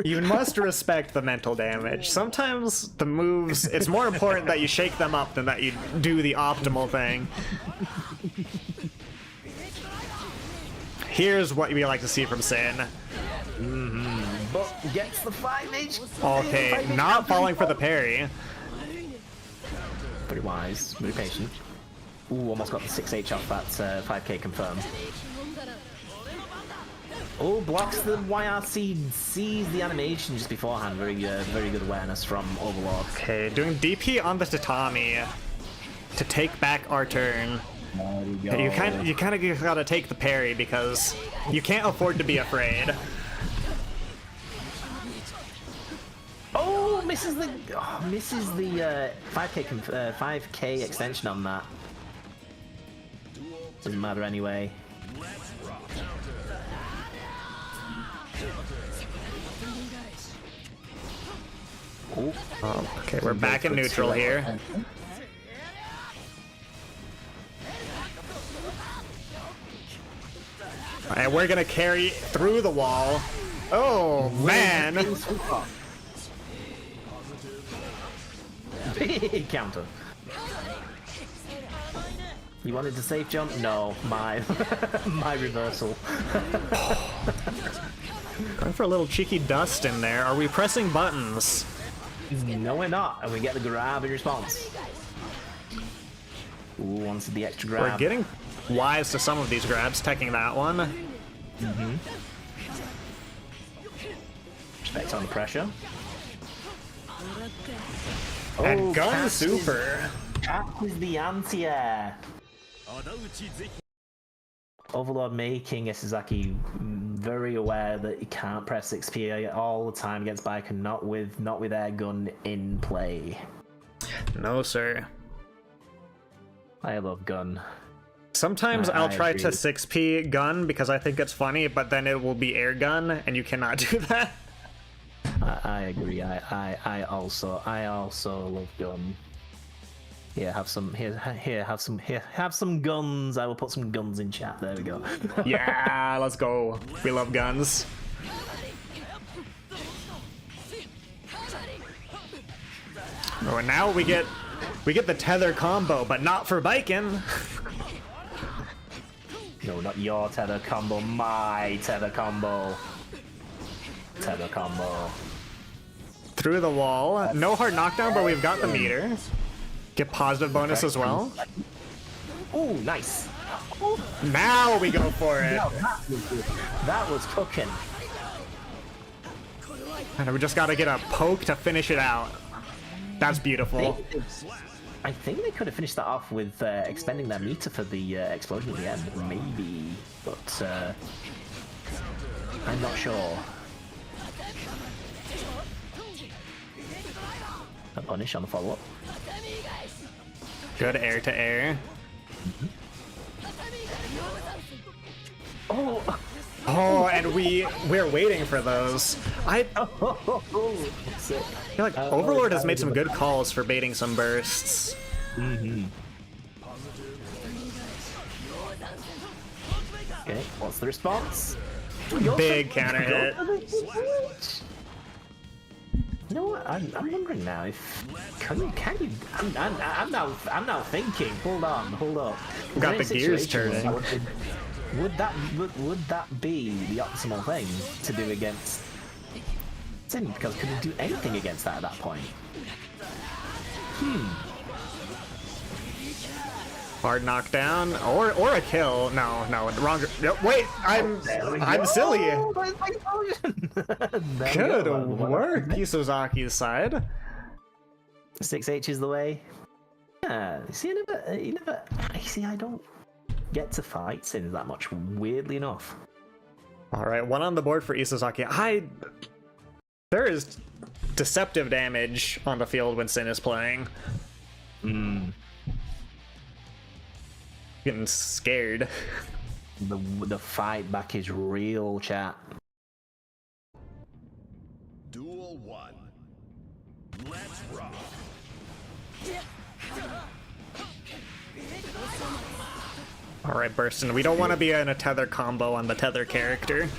You must respect the mental damage. Sometimes the moves, it's more important that you shake them up than that you do the optimal thing. Here's what we like to see from Sin. But gets the 5H. Okay, not falling for the parry. Pretty wise, very patient. Ooh, almost got the 6H off that 5k confirmed. Oh, blocks the YRC, sees the animation just beforehand. Very good awareness from Overlord. Okay, doing DP on the tatami to take back our turn. You kind of gotta take the parry because you can't afford to be afraid. Oh, misses the 5k extension on that. Doesn't matter anyway. Oh, okay, we're back in neutral here. And we're gonna carry through the wall. Oh man! Big counter. You wanted to safe jump? No, my reversal. Going for a little cheeky dust in there. Are we pressing buttons? No, we're not, and we get the grab in response. Ooh, wanted the extra grab. We're getting wise to some of these grabs, teching that one. Respect on the pressure. And gun Cat super. Cat is the anti-air. Overlord making Isazaki very aware that he can't press 6P all the time against Baiken, not with air gun in play. No, sir. I love gun. Sometimes I'll try agree. to 6P gun because I think it's funny, but then it will be air gun, and you cannot do that. I agree. I also love gun. Here, have some. Have some guns. I will put some guns in chat. There we go. Yeah, let's go. We love guns. Oh, and now we get the tether combo, but not for Baiken. No, not your tether combo. My tether combo. Tether combo. Through the wall. No hard knockdown, but we've got the meter. Get positive bonus as well. Oh, nice. Now we go for it. No, that was cooking. And we just gotta get a poke to finish it out. That's beautiful. I think they could have finished that off with expending their meter for the explosion at the end, maybe, but I'm not sure. A punish on the follow-up. Good air to air. Oh, Oh, and we're waiting for those. I feel like Overlord has made some good calls for baiting some bursts. Okay, what's the response? Big counter hit. You know what? I'm wondering now if can you? I'm now thinking. Hold on. Got the gears Situation, turning. Would that be the optimal thing to do against Sin? Because could he do anything against that at that point? Hard knockdown or a kill. No, wrong. Wait, I'm silly. Good work, Isazaki's side. 6H is the way. Yeah, see, I don't get to fight Sins that much, weirdly enough. All right, one on the board for Isazaki. There is deceptive damage on the field when Sin is playing. Getting scared. The fight back is real, chat. Duel 1. Let's rock. All right, Burston. We don't want to be in a tether combo on the tether character.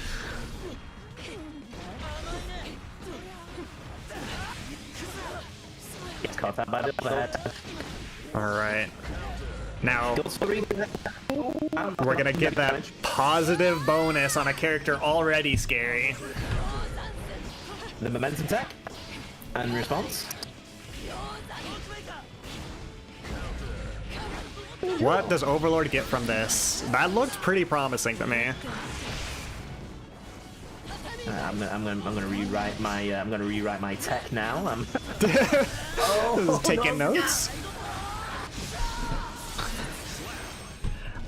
Gets caught out by the overhead. All right. Now we're gonna get that positive bonus on a character already scary. The momentum tech and response. What does Overlord get from this? That looked pretty promising to me. I'm gonna rewrite my tech now. Taking notes.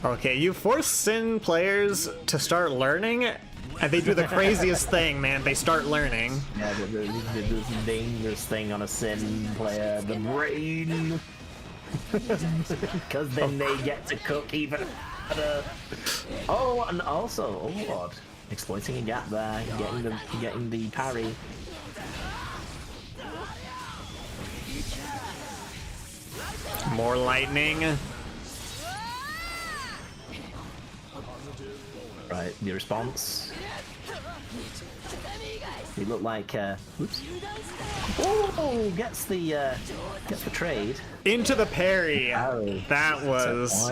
Okay, you force Sin players to start learning, and they do the craziest thing, man. They start learning. Yeah, the dangerous thing on a Sin player, the brain. Because then they get to cook even better. Oh, and also, Overlord exploiting a gap there, getting the parry. More lightning. Right, the response. He looked like oops. Oh, gets the trade. Into the parry. Oh, that was.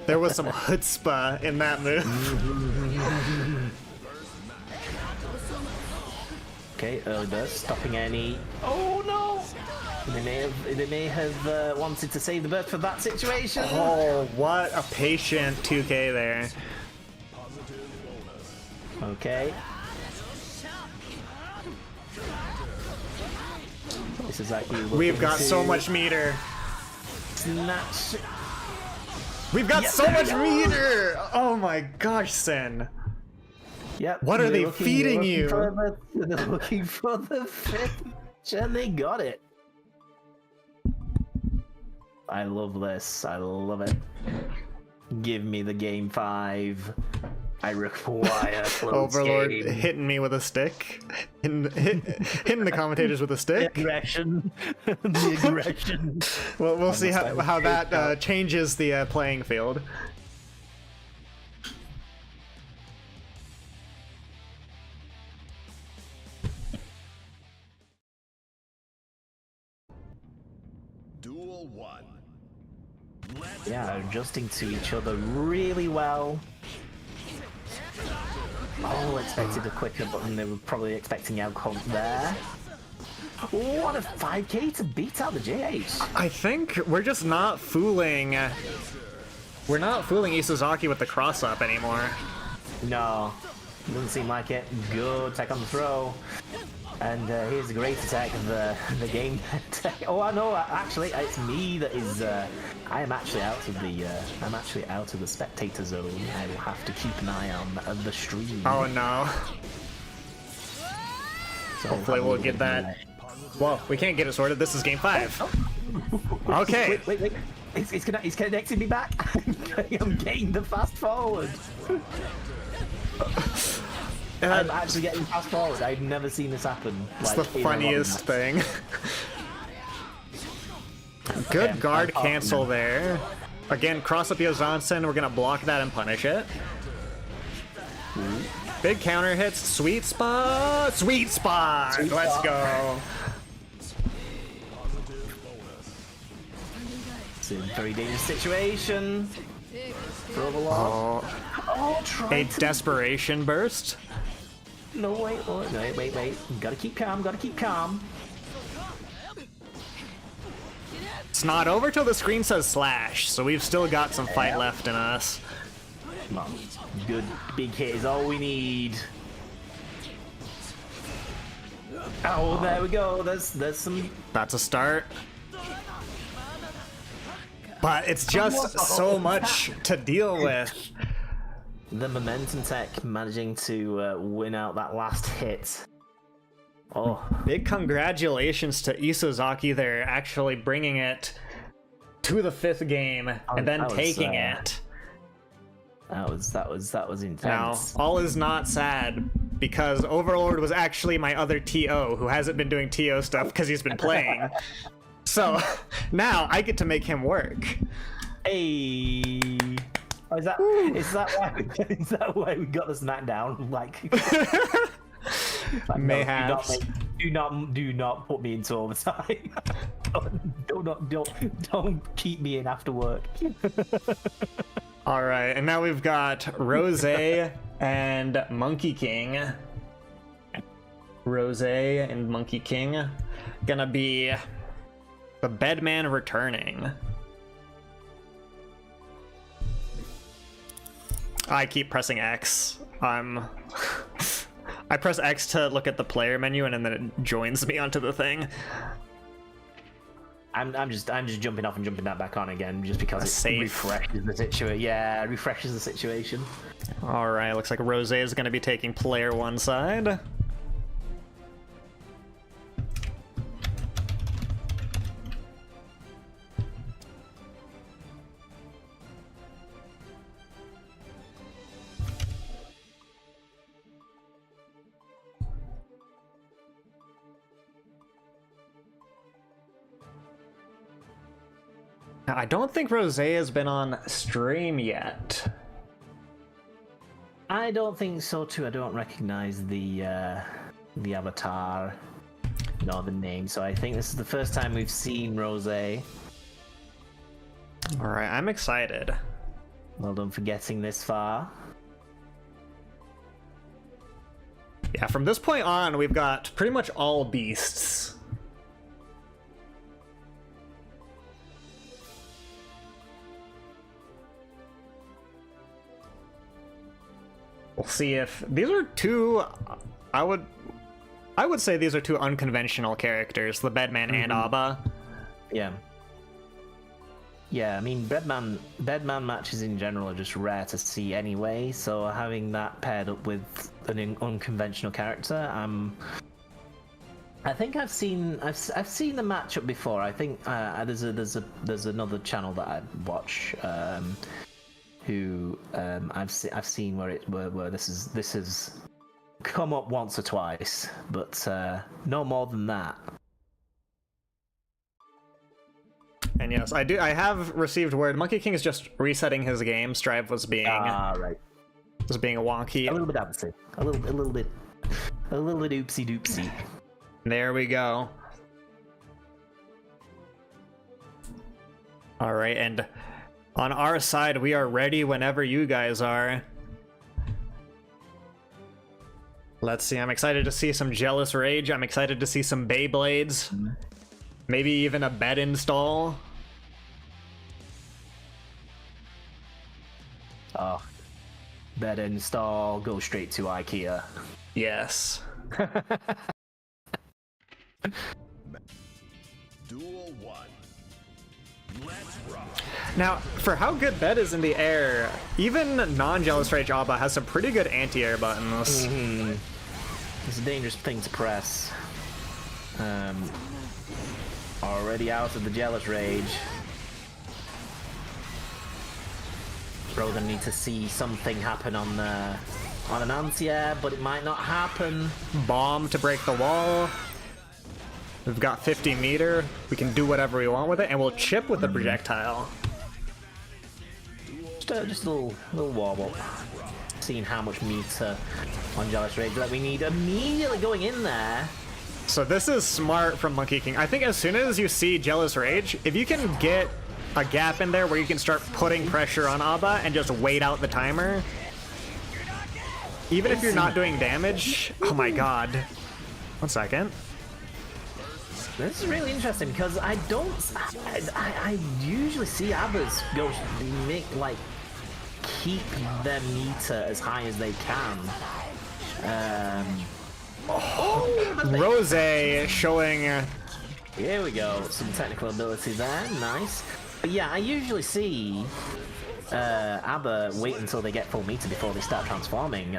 There was some chutzpah in that move. Okay, early burst, stopping any. Oh no! They may have wanted to save the burst for that situation. Oh, what a patient 2K there. Okay. This is like we've got so much meter. Snatch. We've got so much meter. Oh my gosh, Sin. Yep. What are they feeding you? They're looking for the finish, and they got it. I love this. I love it. Give me the game 5. I require close Overlord game. hitting me with a stick. Hitting the commentators with a stick. The aggression. The aggression. Well, we'll see how that changes the playing field. Duel 1. Yeah, adjusting to each other really well. Oh, expected a quicker button. They were probably expecting outcome there. What a 5k to beat out the JH. I think we're just not fooling. We're not fooling Isazaki with the cross up anymore. No, doesn't seem like it. Good attack on the throw. And here's the great attack of the game. Oh, I know. Actually, it's me that is. I am actually out of the. I'm actually out of the spectator zone. I will have to keep an eye on the stream. Oh no. So hopefully we'll get that. Well, we can't get it sorted. This is game 5. Okay. Wait. He's connecting me back. I'm getting the fast forward. I'm actually getting fast forward. I've never seen this happen. It's the funniest thing. Good guard cancel there. Again, cross up Johansson. We're gonna block that and punish it. Big counter hits. Sweet spot. Sweet spot. Let's go. It's a very dangerous situation. For Overlord. Oh, a desperation burst. No, wait. Gotta keep calm, It's not over till the screen says slash, so we've still got some fight left in us. Come on. Good big hit is all we need. Oh, there we go. There's some. That's a start. But it's just so much to deal with. The momentum tech managing to win out that last hit. Oh, Big congratulations to Isozaki there, actually bringing it to the 5th game and then taking it. That was intense. Now, all is not sad, because Overlord was actually my other TO, who hasn't been doing TO stuff because he's been playing. So, now I get to make him work. Hey! Oh, is that why we got the SmackDown? Like, Mayhaps. Do not put me into overtime. don't keep me in after work. All right, and now we've got Rose and Monkey King. Rose and Monkey King gonna be the Bedman returning. I keep pressing X. I press X to look at the player menu, and then it joins me onto the thing. I'm just jumping off and jumping that back on again, just because it refreshes the situation. Yeah, it refreshes the situation. All right, looks like Rose is going to be taking player one side. Now, I don't think Rose has been on stream yet. I don't think so too. I don't recognize the avatar nor the name, so I think this is the first time we've seen Rose. All right, I'm excited. Well done for getting this far. Yeah, from this point on, we've got pretty much all beasts. We'll see if these are two. I would say these are two unconventional characters, the Bedman and Abba. Yeah. Yeah, I mean, Bedman matches in general are just rare to see anyway, so having that paired up with an unconventional character, I think I've seen the matchup before. I think there's another channel that I watch who I've seen where this has come up once or twice, but no more than that. And yes, I have received word Monkey King is just resetting his game. Strive was being right. Was being wonky. A little bit oopsie. A little bit oopsie doopsie. There we go. All right, and on our side, we are ready whenever you guys are. Let's see, I'm excited to see some Jealous Rage. I'm excited to see some Beyblades. Maybe even a bed install. Oh, bed install, go straight to IKEA. Yes. Duel 1. Let's rock. Now, for how good Bed is in the air, even non-Jealous Rage Abba has some pretty good anti-air buttons. It's a dangerous thing to press. Already out of the Jealous Rage. We're gonna need to see something happen on an anti-air, but it might not happen. Bomb to break the wall. We've got 50 meter. We can do whatever we want with it, and we'll chip with the projectile. Just a little wobble. Seeing how much meter on Jealous Rage that we need immediately going in there. So this is smart from Monkey King. I think as soon as you see Jealous Rage, if you can get a gap in there where you can start putting pressure on Abba and just wait out the timer, even if you're not doing damage. Oh my god. 1 second. This is really interesting because I usually see Abbas go like keep their meter as high as they can. Rose showing. Here we go, some technical ability there, nice. But yeah, I usually see Abba wait until they get full meter before they start transforming.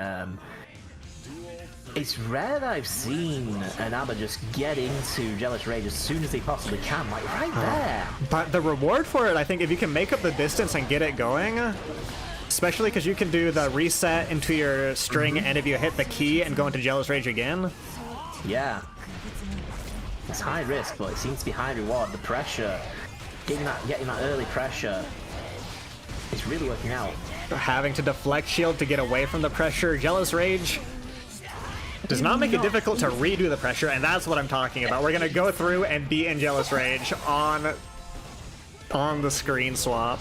It's rare that I've seen an Abba just get into Jealous Rage as soon as they possibly can, like right there. But the reward for it, I think, if you can make up the distance and get it going, especially because you can do the reset into your string, and if you hit the key and go into Jealous Rage again. Yeah. It's high risk, but it seems to be high reward. The pressure, getting that early pressure, it's really working out. Having to deflect shield to get away from the pressure. Jealous Rage does not make it difficult to redo the pressure, and that's what I'm talking about. We're gonna go through and beat in Jealous Rage on the screen swap.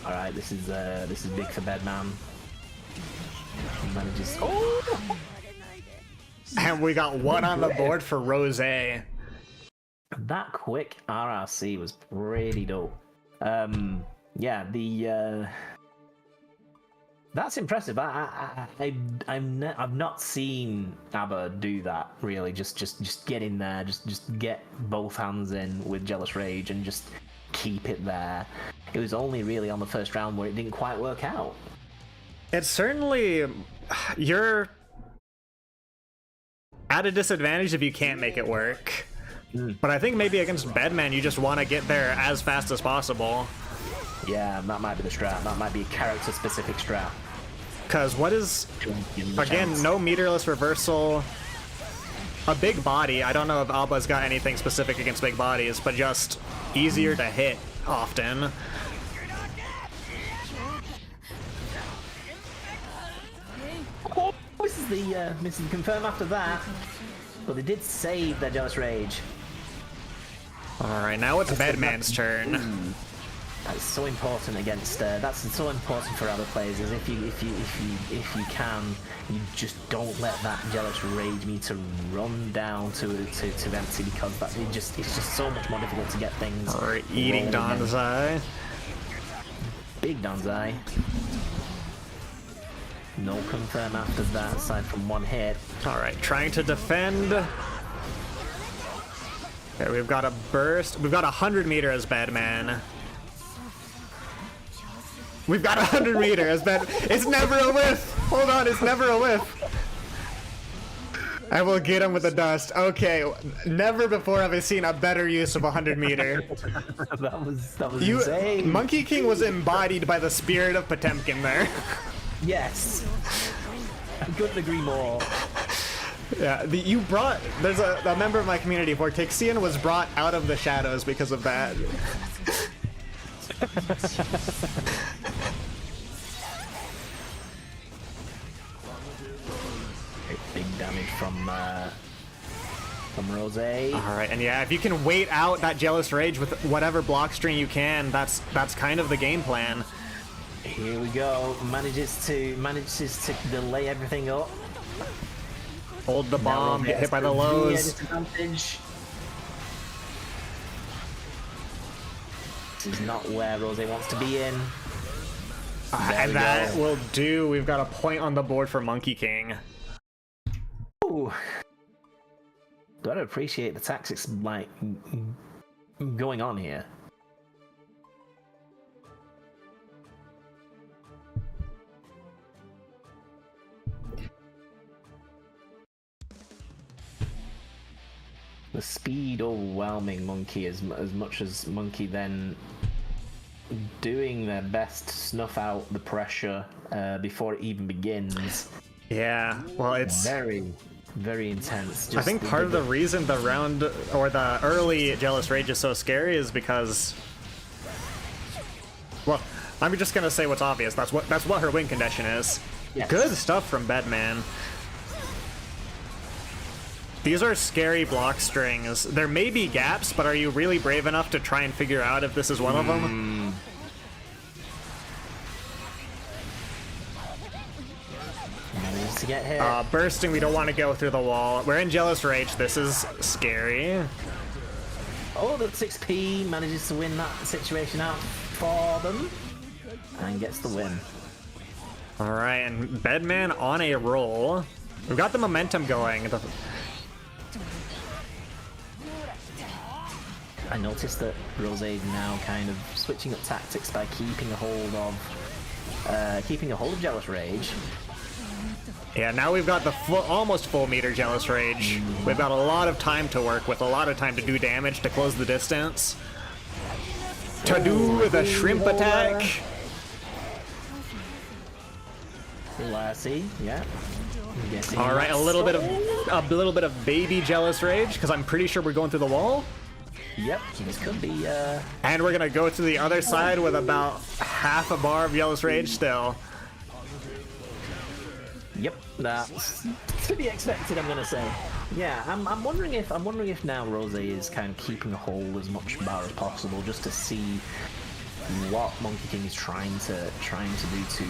All right, this is big for Bedman. He manages. Oh! And we got one on the board for Rose. That quick RRC was pretty dope. Yeah, that's impressive. I've not seen Abba do that really. Just get in there, just get both hands in with Jealous Rage and just keep it there. It was only really on the first round where it didn't quite work out. It's certainly, you're at a disadvantage if you can't make it work. But I think maybe against Bedman, you just want to get there as fast as possible. Yeah, that might be the strat. That might be a character-specific strat. Because what is, again, no meterless reversal, a big body. I don't know if Alba's got anything specific against big bodies, but just easier to hit often. Oh, this is the confirm after that. But they did save their Jealous Rage. Alright, now it's Bedman's turn. That's so important against. That's so important for other players. Is if you can, you just don't let that Jealous Rage meter run down to empty, because it's just so much more difficult to get things. Alright, eating Donzai. Big Donzai. No confirm after that, aside from one hit. Alright, trying to defend. Okay, we've got a burst. We've got 100 meter as Bedman. We've got 100 meter as Bed. It's never a whiff! Hold on, it's never a whiff. I will get him with the dust. Okay, never before have I seen a better use of 100 meter. that was insane. Monkey King was embodied by the spirit of Potemkin there. Yes. I couldn't agree more. Yeah, there's a member of my community, Vortixian, was brought out of the shadows because of that. Big damage from Rose. Alright, and yeah, if you can wait out that Jealous Rage with whatever block string you can, that's kind of the game plan. Here we go. Manages to delay everything up. Hold the bomb, get hit by the lows. This is not where Rose wants to be in. And that will do. We've got a point on the board for Monkey King. Ooh. Gotta appreciate the tactics like going on here. The speed overwhelming Monkey as much as Monkey then doing their best to snuff out the pressure before it even begins. Yeah, well, it's very, very intense. I think part of the reason the round or the early Jealous Rage is so scary is because, well, I'm just gonna say what's obvious. That's what her win condition is. Yes. Good stuff from Bedman. These are scary block strings. There may be gaps, but are you really brave enough to try and figure out if this is one of them? to get hit. Bursting, we don't want to go through the wall. We're in Jealous Rage. This is scary. Oh, the 6P manages to win that situation out for them. And gets the win. Alright, and Bedman on a roll. We've got the momentum going. I noticed that Rose now kind of switching up tactics by keeping a hold of Jealous Rage. Yeah, now we've got the almost full meter Jealous Rage. We've got a lot of time to work with, a lot of time to do damage, to close the distance. To do the shrimp attack. Lassie, yeah. All right, a little bit of baby Jealous Rage, because I'm pretty sure we're going through the wall. Yep, this could be. And we're gonna go to the other side with about half a bar of Jealous Rage still. Yep, that's to be expected. I'm gonna say. Yeah, I'm wondering if now Rose is kind of keeping a hold as much bar as possible, just to see what Monkey King is trying to do to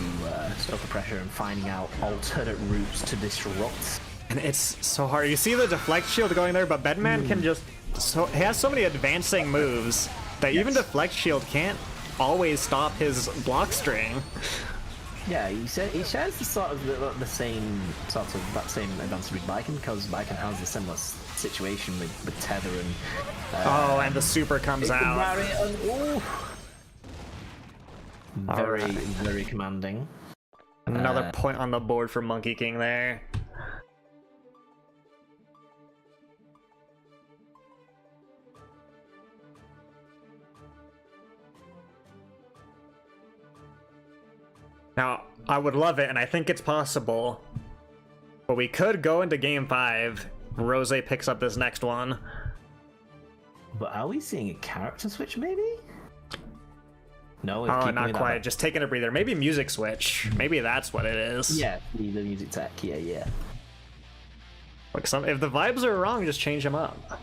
stop the pressure and finding out alternate routes to disrupt. And it's so hard. You see the deflect shield going there, but Bedman can just he has so many advancing moves that even deflect shield can't always stop his block string. Yeah, he shares the sort of the same sort of that same advantage with Baiken, because Baiken has a similar situation with tether and and the super comes out. Very commanding. Another point on the board for Monkey King there. Now, I would love it, and I think it's possible, but we could go into Game 5. Rose picks up this next one. But are we seeing a character switch, maybe? No, oh, not quite. Just taking a breather. Maybe music switch. Maybe that's what it is. Yeah, the music tech. Yeah. Like if the vibes are wrong, just change them up.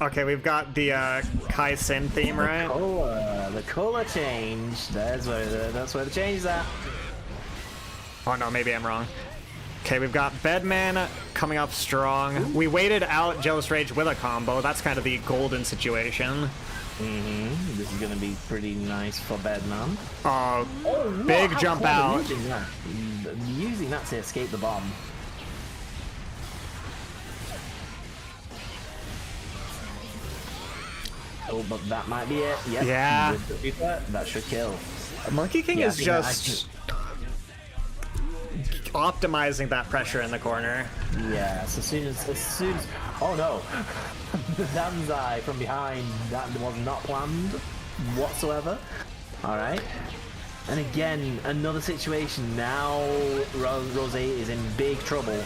Okay, we've got the Kai Sin theme, right? The color change. That's where the change is at. Oh no, maybe I'm wrong. Okay, we've got Bedman coming up strong. We waited out Jealous Rage with a combo. That's kind of the golden situation. This is gonna be pretty nice for Bedman. Big jump out. Using that to escape the bomb. Oh, but that might be it. Yep. Yeah. That should kill. Monkey King is just optimizing that pressure in the corner. Yeah, so as soon as oh no, the Danzai from behind, that was not planned whatsoever. All right, and again another situation. Now Rose is in big trouble.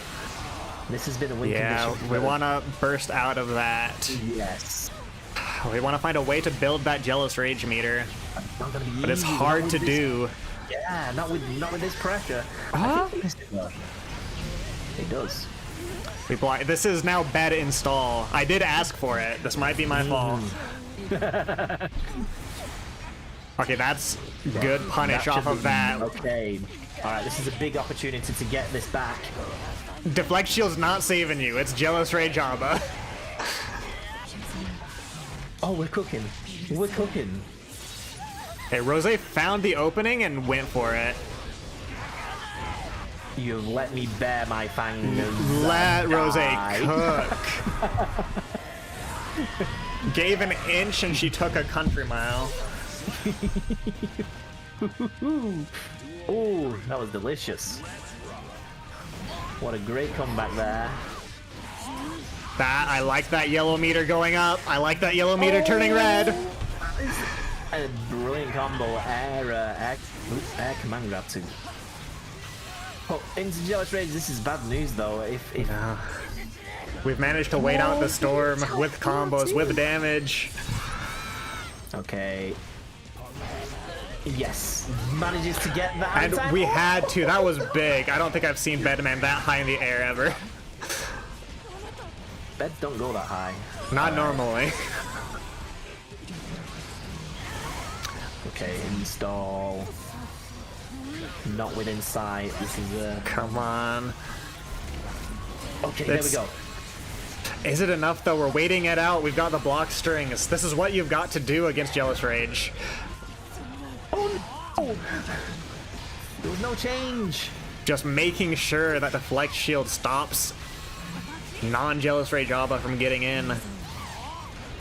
This has been a win condition. Yeah, we want to burst out of that. Yes. We want to find a way to build that Jealous Rage meter, Not gonna be but it's easy. hard to do. Yeah, not with this pressure. It does. This is now bed install. I did ask for it. This might be my fault. Okay, that's good punish off of that. Okay. All right, this is a big opportunity to get this back. Deflect shield's not saving you. It's Jealous Rage Abba. Oh, we're cooking. We're cooking. Hey, Rose found the opening and went for it. You've let me bare my fangs. Let Rose cook. Gave an inch and she took a country mile. Ooh, that was delicious. What a great comeback there. I like that yellow meter going up. I like that yellow meter turning red. A brilliant combo. Air command grab too. Oh, into Jealous Rage. This is bad news though. If We've managed to wait out the storm with combos, with damage. Okay. Yes, manages to get that. And we had to. That was big. I don't think I've seen Bedman that high in the air ever. Beds don't go that high. Not normally. Okay, install. Not within sight. This is a. Come on. Okay, there we go. Is it enough though? We're waiting it out. We've got the block strings. This is what you've got to do against Jealous Rage. Oh no! There was no change. Just making sure that the Deflect Shield stops non-Jealous Rage Abba from getting in.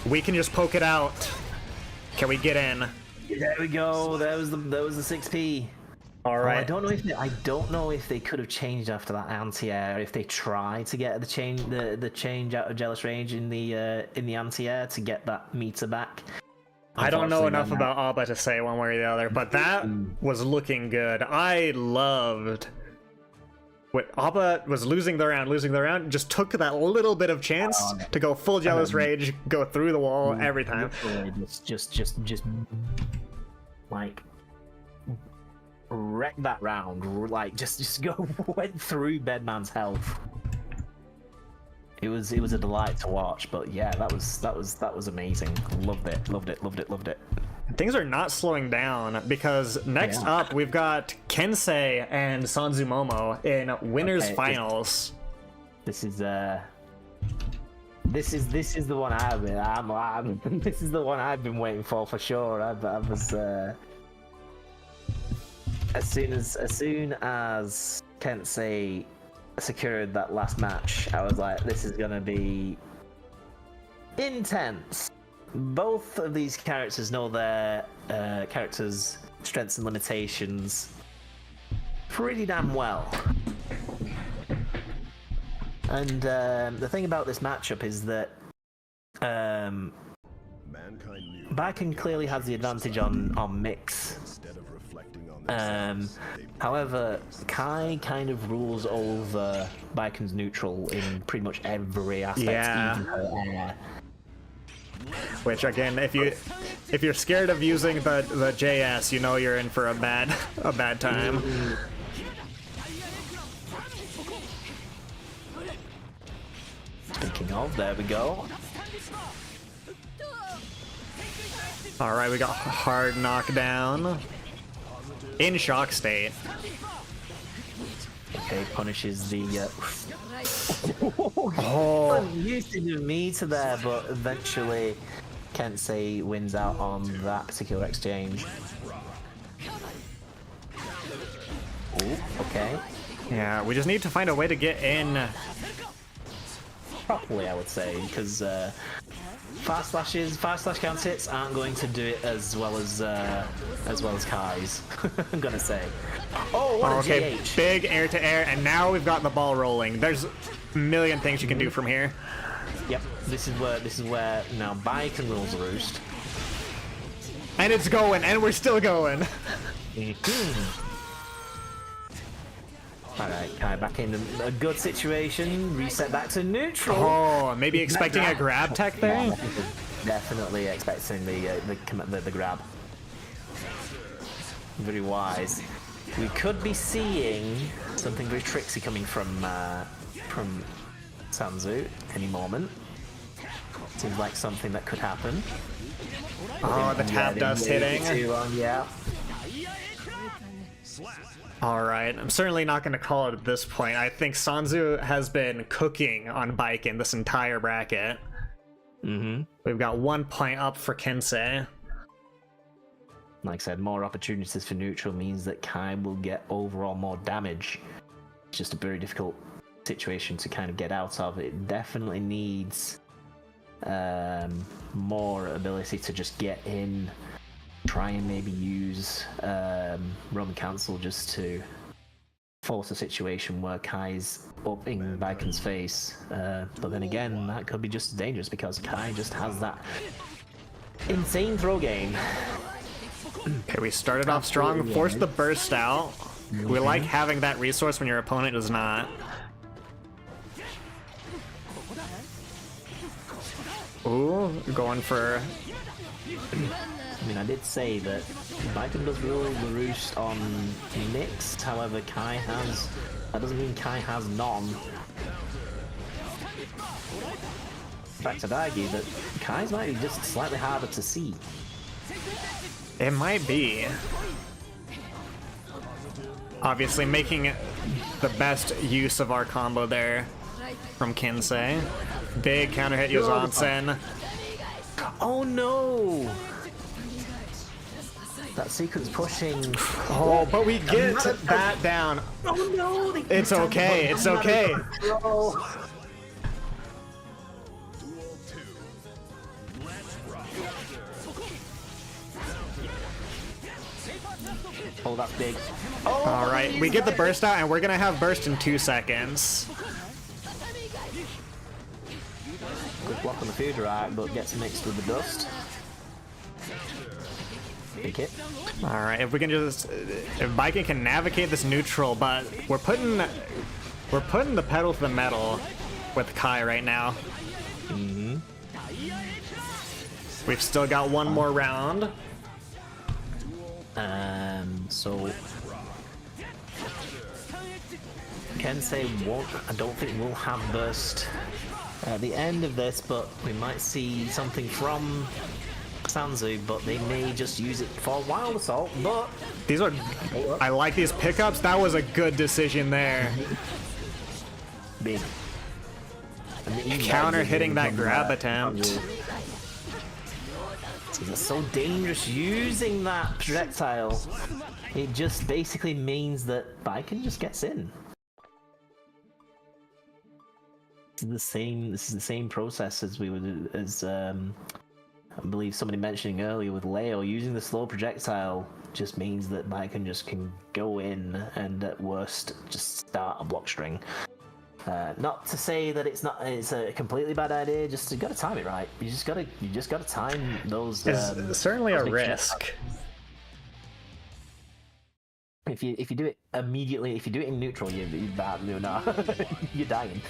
We can just poke it out. Can we get in? There we go. That was the 6p. All right. I don't know if they could have changed after that anti-air. If they tried to get the change out of Jealous Rage in the anti-air to get that meter back. I don't know enough about Abba to say one way or the other, but that was looking good. I loved what Abba was losing the round, just took that little bit of chance to go full Jealous Rage, go through the wall every time. Just like wreck that round, like just go went through Bedman's health. It was a delight to watch, but yeah, that was amazing. Loved it. Things are not slowing down because next up we've got Kensei and Sanzu Momo in winners finals. This is the one this is the one I've been waiting for sure. I was as soon as Kensei secured that last match, I was like, this is gonna be intense. Both of these characters know their characters' strengths and limitations pretty damn well. And the thing about this matchup is that Baiken clearly has the advantage on mix. However, Kai kind of rules over Baiken's neutral in pretty much every aspect, even her air. Which again, if you're scared of using the JS, you know you're in for a bad time. Speaking of, there we go. All right, we got hard knockdown. In shock state. Okay, punishes the. Oh. Used to do me to there, but eventually Kensei wins out on that particular exchange. Ooh, okay. Yeah, we just need to find a way to get in properly, I would say, because fast slash counter hits aren't going to do it as well as Kai's. I'm gonna say. Oh, what a GH. Big air to air, and now we've got the ball rolling. There's a million things you can do from here. Yep, this is where now Baiken rules the roost. And it's going, and we're still going. Alright, Kai back in a good situation, reset back to neutral. Oh, maybe expecting a grab tech there? Yeah, definitely expecting the grab. Very wise. We could be seeing something very tricksy coming from Sanzu any moment. Seems like something that could happen. Oh, the tap dust hitting. Too long, yeah. Alright, I'm certainly not going to call it at this point. I think Sanzu has been cooking on Baiken this entire bracket. We've got 1 point up for Kensei. Like I said, more opportunities for neutral means that Kai will get overall more damage. It's just a very difficult situation to kind of get out of. It definitely needs more ability to just get in. Try and maybe use Roman Cancel just to force a situation where Kai's up in Baiken's face. But then again, that could be just as dangerous because Kai just has that insane throw game. Okay, we started off strong, forced the burst out. We like having that resource when your opponent does not. Ooh, going for... I mean, I did say that Baiken does rule the roost on mixed, however, Kai has... That doesn't mean Kai has none. In fact, I'd argue that Kai's might be just slightly harder to see. It might be. Obviously making the best use of our combo there from Kinsei. Big counter hit Yozansen. Oh no! That sequence pushing. Oh, but we get that down. Oh no! It's okay, it's okay. Oh, that's big. All right, we get the burst out, and we're gonna have burst in 2 seconds. Good block on the food right, but gets mixed with the dust. Big hit. All right, if we can just, if Viking can navigate this neutral, but we're putting the pedal to the metal with Kai right now. Mm-hmm. We've still got one more round. So Kensei won't. I don't think we'll have burst at the end of this, but we might see something from Sanzu. But they may just use it for Wild Assault. But These are, I like these pickups. That was a good decision there. big. Counter hitting that grab attempt. It's so dangerous using that projectile. It just basically means that Viking just gets in. This is the same process as we would I believe somebody mentioning earlier with Leo. Using the slow projectile just means that Viking just can go in and at worst just start a block string. Not to say that it's a completely bad idea. Just you got to time it right. You just got to time those. It's certainly a risk. If you do it immediately, if you do it in neutral, you're you're dying.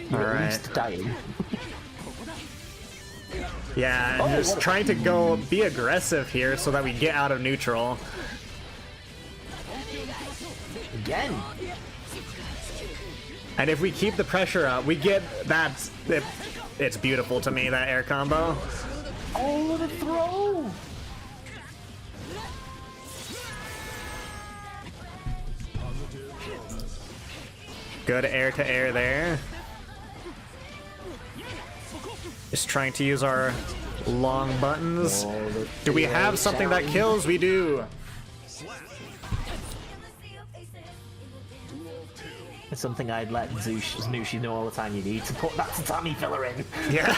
You're at least dying. Yeah, and just trying to be aggressive here so that we get out of neutral. Again. And if we keep the pressure up, we get that. It's beautiful to me, that air combo. Oh, the throw! Good air to air there. Just trying to use our long buttons. Do we have something that kills? We do. It's something I'd let Znooshi know all the time. You need to put that tatami filler in. Yeah.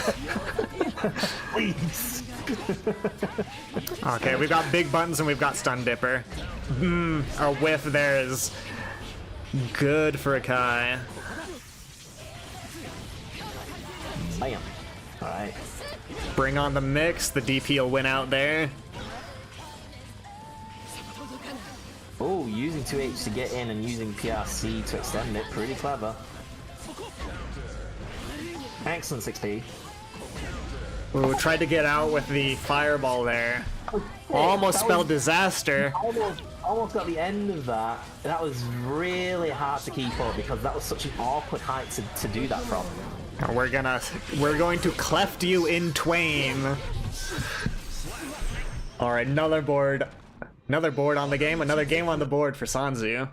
Please. Okay, we've got big buttons and we've got stun dipper. A whiff there is good for a Kai. Bam. Alright. Bring on the mix. The DP will win out there. Oh, using 2H to get in and using PRC to extend it. Pretty clever. Excellent 6P. Ooh, tried to get out with the fireball there. Almost spelled disaster. Almost got the end of that. That was really hard to keep up because that was such an awkward height to do that from. And we're going to cleft you in twain. Alright, another board on the game, another game on the board for Sanzu.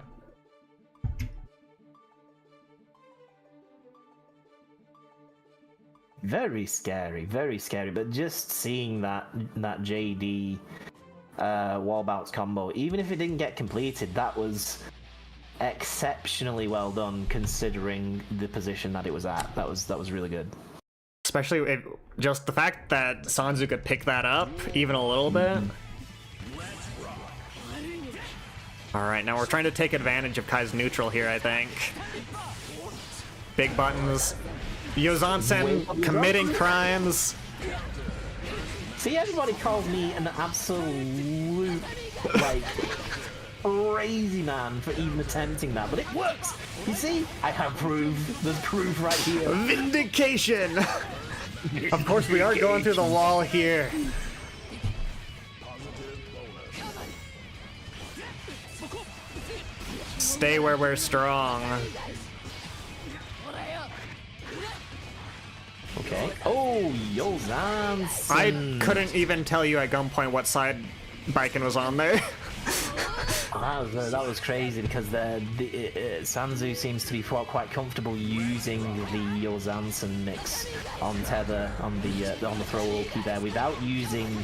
Very scary, but just seeing that JD wall bounce combo, even if it didn't get completed, that was exceptionally well done considering the position that it was at. That was really good. Especially just the fact that Sanzu could pick that up even a little bit. Alright, now we're trying to take advantage of Kai's neutral here, I think. Big buttons. Yozansen committing crimes. See, everybody calls me an absolute, crazy man for even attempting that, but it works! You see? I have proof. There's proof right here. Vindication! Of course, we are going through the wall here. Stay where we're strong. Okay. Oh, Yozans! I couldn't even tell you at gunpoint what side Baiken was on there. That was crazy because Sanzu seems to be quite comfortable using the Yozansen mix on tether on the throw ulti there without using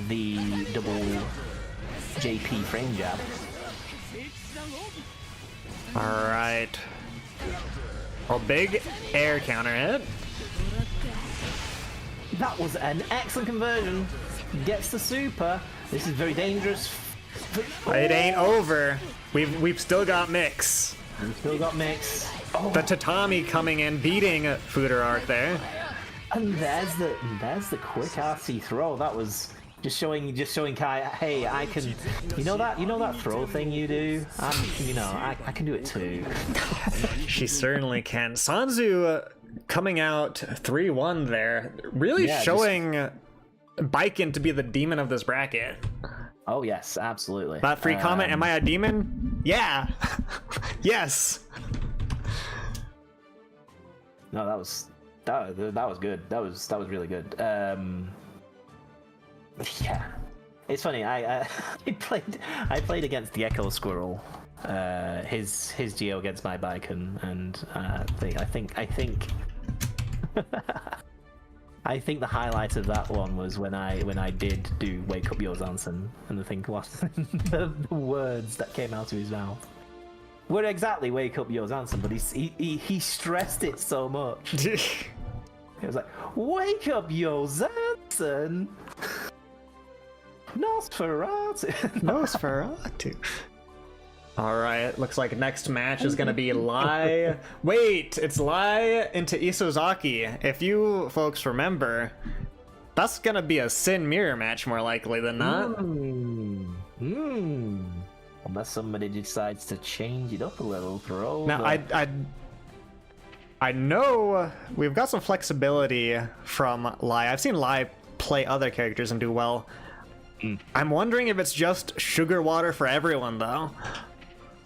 the double JP frame jab. All right. Well, big air counter hit. That was an excellent conversion. Gets the super. This is very dangerous. It ain't over. We've still got mix. We've still got mix. Oh. The tatami coming in, beating Fuder Arc there. And there's the quick RC throw. That was just showing Kai, hey, I can, you know that throw thing you do. I can do it too. She certainly can. Sanzu coming out 3-1 there, really showing Baiken to be the demon of this bracket. Oh yes, absolutely. That free comment, am I a demon? Yeah. Yes. No, that was good. That was really good. Yeah, it's funny. I played against the Echo Squirrel. His Geo against my Baiken, and I think I think the highlight of that one was when I did do "Wake Up Yozansen," and I think what the words that came out of his mouth were exactly "Wake Up Yozansen," but he stressed it so much. It was like, "Wake up Yozansen." Nosferatu. Nosferatu. Alright, looks like next match is gonna be Lai. Wait, it's Lai into Isozaki. If you folks remember, that's gonna be a Sin Mirror match more likely than not. Unless somebody decides to change it up a little, throw. Now, I know we've got some flexibility from Lai. I've seen Lai play other characters and do well. I'm wondering if it's just sugar water for everyone, though.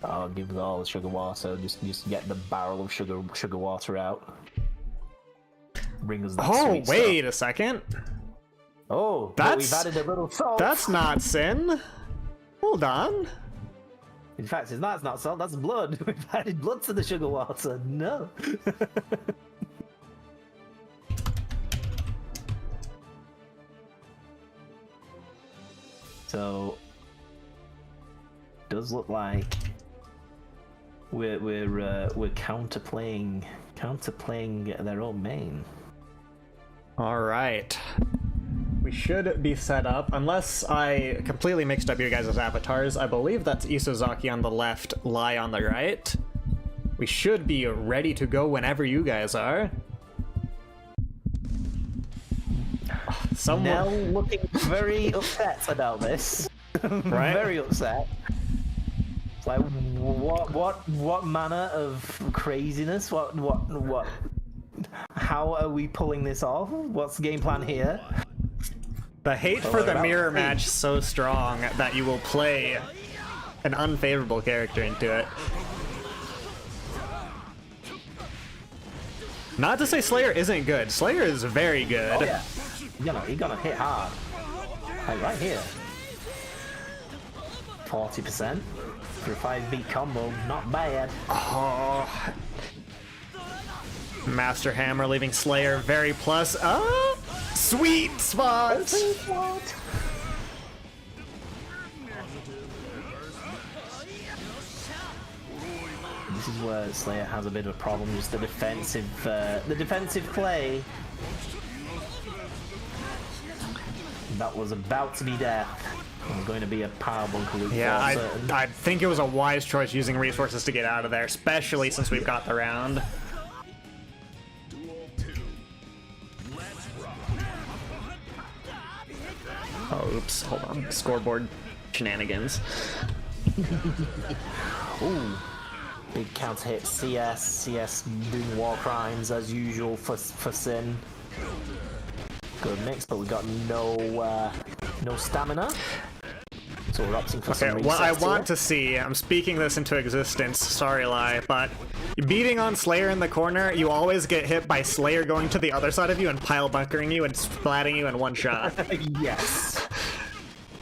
I'll give it all the sugar water. Just get the barrel of sugar water out. Bring us that sweet wait stuff. a second. Oh, we've added a little salt. That's not Sin. Hold on. In fact, it's not salt. That's blood. We've added blood to the sugar water. No. So, does look like we're counterplaying their own main. All right, we should be set up unless I completely mixed up your guys' avatars. I believe that's Isozaki on the left, Lai on the right. We should be ready to go whenever you guys are. Nell looking very upset about this. Right? Very upset. It's like, what manner of craziness? What? How are we pulling this off? What's the game plan here? The hate for the mirror match so strong that you will play an unfavorable character into it. Not to say Slayer isn't good. Slayer is very good. Oh yeah. You're gonna hit hard. Like right here. 40% for a 5-beat combo, not bad. Oh. Master Hammer leaving Slayer very plus. Sweet spot! Sweet spot! This is where Slayer has a bit of a problem, just the defensive play. That was about to be death. I'm going to be a power bunker loop. Yeah, I think it was a wise choice using resources to get out of there, especially since we've got the round. Oh, oops, hold on. Scoreboard shenanigans. Ooh. Big counter hit, CS doing war crimes as usual for Sin. Good mix, but we got no stamina. So we're opting for Okay, some what I resets want here. to see, I'm speaking this into existence, sorry Lai, but beating on Slayer in the corner, you always get hit by Slayer going to the other side of you and pile bunkering you and splatting you in one shot. Yes.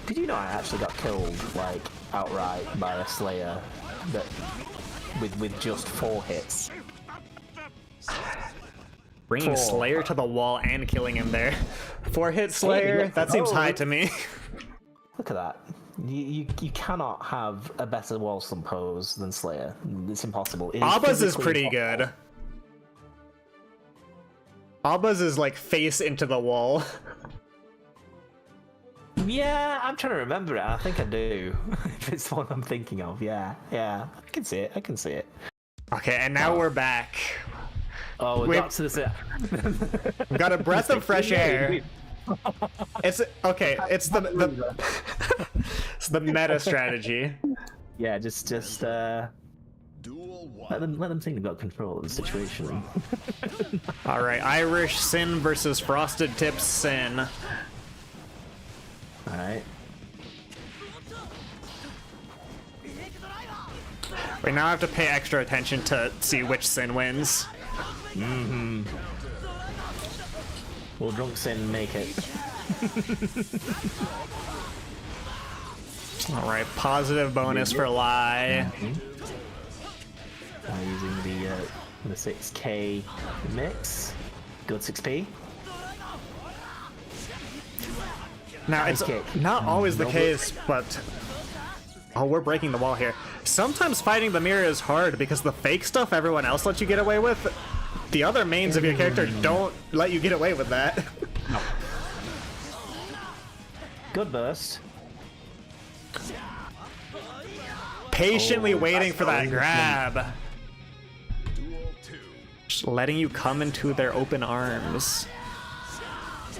Did you know I actually got killed, like, outright by a Slayer that with just 4 hits? Bringing 4. Slayer to the wall and killing him there. 4-hit Slayer? That seems high to me. Look at that. You cannot have a better wall slump pose than Slayer. It's impossible. It Abba's is physically pretty impossible. good. Abba's is like face into the wall. Yeah, I'm trying to remember it. I think I do. If it's the one I'm thinking of, yeah. I can see it. Okay, and now we're back. Oh, we We've- got to this. We've got a breath of fresh air. It's okay. It's the it's the meta strategy. Yeah, just Duel let 1. them think they've got control of the situation. All right, Irish Sin versus Frosted Tips Sin. All right. We now have to pay extra attention to see which Sin wins. Will Drunk Sin make it? All right, positive bonus for Lai. Using the 6K mix. Good 6P. Now, it's kick. not always the case, but... Oh, we're breaking the wall here. Sometimes fighting the mirror is hard because the fake stuff everyone else lets you get away with, the other mains of your character don't let you get away with that. Good burst. Patiently waiting for that so grab. Duel 2. Just letting you come into their open arms.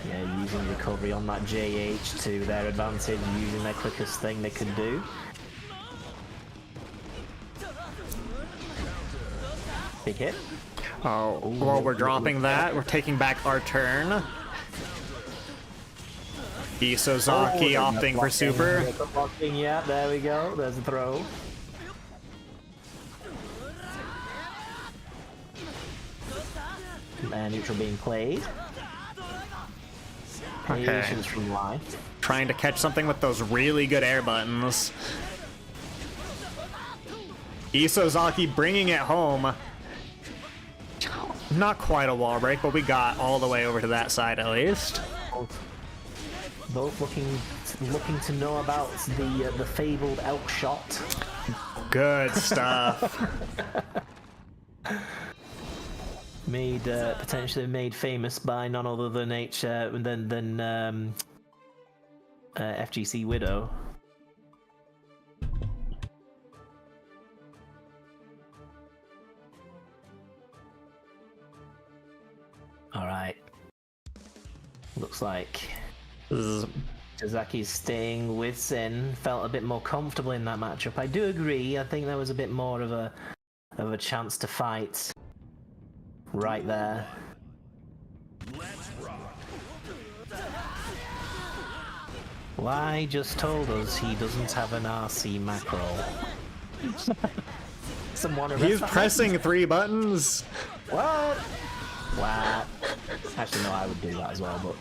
Yeah, using recovery on that JH to their advantage, using their quickest thing they can do. Big hit. Oh, well, we're dropping that. We're taking back our turn. Isozaki opting for super. Blocking, yeah, there we go. There's a throw. And neutral being played. Okay. Patience from Lai. Trying to catch something with those really good air buttons. Isozaki bringing it home. Not quite a wall break, but we got all the way over to that side at least. Both looking to know about the fabled elk shot. Good stuff. Potentially made famous by none other than FGC Widow. All right. Looks like Tazaki's staying with Sin. Felt a bit more comfortable in that matchup. I do agree. I think there was a bit more of a chance to fight right there. Let's rock. Lai just told us he doesn't have an RC macro. Someone He's pressing 3 buttons. What? Wow. Actually, no, I would do that as well, but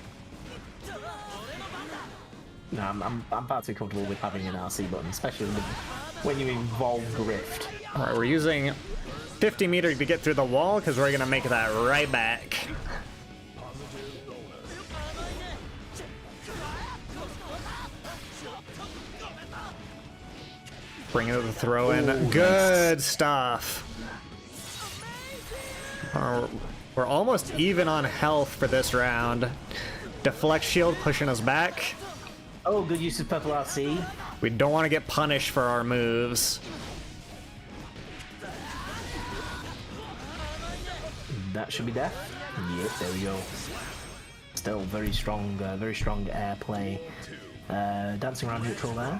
no, I'm far too comfortable with having an RC button, especially when you involve Grift. All right, we're using 50 meter to get through the wall because we're gonna make that right back. Bring it to the throw in. Ooh, Good stuff. We're almost even on health for this round. Deflect shield pushing us back. Oh, good use of purple RC. We don't want to get punished for our moves. That should be death. Yep, there we go. Still very strong air play. Dancing around neutral there.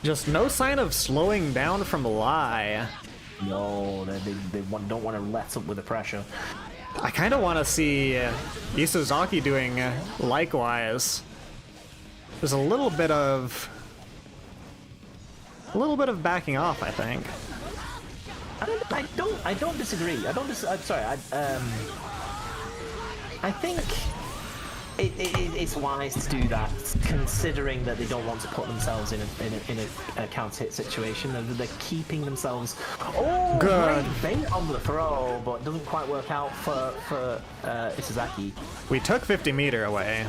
Just no sign of slowing down from Lai. No, they don't want to let up with the pressure. I kind of want to see Isozaki doing likewise. There's a little bit of backing off, I think. I don't disagree. I'm sorry. I think it's wise to do that, considering that they don't want to put themselves in a counter hit situation. They're keeping themselves. Oh, good bait on the throw, but it doesn't quite work out for Isozaki. We took 50 meter away.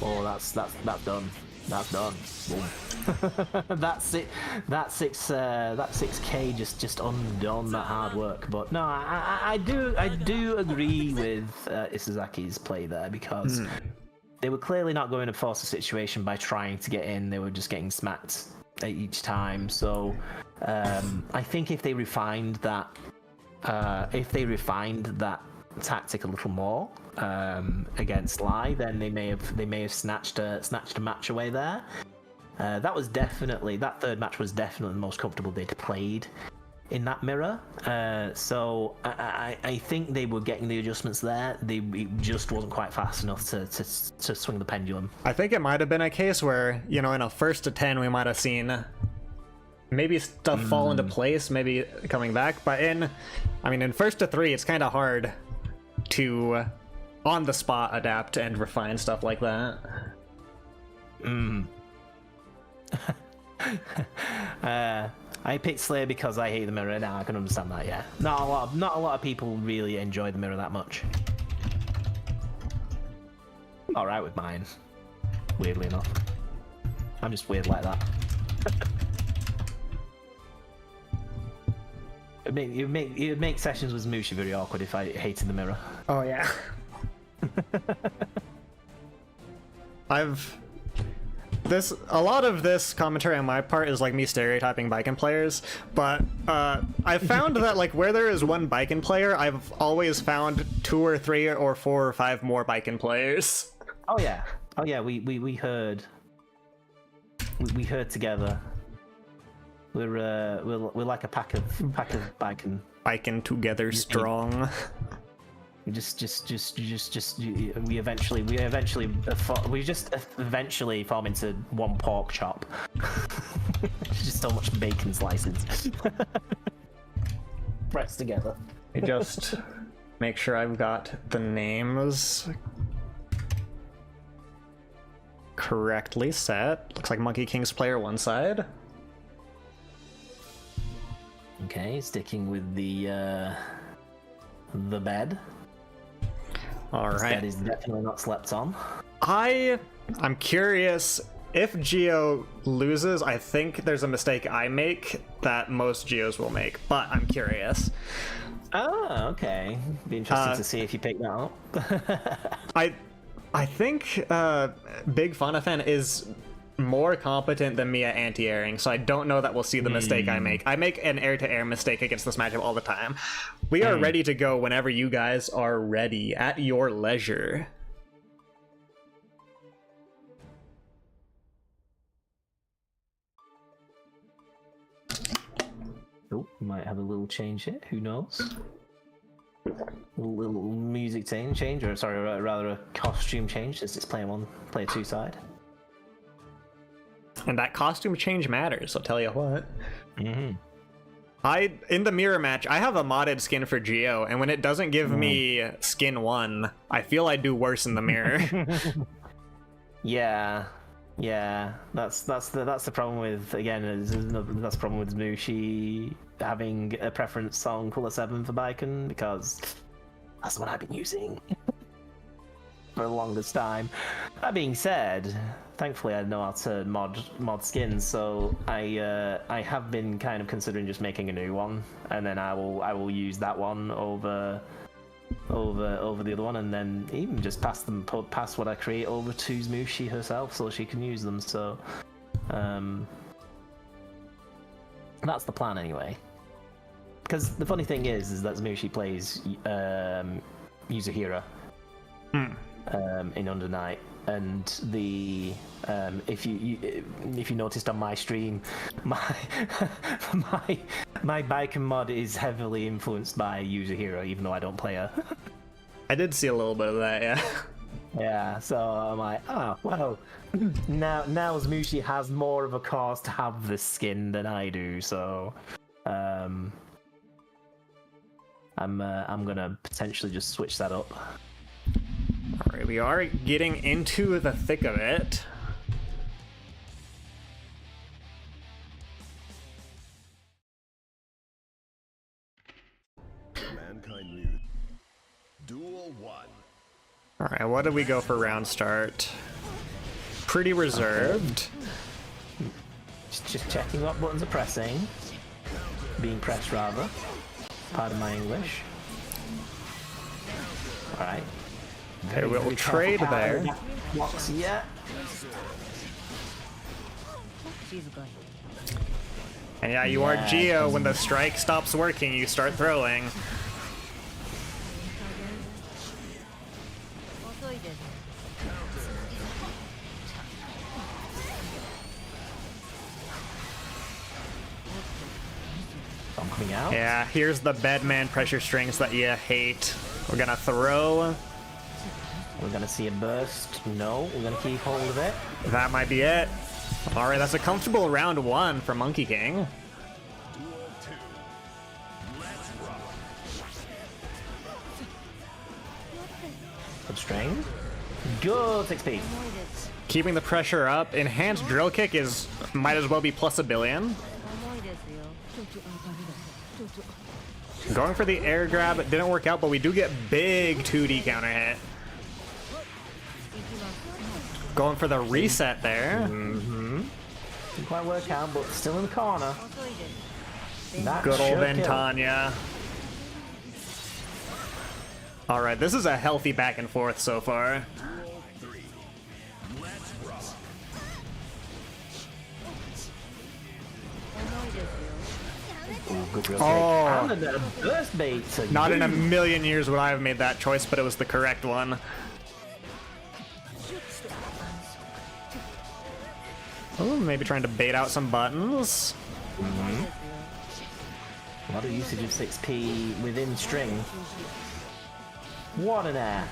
Oh, that's done. That's done. Boom. That's it. That 6K just undone that hard work. But no, I do agree with Isazaki's play there, because they were clearly not going to force the situation by trying to get in. They were just getting smacked each time. So I think if they refined that tactic a little more against Lai, then they may have snatched a match away there. That third match was definitely the most comfortable they'd played in that mirror. So I think they were getting the adjustments there. It just wasn't quite fast enough to swing the pendulum. I think it might have been a case where, in a 1st to 10 we might have seen maybe stuff fall into place, maybe coming back. But in 1st to 3, it's kind of hard to on the spot adapt and refine stuff like that. I picked Slayer because I hate the mirror. Now I can understand that. Yeah, not a lot of people really enjoy the mirror that much. All right with mine, weirdly enough. I'm just weird like that. It would make sessions with Mushi very awkward if I hated the mirror. Oh yeah. A lot of this commentary on my part is like me stereotyping Baiken players, but I've found that like where there is one Baiken player, I've always found 2 or 3 or 4 or 5 more Baiken players. Oh yeah. We heard together. We're like a pack of Baiken. Baiken together strong. We just eventually form into one pork chop. Just so much bacon slices pressed together. I just make sure I've got the names correctly set. Looks like Monkey King's player one side. Okay, sticking with the bed. All this right. bed is definitely not slept on. I'm curious, if Geo loses, I think there's a mistake I make that most Geos will make, but I'm curious. Oh, okay. Be interesting to see if you pick that up. I think Big Funafen is more competent than me at anti-airing, so I don't know that we'll see the mistake I make. I make an air-to-air mistake against this matchup all the time. We are ready to go whenever you guys are ready, at your leisure. Oh, we might have a little change here, who knows? A little music change, or sorry, rather a costume change, as it's player 2 side. And that costume change matters, I'll tell you what. Mm-hmm. In the mirror match, I have a modded skin for Geo, and when it doesn't give me skin 1, I feel I do worse in the mirror. Yeah, that's the problem with, again, that's the problem with Mushi having a preference on Colour 7 for Baiken, because that's what I've been using for the longest time. That being said, thankfully I know how to mod skins, so I have been kind of considering just making a new one, and then I will use that one over the other one, and then even just pass what I create over to Mushi herself so she can use them. So that's the plan anyway. Because the funny thing is that Mushi plays Yuzahira in Under Night, and the if you noticed on my stream, my my biker mod is heavily influenced by user hero, even though I don't play her. I did see a little bit of that, yeah. Yeah, so I'm like, oh well. Now Zmushi has more of a cause to have this skin than I do, so I'm gonna potentially just switch that up. All right, we are getting into the thick of it. Mankind Ryu. Duel 1. All right, what did we go for round start? Pretty reserved. Just checking what buttons are pressing. Being pressed, rather. Pardon my English. Alright. Okay, we'll trade there. Blocks, yeah. And yeah, you are Geo. When the strike stops working, you start throwing. I'm coming out. Yeah, here's the bedman pressure strings that you hate. We're gonna throw. We're gonna see a burst. No, we're gonna keep hold of it. That might be it. All right, that's a comfortable round 1 for Monkey King. Duel 2. Let's rock. Good string. Good 6p. Keeping the pressure up. Enhanced drill kick is might as well be plus a billion. Going for the air grab, it didn't work out, but we do get big 2D counter hit. Going for the reset there. Didn't quite work out, but still in the corner. That Good old should kill. Ventanya. All right, this is a healthy back and forth so far. Duel 3. Let's rock. Ooh, good real Oh. kick. And a burst bait. Not in a million years would I have made that choice, but it was the correct one. Oh, maybe trying to bait out some buttons. A lot of usage of 6p within string. What an air.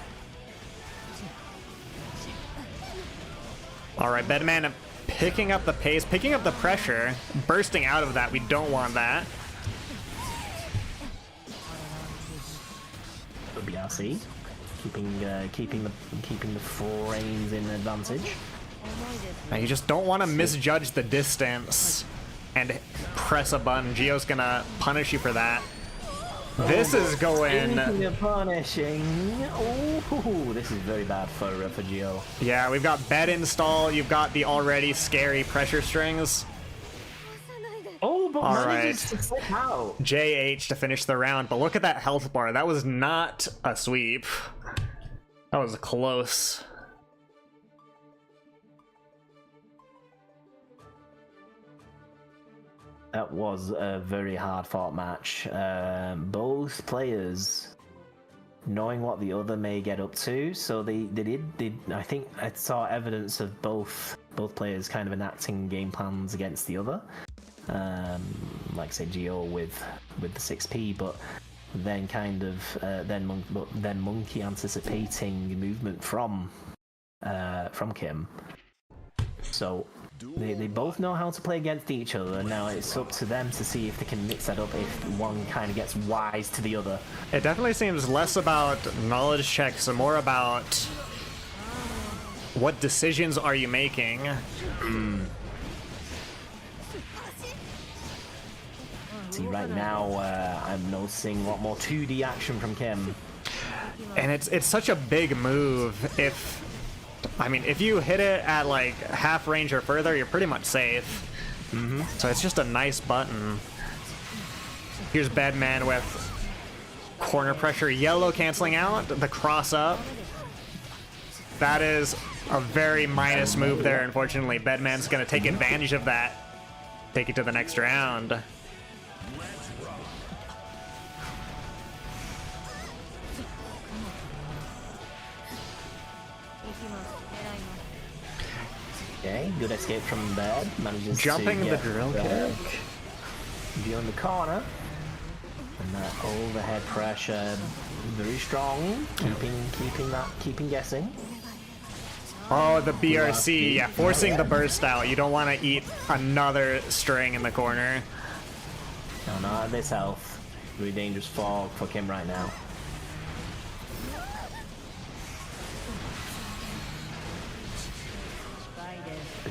All right, Bedman picking up the pace, picking up the pressure, bursting out of that. We don't want that. BRC, keeping the frames in advantage. Now, you just don't want to misjudge the distance and press a button. Gio's gonna punish you for that. This is going. Speaking of punishing, oh, this is very bad for Gio. Yeah, we've got bed install. You've got the already scary pressure strings. Oh, but All manages right. to slip out. JH to finish the round, but look at that health bar. That was not a sweep. That was close. That was a very hard fought match. Both players knowing what the other may get up to, so they did. I think I saw evidence of both players kind of enacting game plans against the other. Like say Gio with the 6p, but then kind of then Monkey anticipating movement from Kim. So they both know how to play against each other. Now it's up to them to see if they can mix that up if one kind of gets wise to the other. It definitely seems less about knowledge checks and more about what decisions are you making. See, right now I'm noticing a lot more 2D action from Kim. And it's such a big move. If you hit it at like half range or further, you're pretty much safe. So it's just a nice button. Here's Bedman with corner pressure, yellow canceling out, the cross up. That is a very minus move there, unfortunately. Bedman's gonna take advantage of that. Take it to the next round. Okay, good escape from bed. Manages Jumping to the get, drill kick. View in the corner. And that overhead pressure, very strong. Keeping guessing. Oh, the BRC, yeah, forcing the burst out. You don't want to eat another string in the corner. No, not at this health. Very dangerous for Kim right now.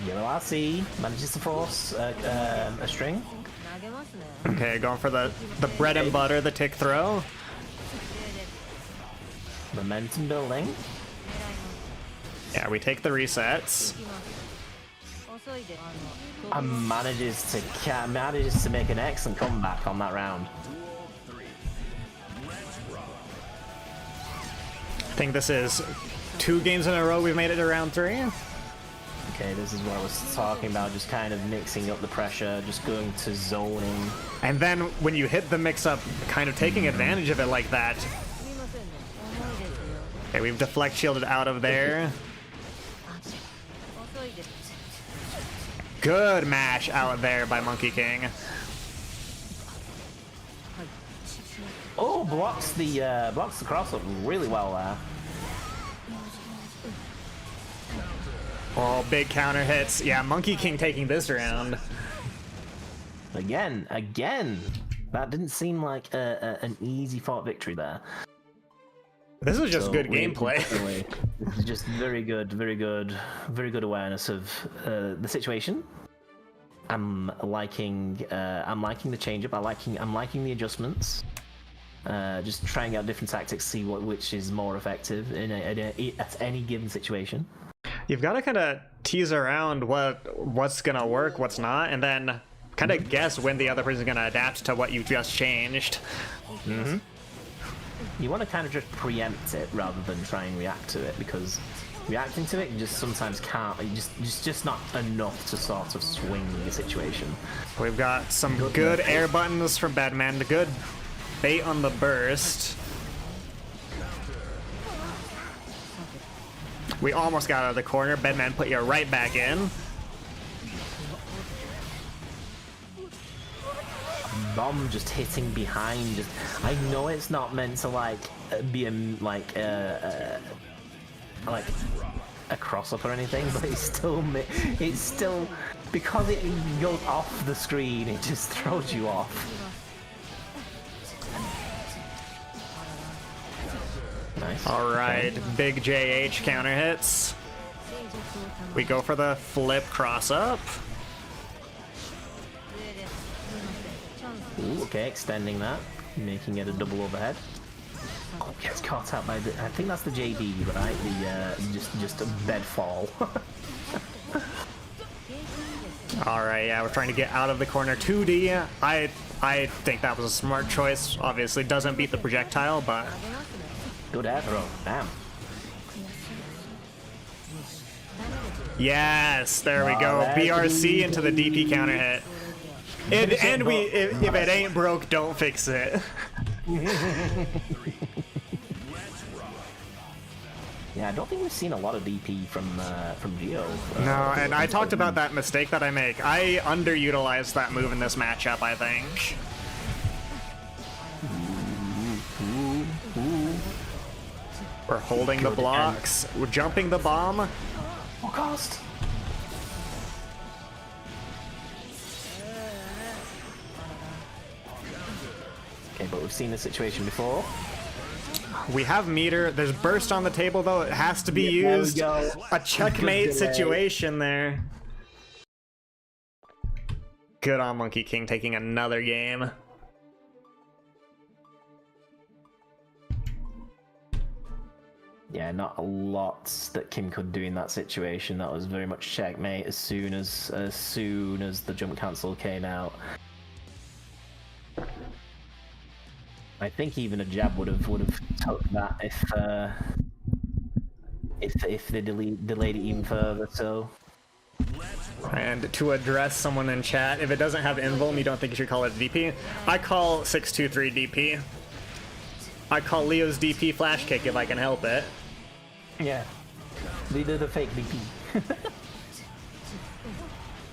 Yellow RC manages to force a string. Okay, going for the bread and butter, the tick throw. Momentum building. Yeah, we take the resets. And manages to make an excellent comeback on that round. I think this is 2 games in a row we've made it to round 3. Okay, this is what I was talking about, just kind of mixing up the pressure, just going to zoning. And then when you hit the mix-up, kind of taking advantage of it like that. Okay, we've deflect shielded out of there. Good mash out there by Monkey King. Oh, blocks the cross-up really well there. Oh, big counter hits. Yeah, Monkey King taking this round. Again. That didn't seem like an easy fought victory there. This is just good gameplay. This is just very good awareness of the situation. I'm liking the change-up. I'm liking the adjustments. Just trying out different tactics, see which is more effective at any given situation. You've got to kind of tease around what's gonna work, what's not, and then kind of guess when the other person's gonna adapt to what you just changed. Mm-hmm. You want to kind of just preempt it rather than try and react to it, because reacting to it you just sometimes can't. Just not enough to sort of swing the situation. We've got some good air buttons from Bedman, the good bait on the burst. We almost got out of the corner. Bedman put you right back in. Bomb just hitting behind. I know it's not meant to be a cross up or anything, but it's still because it goes off the screen. It just throws you off. Nice. All right, big JH counter hits. We go for the flip cross up. Ooh, okay, extending that, making it a double overhead. Oh, gets caught out by I think that's the JD, right? The just a bed fall. All right, yeah, we're trying to get out of the corner. 2D. I think that was a smart choice. Obviously, doesn't beat the projectile, but. Good air throw. Damn. Yes, there we go. BRC into the DP counter hit. If it ain't broke, don't fix it. Yeah, I don't think we've seen a lot of DP from Geo. No, and I talked about that mistake that I make. I underutilized that move in this matchup, I think. We're holding the blocks. We're jumping the bomb. What cost? Okay, but we've seen this situation before. We have meter. There's burst on the table, though. It has to be used. A checkmate situation there. Good on Monkey King taking another game. Yeah, not a lot that Kim could do in that situation. That was very much checkmate as soon as the jump cancel came out. I think even a jab would have took that if they delayed it even further. So. And to address someone in chat, if it doesn't have invuln, you don't think you should call it DP? I call 623 DP. I call Leo's DP flash kick if I can help it. Yeah, they did the fake DP.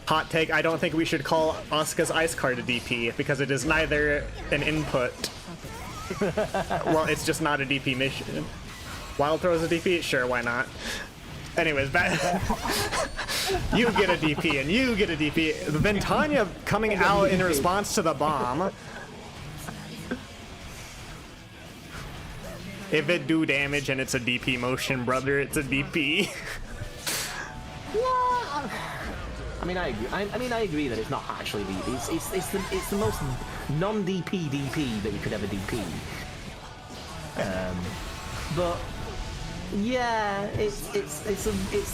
Hot take, I don't think we should call Asuka's ice card a DP because it is neither an input. Well, it's just not a DP mission. Wild throws a DP? Sure, why not? Anyways, you get a DP and you get a DP. Then Tanya coming out in response to the bomb. If it do damage and it's a DP motion, brother, it's a DP. I mean, I agree. I agree that it's not actually DP. It's the most non-DP DP that you could ever DP. But yeah, it's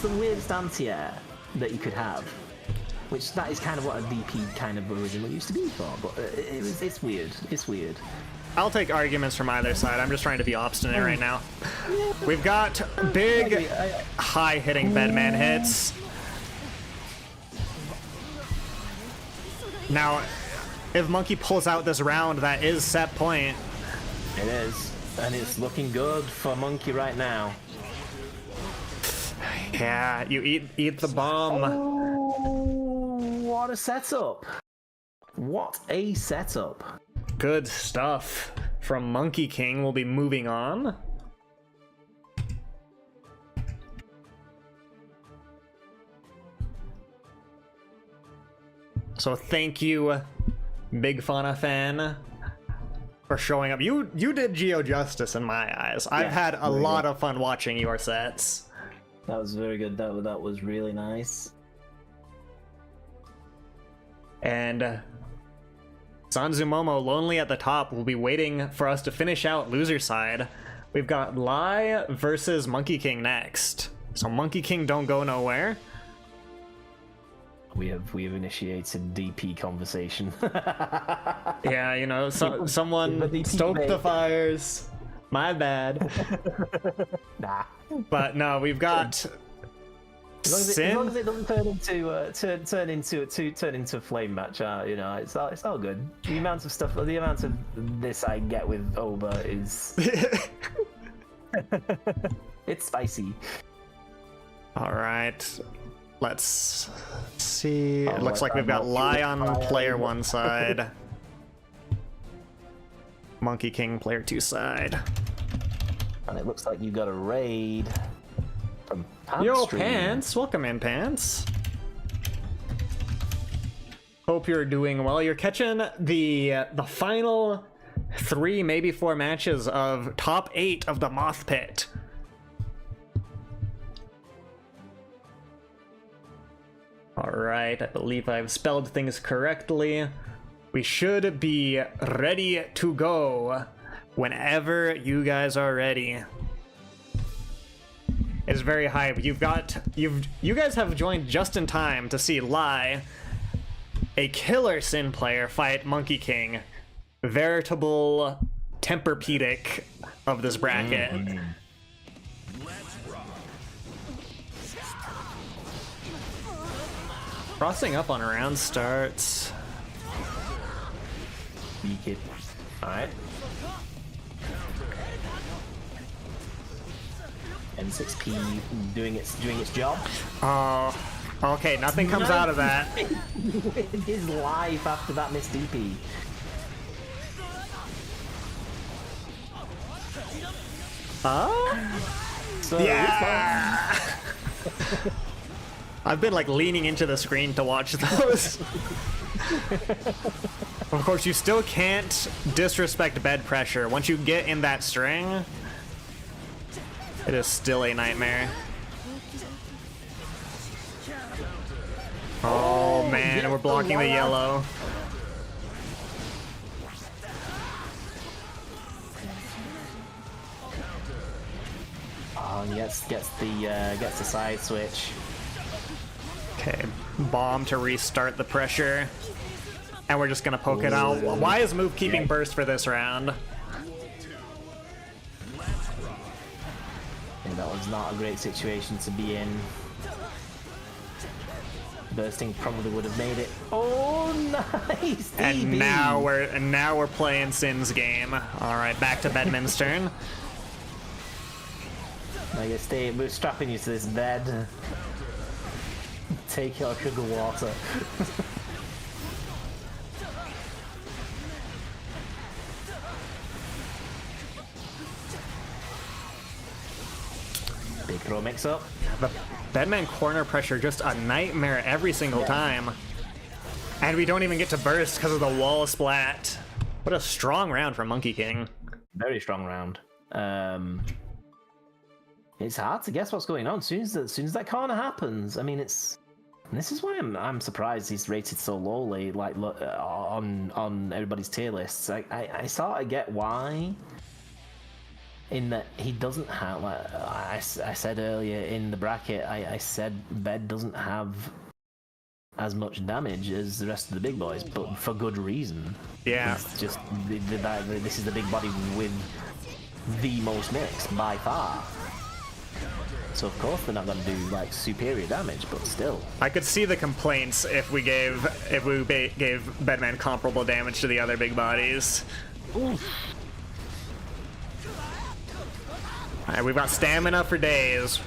the weirdest anti-air that you could have, which that is kind of what a DP kind of originally used to be for. But it's weird. It's weird. I'll take arguments from either side. I'm just trying to be obstinate right now. We've got big, high-hitting bedman hits. Now, if Monkey pulls out this round, that is set point. It is, and it's looking good for Monkey right now. Yeah, you eat the bomb. Oh, what a setup! What a setup! Good stuff from Monkey King. We'll be moving on. So thank you, Big Fauna fan, for showing up. You did Geo justice in my eyes. Yeah, I've had a very lot good. of fun watching your sets. That was very good. That was really nice. And Sanzumomo, lonely at the top, will be waiting for us to finish out loser side. We've got Lai versus Monkey King next. So Monkey King don't go nowhere. We have initiated DP conversation. Yeah, you know, someone stoked the fires. My bad. Nah. But no, we've got As long as it doesn't turn into a flame match, you know, it's all good. The amount of this I get with Oba is it's spicy. All right, let's see. It looks like we've got Lai on player 1 side, Monkey King player 2 side. And it looks like you got a raid from Pants Yo, Stream. Pants, welcome in, Pants. Hope you're doing well. You're catching the final 3, maybe 4 matches of top 8 of the Moth Pit. All right, I believe I've spelled things correctly. We should be ready to go whenever you guys are ready. It's very hype. You guys have joined just in time to see Lai, a killer Sin player, fight Monkey King, veritable Tempur-Pedic of this bracket. Crossing up on round starts. Beak it. Alright. N6P doing its job. Oh, okay, nothing comes out of that. With his life after that missed DP. So Yeah! I've been like leaning into the screen to watch those. Of course, you still can't disrespect bed pressure. Once you get in that string, it is still a nightmare. Oh man, we're blocking the yellow. Oh, and gets the side switch. Okay, bomb to restart the pressure. And we're just gonna poke it out. Why is Move keeping burst for this round? Yeah, that was not a great situation to be in. Bursting probably would have made it. Oh, nice! And DB. now we're playing Sin's game. All right, back to Bedman's turn. We're strapping you to this bed. take your sugar water. Big throw mix up. The Bedman corner pressure just a nightmare every single time. And we don't even get to burst because of the wall splat. What a strong round from Monkey King. Very strong round. It's hard to guess what's going on. As soon as that corner happens, I mean, this is why I'm surprised he's rated so lowly, like on everybody's tier lists. I sort of get why. In that he doesn't have, like I said earlier in the bracket, I said Bed doesn't have as much damage as the rest of the big boys, but for good reason. Yeah. It's just this is the big body with the most mix by far. So of course they're not going to do like superior damage, but still. I could see the complaints if we gave Bedman comparable damage to the other big bodies. Oof. Alright, we've got stamina for days.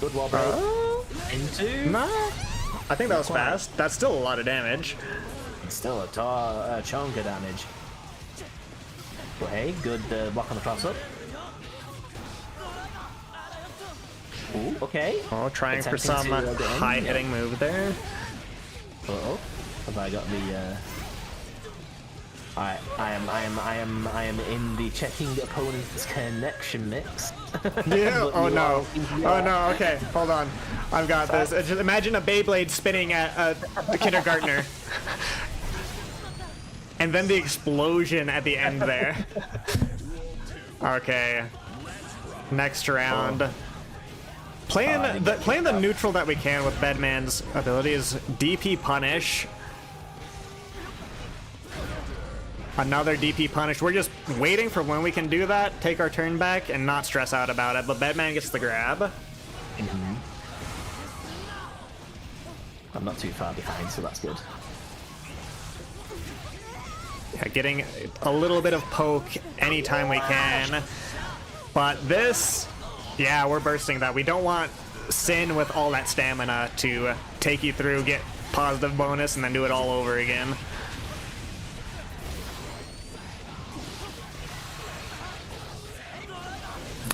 Good wall break. Into. No. I think that was fast. That's still a lot of damage. It's still a chunk of damage. But hey, good block on the cross up. Ooh, okay. Oh, trying for some high-hitting move there. Uh-oh. Have I got the I am in the checking opponent's connection mix. Yeah. Oh no. Oh no. Okay. Hold on. I've got this. Just imagine a Beyblade spinning at a kindergartner, and then the explosion at the end there. Okay. Next round. Playing the neutral that we can with Bedman's abilities. DP punish. Another DP punish. We're just waiting for when we can do that, take our turn back, and not stress out about it. But Bedman gets the grab. Mm-hmm. I'm not too far behind, so that's good. Yeah, getting a little bit of poke anytime we can. But this, yeah, we're bursting that. We don't want Sin with all that stamina to take you through, get positive bonus, and then do it all over again.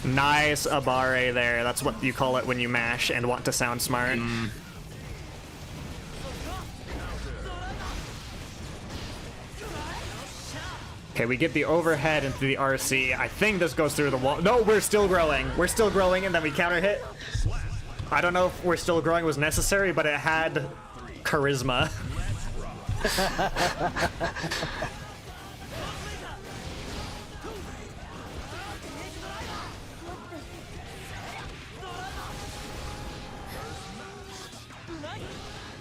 Nice Abare there. That's what you call it when you mash and want to sound smart. Okay, we get the overhead into the RC. I think this goes through the wall. No, we're still growing. We're still growing, and then we counter hit. I don't know if we're still growing was necessary, but it had charisma.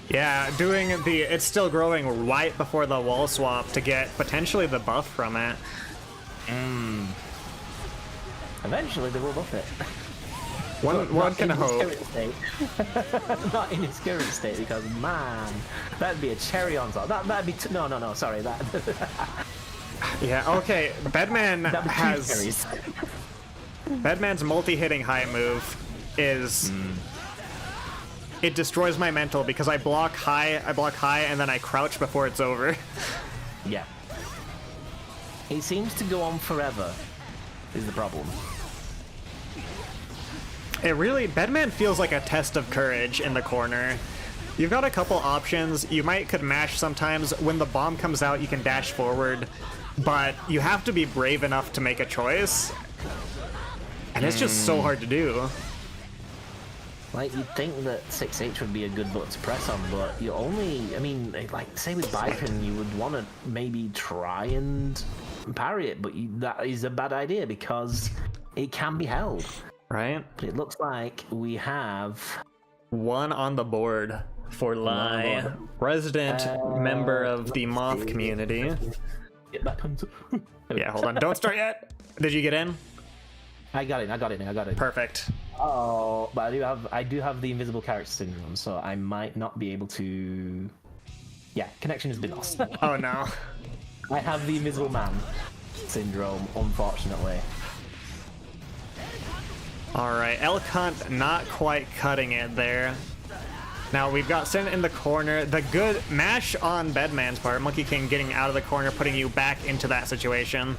Yeah, doing the it's still growing right before the wall swap to get potentially the buff from it. Eventually they will buff it. One can hope. Not in its current state, because man, that'd be a cherry on top. That'd be no, sorry, that. Yeah, okay. Bedman has Bedman's multi-hitting high move is. It destroys my mental because I block high, and then I crouch before it's over. Yeah. It seems to go on forever, is the problem. It really, Bedman feels like a test of courage in the corner. You've got a couple options. You could mash sometimes. When the bomb comes out, you can dash forward, but you have to be brave enough to make a choice. And it's just so hard to do. Like, you'd think that 6H would be a good button to press on, but you only, I mean, like, say with Bison, you would want to maybe try and parry it, but that is a bad idea because it can be held. Right? But it looks like we have one on the board for Lai, resident member of the Moth community. Get back onto. Yeah, hold on. Don't start yet. Did you get in? I got it. Perfect. Oh, but I do have the invisible character syndrome, so I might not be able to. Yeah, connection has been lost. Oh no. I have the invisible man syndrome, unfortunately. Alright, Elk Hunt not quite cutting it there. Now we've got Sin in the corner. The good mash on Bedman's part. Monkey King getting out of the corner, putting you back into that situation.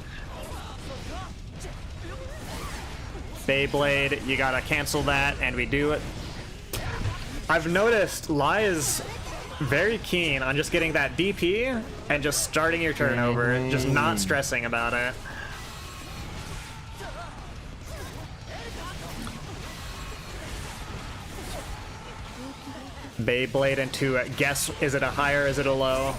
Beyblade, you gotta cancel that, and we do it. I've noticed Lai is very keen on just getting that DP and just starting your turn over, just not stressing about it. Beyblade into guess, is it a high or is it a low?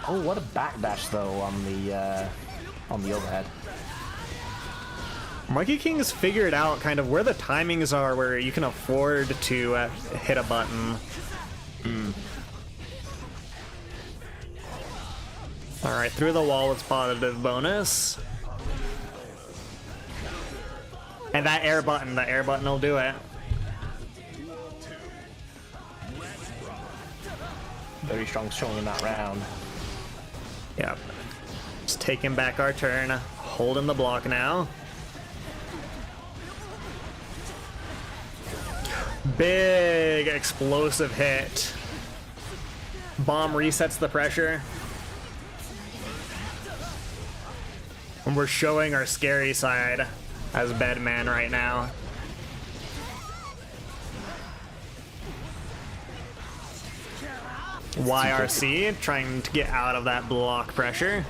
Oh, what a backdash though on the overhead. Monkey King's figured out kind of where the timings are where you can afford to hit a button. Alright, through the wall is positive bonus. And that air button, the air button will do it. Very strong showing in that round. Yep. Just taking back our turn, holding the block now. Big explosive hit. Bomb resets the pressure. And we're showing our scary side as Bedman right now. YRC trying to get out of that block pressure.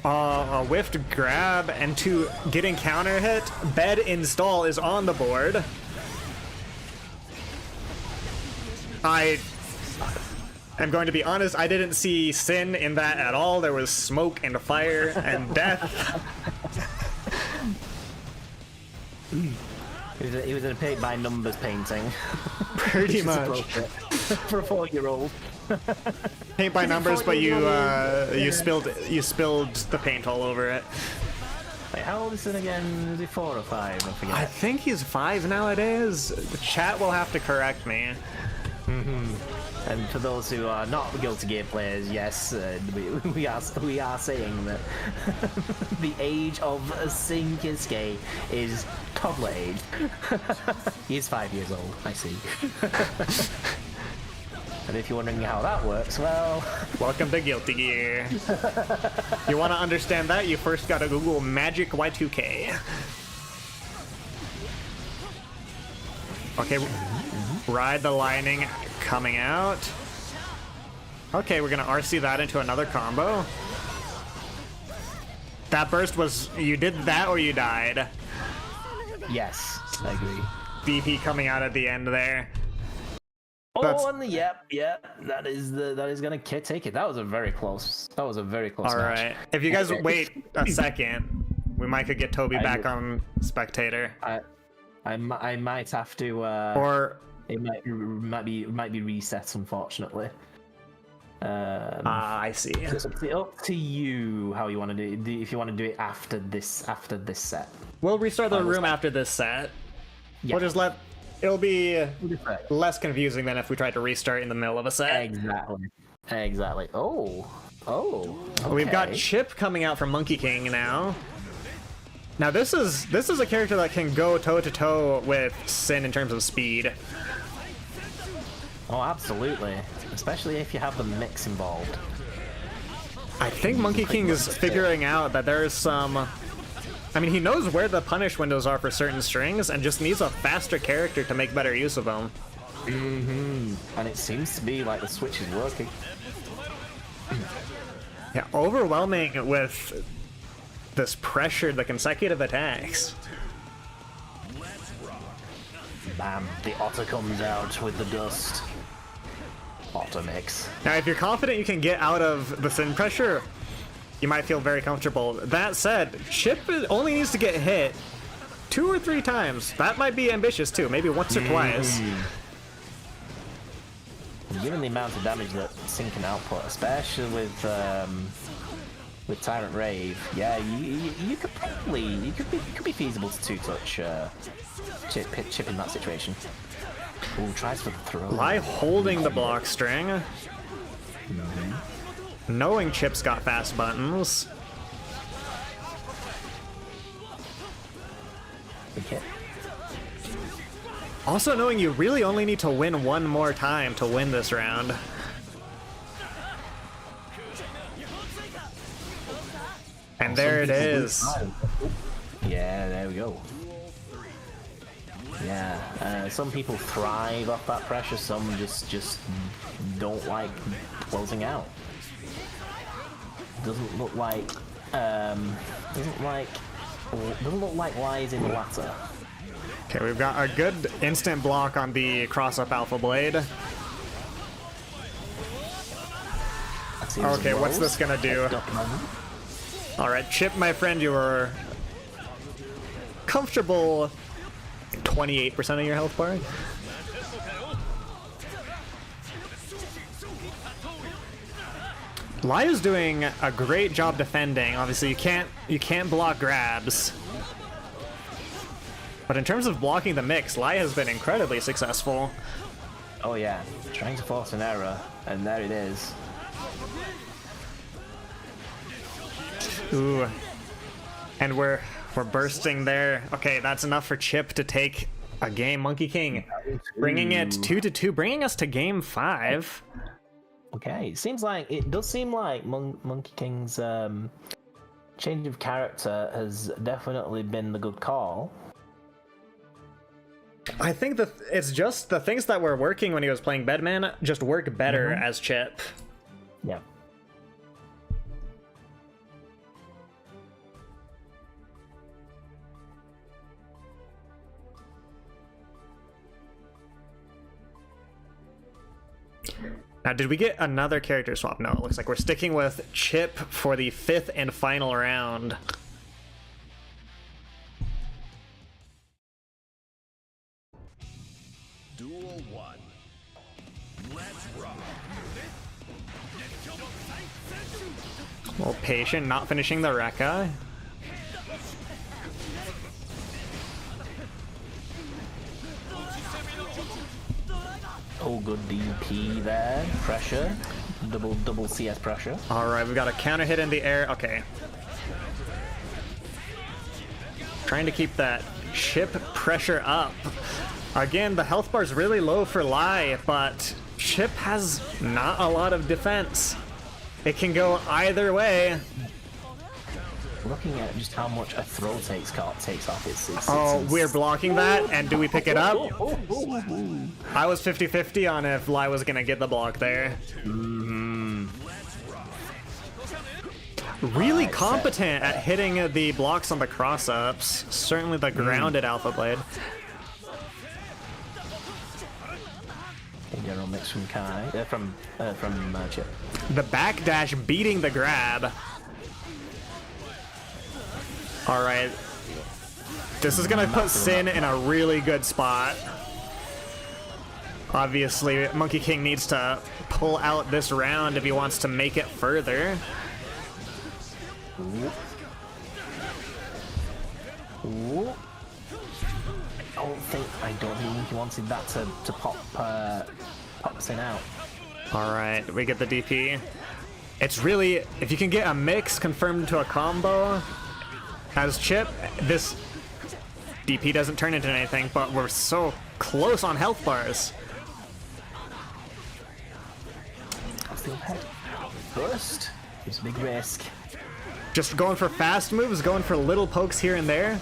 A whiffed grab and to getting counter hit. Bed install is on the board. I am going to be honest, I didn't see Sin in that at all. There was smoke and fire and death. He was in a paint by numbers painting. Pretty much. For a 4-year-old. Paint by numbers, but you spilled the paint all over it. Wait, how old is Sin again? Is he 4 or 5? I forget. I think he's 5 nowadays. The chat will have to correct me. And for those who are not Guilty Gear players, yes, we are saying that the age of Sin Kisuke is toddler age. He is 5 years old, I see. And if you're wondering how that works, well... Welcome to Guilty Gear. You want to understand that, you first gotta Google Magic Y2K. Okay, ride the lightning coming out. Okay, we're gonna RC that into another combo. That burst was, you did that or you died. Yes, I agree. BP coming out at the end there. Oh, and yep, that is gonna take it. That was a very close. All match. Right, if you guys wait a second, we might could get Toby back on spectator. I might have to. Or it might be reset, unfortunately. I see. It's up to you how you want to do it. If you want to do it after this set. We'll restart the room after this set. Yeah. We'll just let. It'll be less confusing than if we tried to restart in the middle of a set. Exactly. Oh. Okay. We've got Chip coming out from Monkey King now. Now this is a character that can go toe to toe with Sin in terms of speed. Oh, absolutely. Especially if you have the mix involved. I think Monkey King is figuring out that there's some... I mean, he knows where the punish windows are for certain strings and just needs a faster character to make better use of them. And it seems to be like the switch is working. Yeah, overwhelming with this pressure, the consecutive attacks. Bam, the otter comes out with the dust. Otter mix. Now, if you're confident you can get out of the Sin pressure, you might feel very comfortable. That said, Chip only needs to get hit 2 or 3 times. That might be ambitious too, maybe once or twice. Given the amount of damage that Sin can output, especially with Tyrant Rave, yeah, you could be feasible to 2-touch Chip in that situation. Ooh, tries for the throw. Lai holding the block string. Knowing Chip's got fast buttons. Okay. Also knowing you really only need to win one more time to win this round. And there it is. Yeah, there we go. Yeah, some people thrive off that pressure. Some just don't like closing out. Doesn't look like lies in the latter. Okay, we've got a good instant block on the cross-up Alpha Blade. Okay, what's this gonna do? Alright, Chip, my friend, you were comfortable 28% of your health bar. Lia's doing a great job defending. Obviously, you can't block grabs. But in terms of blocking the mix, Lia has been incredibly successful. Oh yeah, trying to force an error, and there it is. Ooh. And we're bursting there. Okay, that's enough for Chip to take a game. Monkey King bringing it 2-2, bringing us to game 5. Okay, it does seem like Monkey King's change of character has definitely been the good call. I think that it's just the things that were working when he was playing Bedman just work better as Chip. Yeah. Now, did we get another character swap? No, it looks like we're sticking with Chip for the 5th and final round. Duel 1. Let's rock. A little patient, not finishing the Rekka. Oh, good DP there. Pressure. Double CS pressure. Alright, we've got a counter hit in the air. Okay. Trying to keep that Chip pressure up. Again, the health bar's really low for Lai, but Chip has not a lot of defense. It can go either way. Looking at just how much a throw takes off, it's we're blocking that, and do we pick it up? I was 50-50 on if Lai was gonna get the block there. Really competent at hitting the blocks on the cross-ups. Certainly the grounded Alpha Blade. In general mix from Kai, from Chip. The backdash beating the grab. Alright. This is gonna put Sin in a really good spot. Obviously, Monkey King needs to pull out this round if he wants to make it further. Ooh. I don't think he wanted that to pop Sin out. Alright, we get the DP. It's really, if you can get a mix confirmed to a combo as Chip, this DP doesn't turn into anything, but we're so close on health bars. First, it's a big risk. Just going for fast moves, going for little pokes here and there.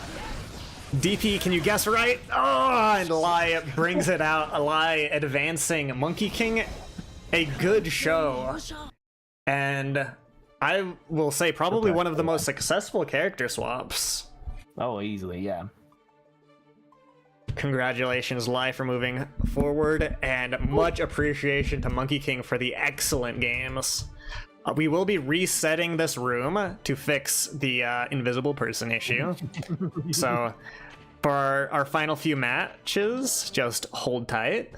DP, can you guess right? Oh, and Lai brings it out. Lai advancing. Monkey King, a good show. And I will say probably one of the most successful character swaps. Oh, easily, yeah. Congratulations, Lai, for moving forward, and much appreciation to Monkey King for the excellent games. We will be resetting this room to fix the invisible person issue. So for our final few matches, just hold tight.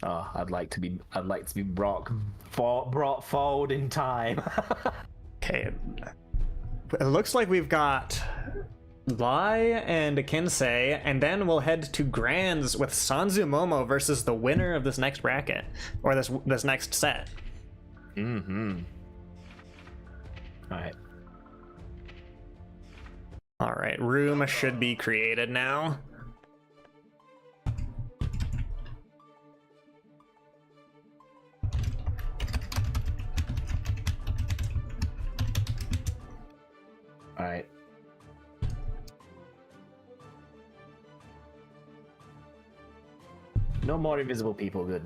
Oh, I'd like to be brought forward in time. Okay. It looks like we've got Lai and Kinsei, and then we'll head to Grands with Sanzu Momo versus the winner of this next bracket, or this next set. Alright. Alright, room should be created now. Alright. No more invisible people, good.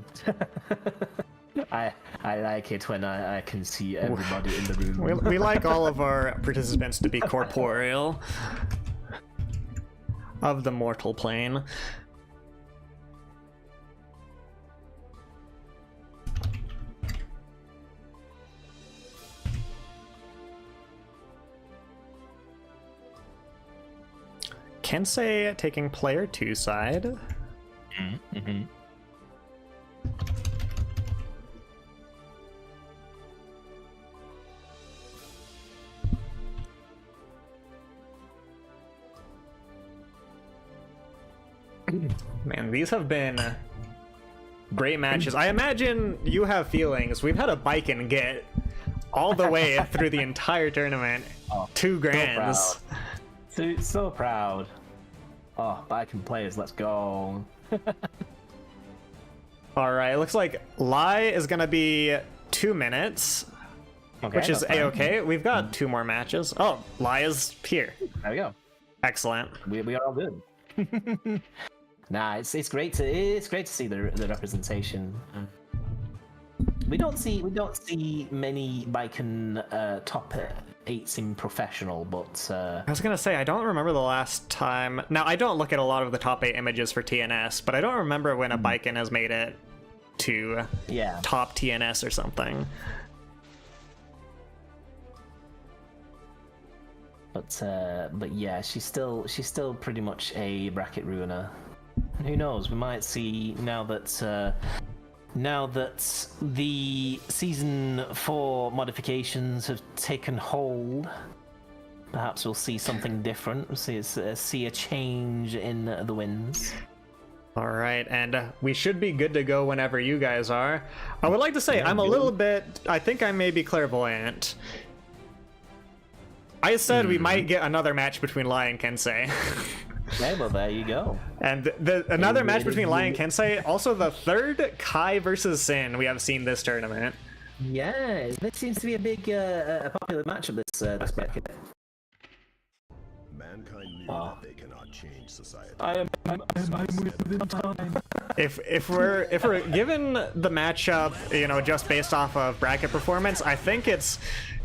I like it when I can see everybody in the room. We like all of our participants to be corporeal of the mortal plane. Kensei taking player 2 side. Mm-hmm. Man, these have been great matches. I imagine you have feelings. We've had a bike and get all the way through the entire tournament. Oh, 2 grands. So proud. Oh, bike and players, let's go. Alright, looks like Lai is gonna be 2 minutes, Okay, which is that's fine. a-okay. We've got 2 more matches. Oh, Lai is here. There we go. Excellent. We are all good. Nah, it's great to see the representation. We don't see many Baiken top 8s in professional, but I was gonna say, I don't remember the last time. Now, I don't look at a lot of the top 8 images for TNS, but I don't remember when a Baiken has made it to yeah. top TNS or something. But yeah, she's still pretty much a bracket ruiner. Who knows? We might see now that the season 4 modifications have taken hold. Perhaps we'll see something different. We'll see a change in the wins. All right, and we should be good to go whenever you guys are. I would like to say I'm a little bit. I think I may be clairvoyant. I said we might get another match between Lai and Kensei. Okay, well there you go. And another match between Lai and Kensei, also the 3rd Kai versus Sin we have seen this tournament. Yeah, this seems to be a big, a popular matchup this bracket. Mankind knew that they cannot change society. If we're given the matchup, you know, just based off of bracket performance, I think it's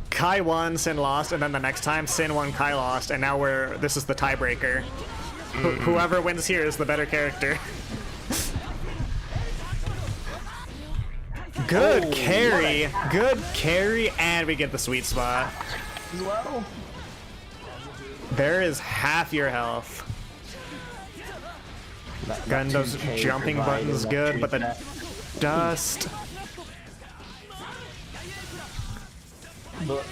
Kai won, Sin lost, and then the next time Sin won, Kai lost, and now this is the tiebreaker. Whoever wins here is the better character. Good carry, and we get the sweet spot. Well, there is half your health. Gundo's jumping button's good, but the dust. But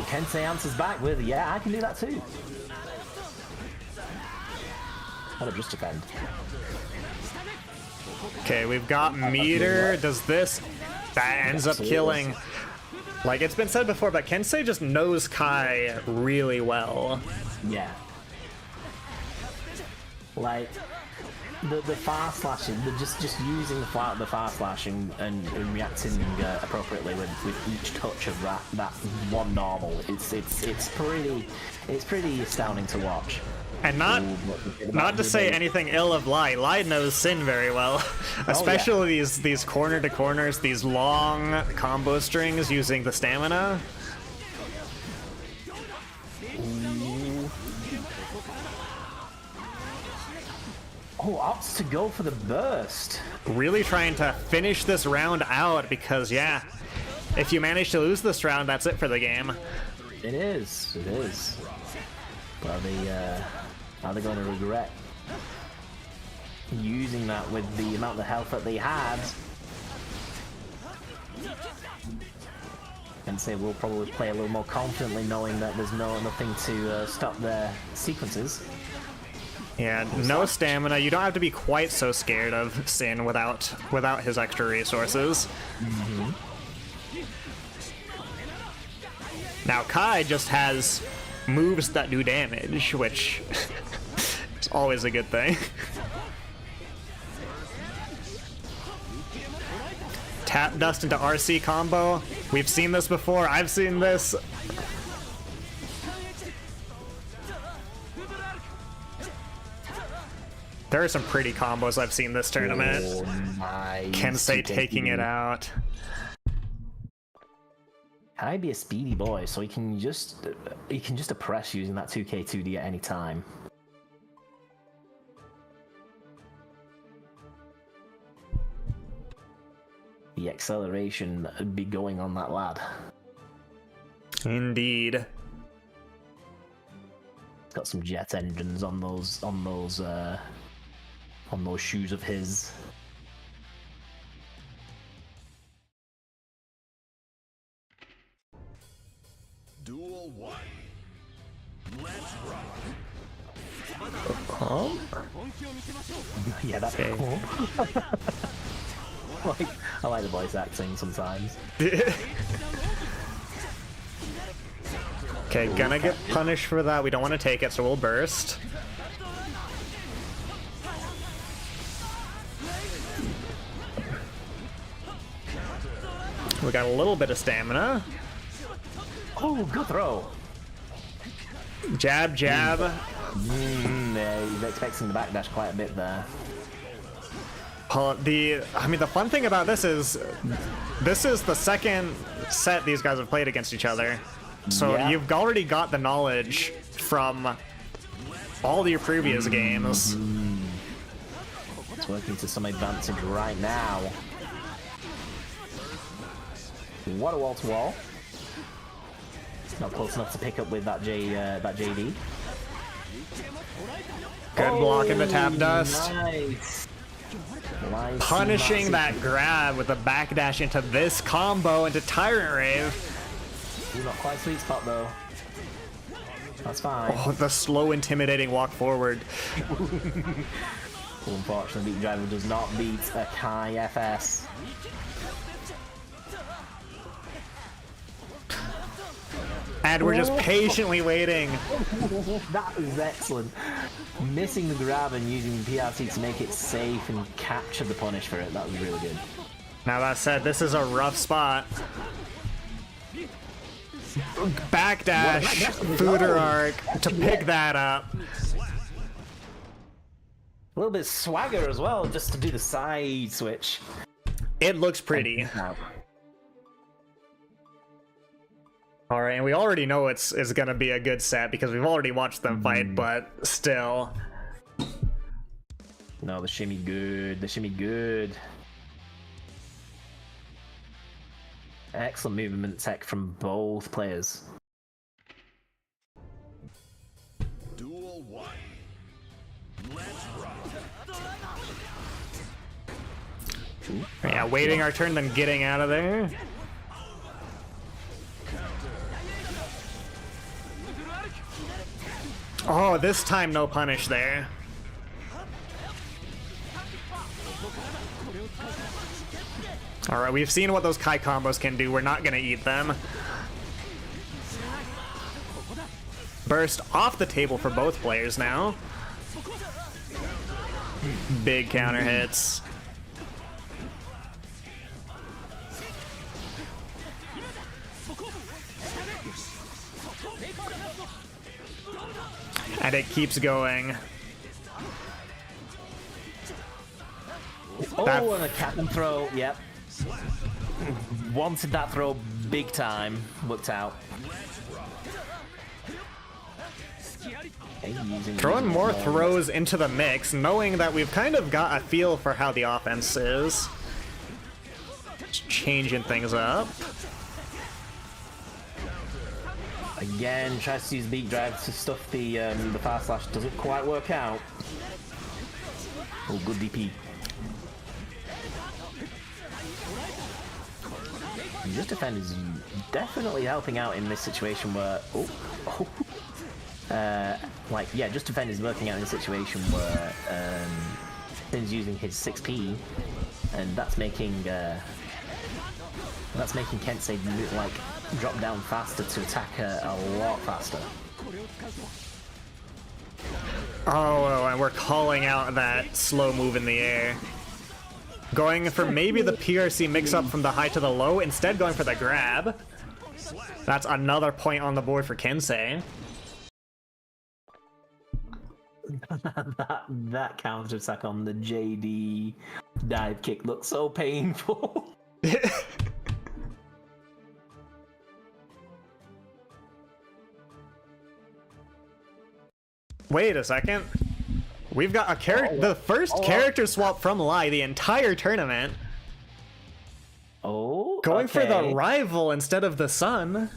Kensei answers back with, yeah, I can do that too. I'll just defend. Okay, we've got meter. Does this? That ends up killing. Like it's been said before, but Kensei just knows Kai really well. Yeah. Like the fast slashing, just using the fast slashing and reacting appropriately with each touch of that one normal. It's pretty astounding to watch. And not to say anything ill of Lai. Lai knows Sin very well, especially these corner to corners, these long combo strings using the stamina. Oh, opts to go for the burst. Really trying to finish this round out because, yeah, if you manage to lose this round, that's it for the game. It is. But are they going to regret using that with the amount of health that they had? And say we'll probably play a little more confidently, knowing that there's nothing to stop their sequences. Yeah, no stamina. You don't have to be quite so scared of Sin without his extra resources. Now Kai just has moves that do damage, which is always a good thing. Tap dust into RC combo. We've seen this before. I've seen this. There are some pretty combos I've seen this tournament. Oh, nice. Kensei taking it out. Kai be a speedy boy, so he can just oppress using that 2K2D at any time. The acceleration be going on that lad. Indeed. Got some jet engines on those shoes of his. Duel 1. Let's rock. Oh? Yeah, that's Okay. cool. I like the voice acting sometimes. Okay, gonna get punished for that. We don't want to take it, so we'll burst. We got a little bit of stamina. Oh, good throw. Jab, jab. Yeah, he's expecting the backdash quite a bit there. The fun thing about this is the second set these guys have played against each other. So Yeah. you've already got the knowledge from all your previous games. It's working to some advantage right now. What a wall to wall. Not close enough to pick up with that JD. Good block in the tap dust. Nice. Nice. Punishing that grab with a backdash into this combo into Tyrant Rave. Ooh, not quite sweet spot though. That's fine. Oh, the slow, intimidating walk forward. Unfortunately, Beat Driver does not beat a Kai FS. And we're just patiently waiting. That was excellent. Missing the grab and using the PRT to make it safe and capture the punish for it. That was really good. Now that said, this is a rough spot. Backdash, Fooder Arc to pick that up. A little bit of swagger as well, just to do the side switch. It looks pretty. Alright, and we already know it's gonna be a good set because we've already watched them fight, but still. No, the shimmy good, the shimmy good. Excellent movement tech from both players. Duel 1. Let's rock. Yeah, waiting our turn, then getting out of there. Oh, this time no punish there. Alright, we've seen what those Kai combos can do. We're not gonna eat them. Burst off the table for both players now. Big counter hits. And it keeps going. Oh, That- and a cap and throw, yep. Wanted that throw big time, worked out. Okay, Throwing more throws into the mix, knowing that we've kind of got a feel for how the offense is. Just changing things up. Again, tries to use beat drive to stuff the fast slash, doesn't quite work out. Oh, good DP. Just Defend is definitely helping out in this situation where, Just Defend is working out in a situation where Finn's using his 6P, and that's making Kensei drop down faster to attack her a lot faster. Oh, and we're calling out that slow move in the air. Going for maybe the PRC mix-up from the high to the low, instead going for the grab. That's another point on the board for Kensei. that counter attack on the JD dive kick looks so painful. Wait a second. We've got a character, the first character swap from Lai the entire tournament. Oh, going for the okay. rival instead of the sun.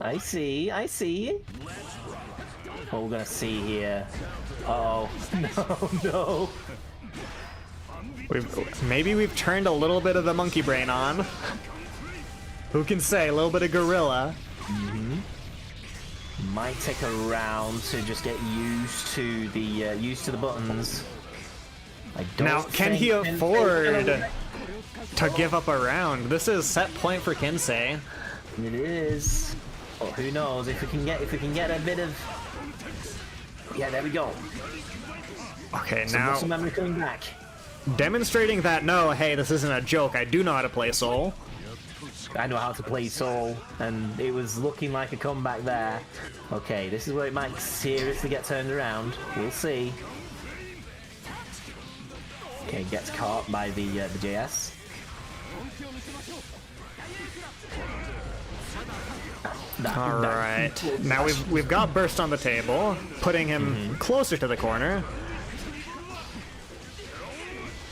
I see. What we're gonna see here. Uh oh, no. Maybe we've turned a little bit of the monkey brain on. Who can say? A little bit of gorilla. Might take a round to just get used to the buttons. I don't Now, can he afford to give up a round? This is set point for Kensei. It is. Oh, who knows if we can get a bit of. Yeah, there we go. Okay, Some now muscle memory coming back. demonstrating that no, hey, this isn't a joke. I do know how to play Soul. I know how to play Soul, and it was looking like a comeback there. Okay, this is where it might seriously get turned around. We'll see. Okay, gets caught by the JS. All right, now we've got Burst on the table, putting him closer to the corner.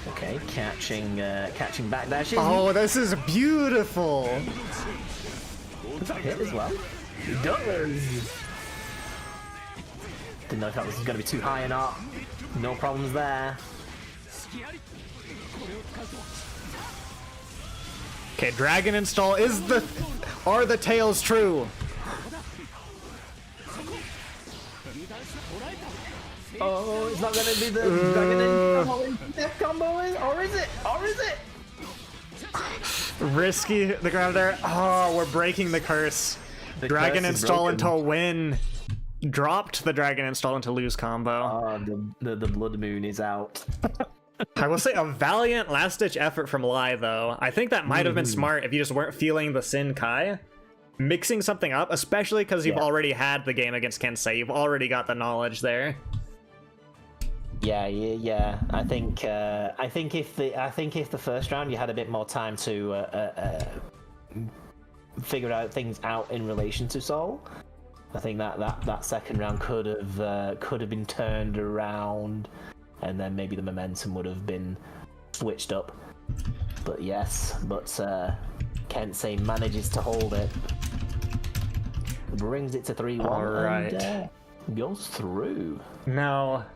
Okay, catching back there. Oh, this is beautiful. Does that hit as well? It does. Didn't know if that was going to be too high or not. No problems there. Okay, Dragon Install are the tales true? Oh, it's not going to be the Dragon Death combo, or is it? Or is it? Risky the grab there. Oh, we're breaking the curse. The Dragon curse is Install broken. into win. Dropped the Dragon Install into lose combo. Oh, the Blood Moon is out. I will say a valiant last-ditch effort from Lai, though. I think that might have been smart if you just weren't feeling the Sin Kai. Mixing something up, especially because you've already had the game against Kensei. You've already got the knowledge there. Yeah. I think if the first round you had a bit more time to figure things out in relation to Soul, I think that second round could have been turned around, and then maybe the momentum would have been switched up. But Kensei manages to hold it, brings it to 3-1, Alright. and goes through. Now,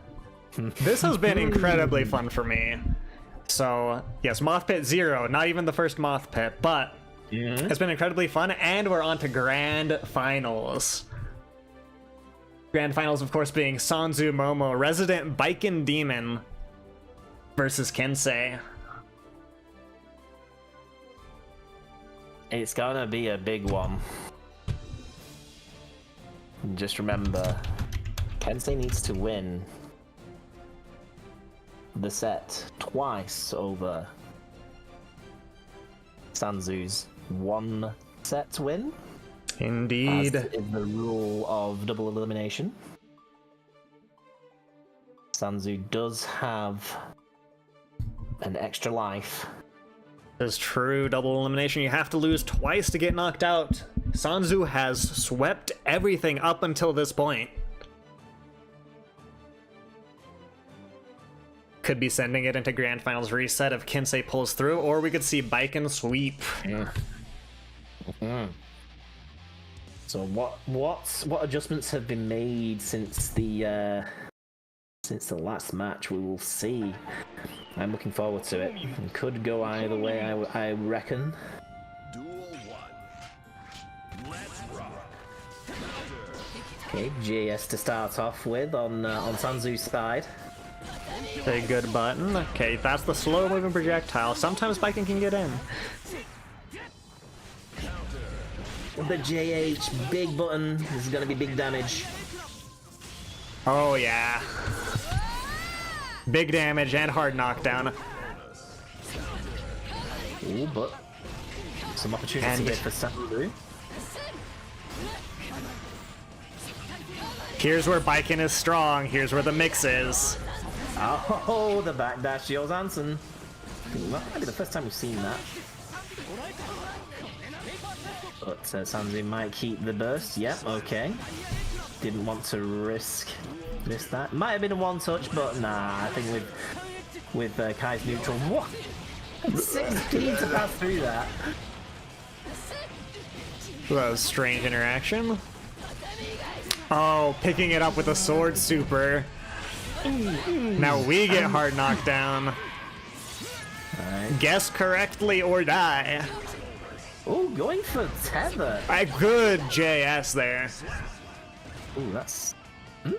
this has been incredibly fun for me. So, yes, Moth Pit 0, not even the first Moth Pit, but it's been incredibly fun, and we're on to Grand Finals. Grand Finals, of course, being Sanzu Momo, Resident Biken Demon, versus Kensei. It's gonna be a big one. Just remember, Kensei needs to win the set twice over Sanzu's one set win. Indeed. As is the rule of double elimination. Sanzu does have an extra life. It's true, double elimination. You have to lose twice to get knocked out. Sanzu has swept everything up until this point. Could be sending it into Grand Finals reset if Kensei pulls through, or we could see Biken sweep. So what adjustments have been made since the last match? We will see. I'm looking forward to it. It could go either way, I reckon. Duel 1. Let's rock. Okay, JS to start off with on Sanzu's side. A good button. Okay, that's the slow moving projectile. Sometimes Biken can get in. the JH, big button. This is gonna be big damage. Oh yeah. Big damage and hard knockdown. Ooh, but some opportunity here for Sandu. Here's where Baiken is strong. Here's where the mix is. Oh, the backdash Gilles Hansen. That might be the first time we've seen that. But Sanzu might keep the burst. Yep, okay. Didn't want to risk that. Might have been a one touch, but nah. I think with Kai's neutral, what? 16 to pass through that. That was strange interaction. Oh, picking it up with a sword super. Now we get hard knockdown. Right. Guess correctly or die. Oh, going for tether. A good JS there. Ooh, that's... I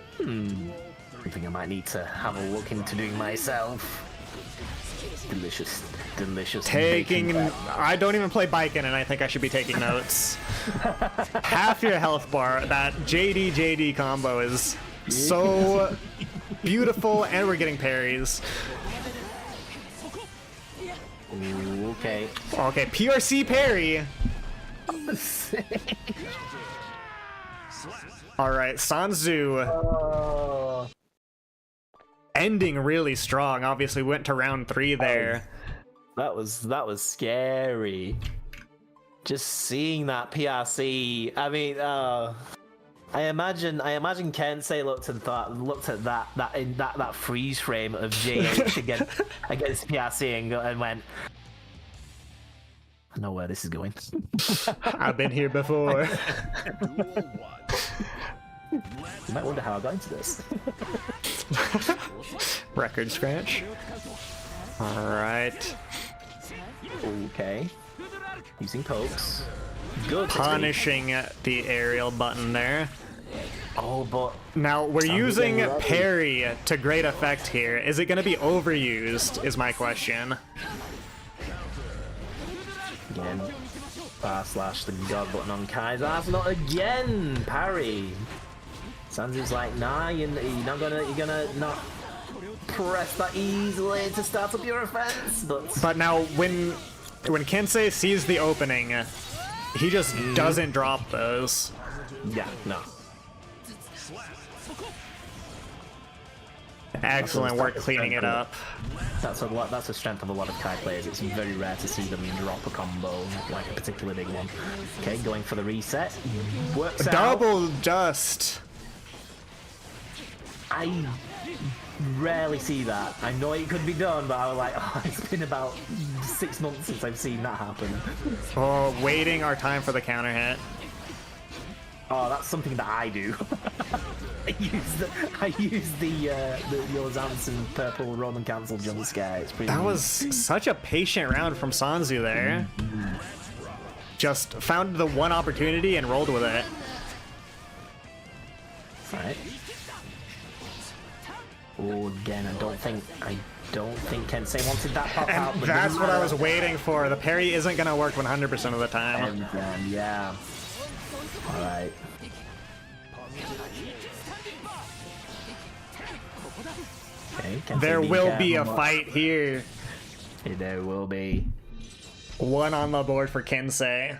think I might need to have a look into doing myself. Delicious, delicious. Taking... I don't even play Baiken and I think I should be taking notes. Half your health bar. That JD combo is so beautiful, and we're getting parries. Ooh, okay. Okay, PRC parry. Alright, Sanzu ending really strong. Obviously went to round 3 there. That was scary. Just seeing that PRC. I mean, I imagine Kensei looked at that freeze frame of JH against PRC and went, I know where this is going. I've been here before. You might wonder how I got into this. Record scratch. Alright. Okay. Using pokes. Good. Punishing the aerial button there. Oh, but... Now, we're using parry to great effect here. Is it going to be overused, is my question. Again. Slash the god button on Kai's ass. Not again! Parry. Sanzu's like, nah, you're gonna not press that easily to start up your offense. But now, when Kensei sees the opening, he just doesn't drop those. Yeah, no. Excellent work cleaning it up. That's a strength of a lot of Kai players. It's very rare to see them drop a combo, like a particularly big one. Okay, going for the reset. Works out. Double dust. I rarely see that. I know it could be done, but I was like, oh, it's been about 6 months since I've seen that happen. Oh, waiting our time for the counter hit. Oh, that's something that I do. I use the Yozansen purple Roman cancel jump scare. It's pretty. That was such a patient round from Sanzu there. Just found the one opportunity and rolled with it. Right. Oh, again, I don't think Kensei wanted that pop out. And that's what I was waiting for. The parry isn't gonna work 100% of the time. And, yeah. All right. Okay, there will be a fight here. There will be. One on the board for Kensei.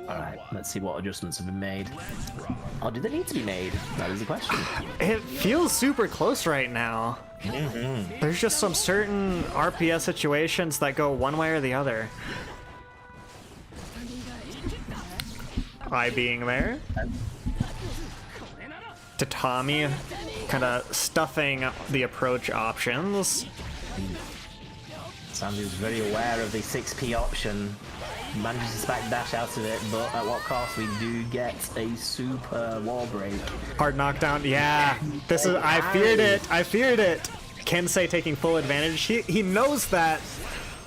Alright, let's see what adjustments have been made. Or do they need to be made? That is the question. It feels super close right now. There's just some certain RPS situations that go one way or the other. I being there. Tatami kind of stuffing the approach options. Sandu's very aware of the 6p option. Manages to spike dash out of it, but at what cost? We do get a super wall break. Hard knockdown. Yeah, this is. I feared it. I feared it. Kensei taking full advantage. He knows that,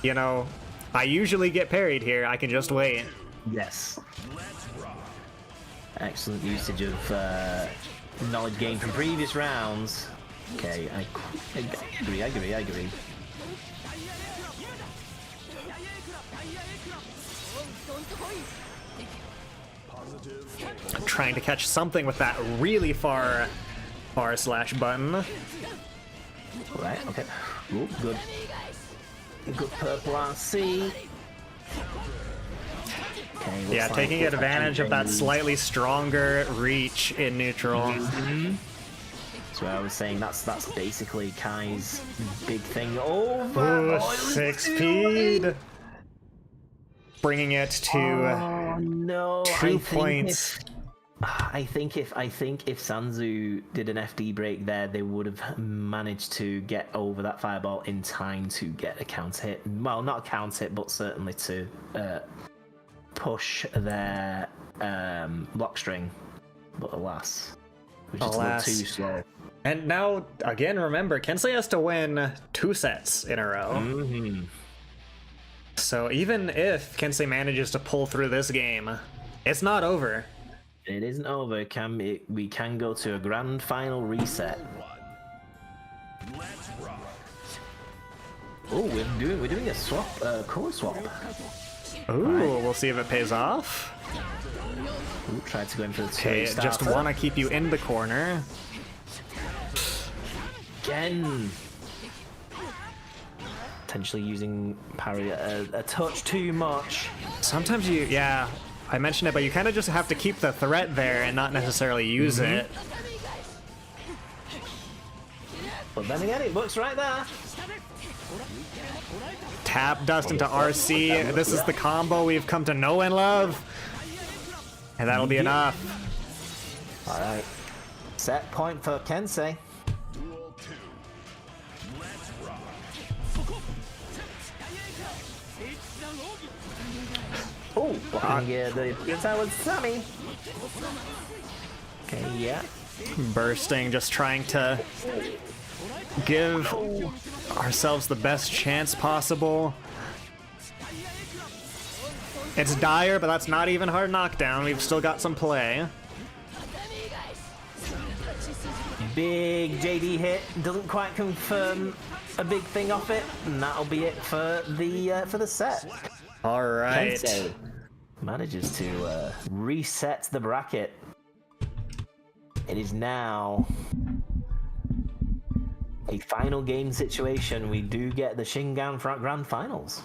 you know, I usually get parried here. I can just wait. Yes. Excellent usage of knowledge gained from previous rounds. Okay, I agree. I'm trying to catch something with that really far slash button. Right, okay. Ooh, good. Good purple RC. Okay, Yeah, taking advantage of that slightly stronger reach in neutral. So I was saying that's basically Kai's big thing. Oh, Ooh, 6 speed. Bringing it to no, 2 points. I think if Sanzu did an FD break there, they would have managed to get over that fireball in time to get a counter hit. Well, not a counter hit, but certainly to push their block string. But alas, which is a little too slow. And now, again, remember, Kensei has to win 2 sets in a row. So even if Kensei manages to pull through this game, it's not over. It isn't over. We can go to a grand final reset. Oh, we're doing a swap, core swap. Ooh, we'll see if it pays off. Ooh, tried to go in for the Okay, just want to keep you in the corner. Again. Potentially using parry a touch too much. Sometimes yeah, I mentioned it, but you kind of just have to keep the threat there and not necessarily use it. But then again, it works right there. Tap dust into RC. This is the combo we've come to know and love. And that'll be enough. Alright. Set point for Kensei. Oh, blocking the guitar with Sammy. Okay, yeah. Bursting, just trying to give ourselves the best chance possible. It's dire, but that's not even hard knockdown. We've still got some play. Big JD hit, doesn't quite confirm a big thing off it, and that'll be it for the set. All right. Kensei manages to reset the bracket. It is now a final game situation. We do get the Shingan Grand Finals.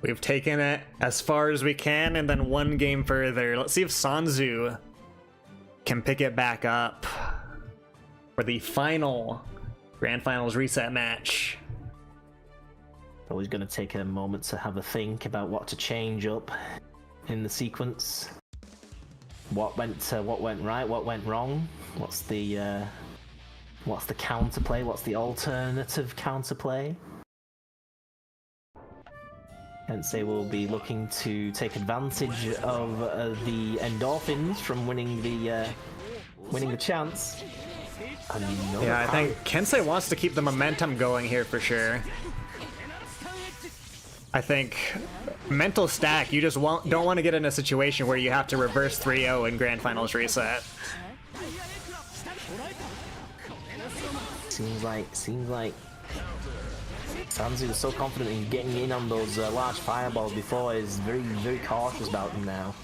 We've taken it as far as we can, and then one game further. Let's see if Sanzu can pick it back up for the final Grand Finals reset match. Always going to take a moment to have a think about what to change up in the sequence. What went right? What went wrong? What's the counterplay? What's the alternative counterplay? Kensei will be looking to take advantage of the endorphins from winning the chance. Yeah, I think Kensei wants to keep the momentum going here for sure. I think mental stack, you just don't want to get in a situation where you have to reverse 3-0 in Grand Finals reset. Seems like Sanzu was so confident in getting in on those large fireballs before, is very, very cautious about them now.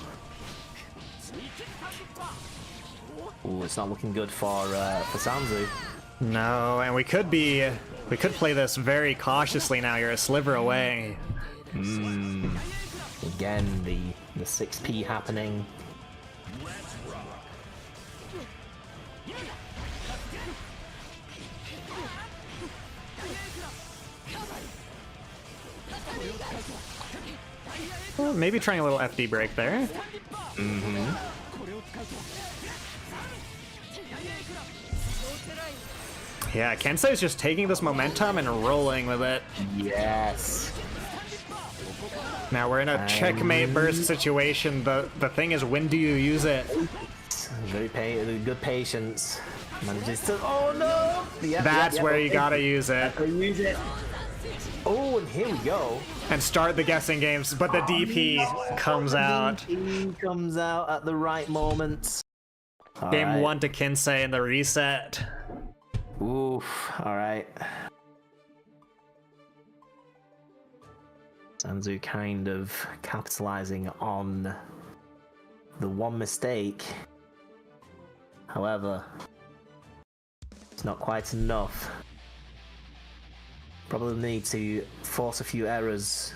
Ooh, it's not looking good for Sanzu. No, and we could play this very cautiously now. You're a sliver away. Again, the 6P happening. Well, maybe trying a little FD break there. Yeah, Kensei's just taking this momentum and rolling with it. Yes. Now we're in a checkmate burst situation. The thing is, when do you use it? Good patience. Manages to. Oh no! Yep, That's where you gotta use it. Use it. Oh, and here we go. And start the guessing games, but the DP comes out. DP comes out at the right moment. Game 1 to Kensei in the reset. Oof, alright. Sanzu kind of capitalizing on the one mistake. However, it's not quite enough. Probably need to force a few errors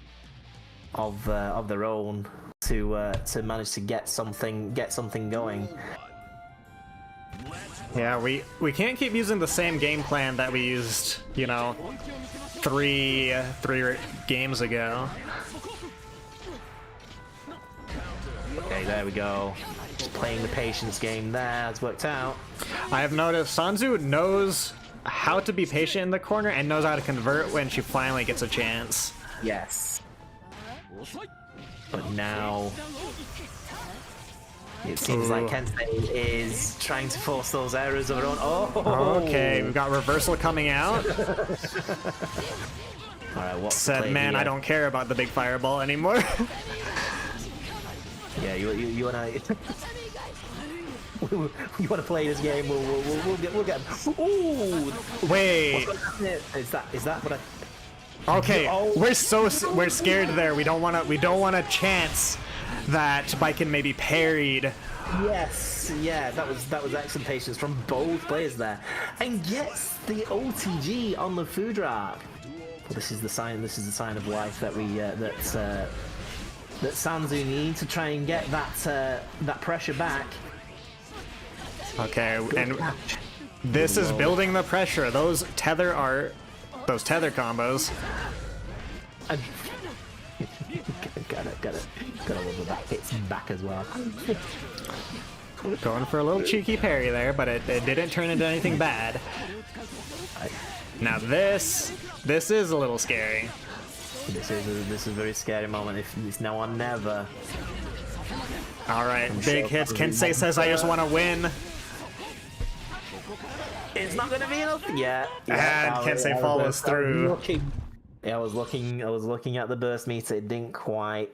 of their own to manage to get something going. Yeah, we can't keep using the same game plan that we used, you know, three games ago. Okay, there we go. Just playing the patience game there. It's worked out. I have noticed Sanzu knows how to be patient in the corner and knows how to convert when she finally gets a chance. Yes. But now it seems like Kensei is trying to force those errors of her own. Oh! Okay, we've got reversal coming out. Alright, what's Said, man, here? I don't care about the big fireball anymore. Yeah, you wanna you wanna play this game? We'll get. Ooh! Wait. Is that what I? Okay, Oh. we're scared there. We don't want a chance that Baiken may be parried. Yes, yeah, that was excellent patience from both players there, and gets the OTG on the food rock. Well, this is the sign of life that we that Sanzu needs to try and get that pressure back. Okay, and this is building the pressure. Those tether combos. Gotta love the back hits back as well. Going for a little cheeky parry there, but it didn't turn into anything bad. Now this is a little scary. This is a very scary moment. If it's now or never. All right, big hits. Kensei says, "I just want to win." It's not gonna be enough. Yeah. And Kensei follows through. I was looking at the burst meter. It didn't quite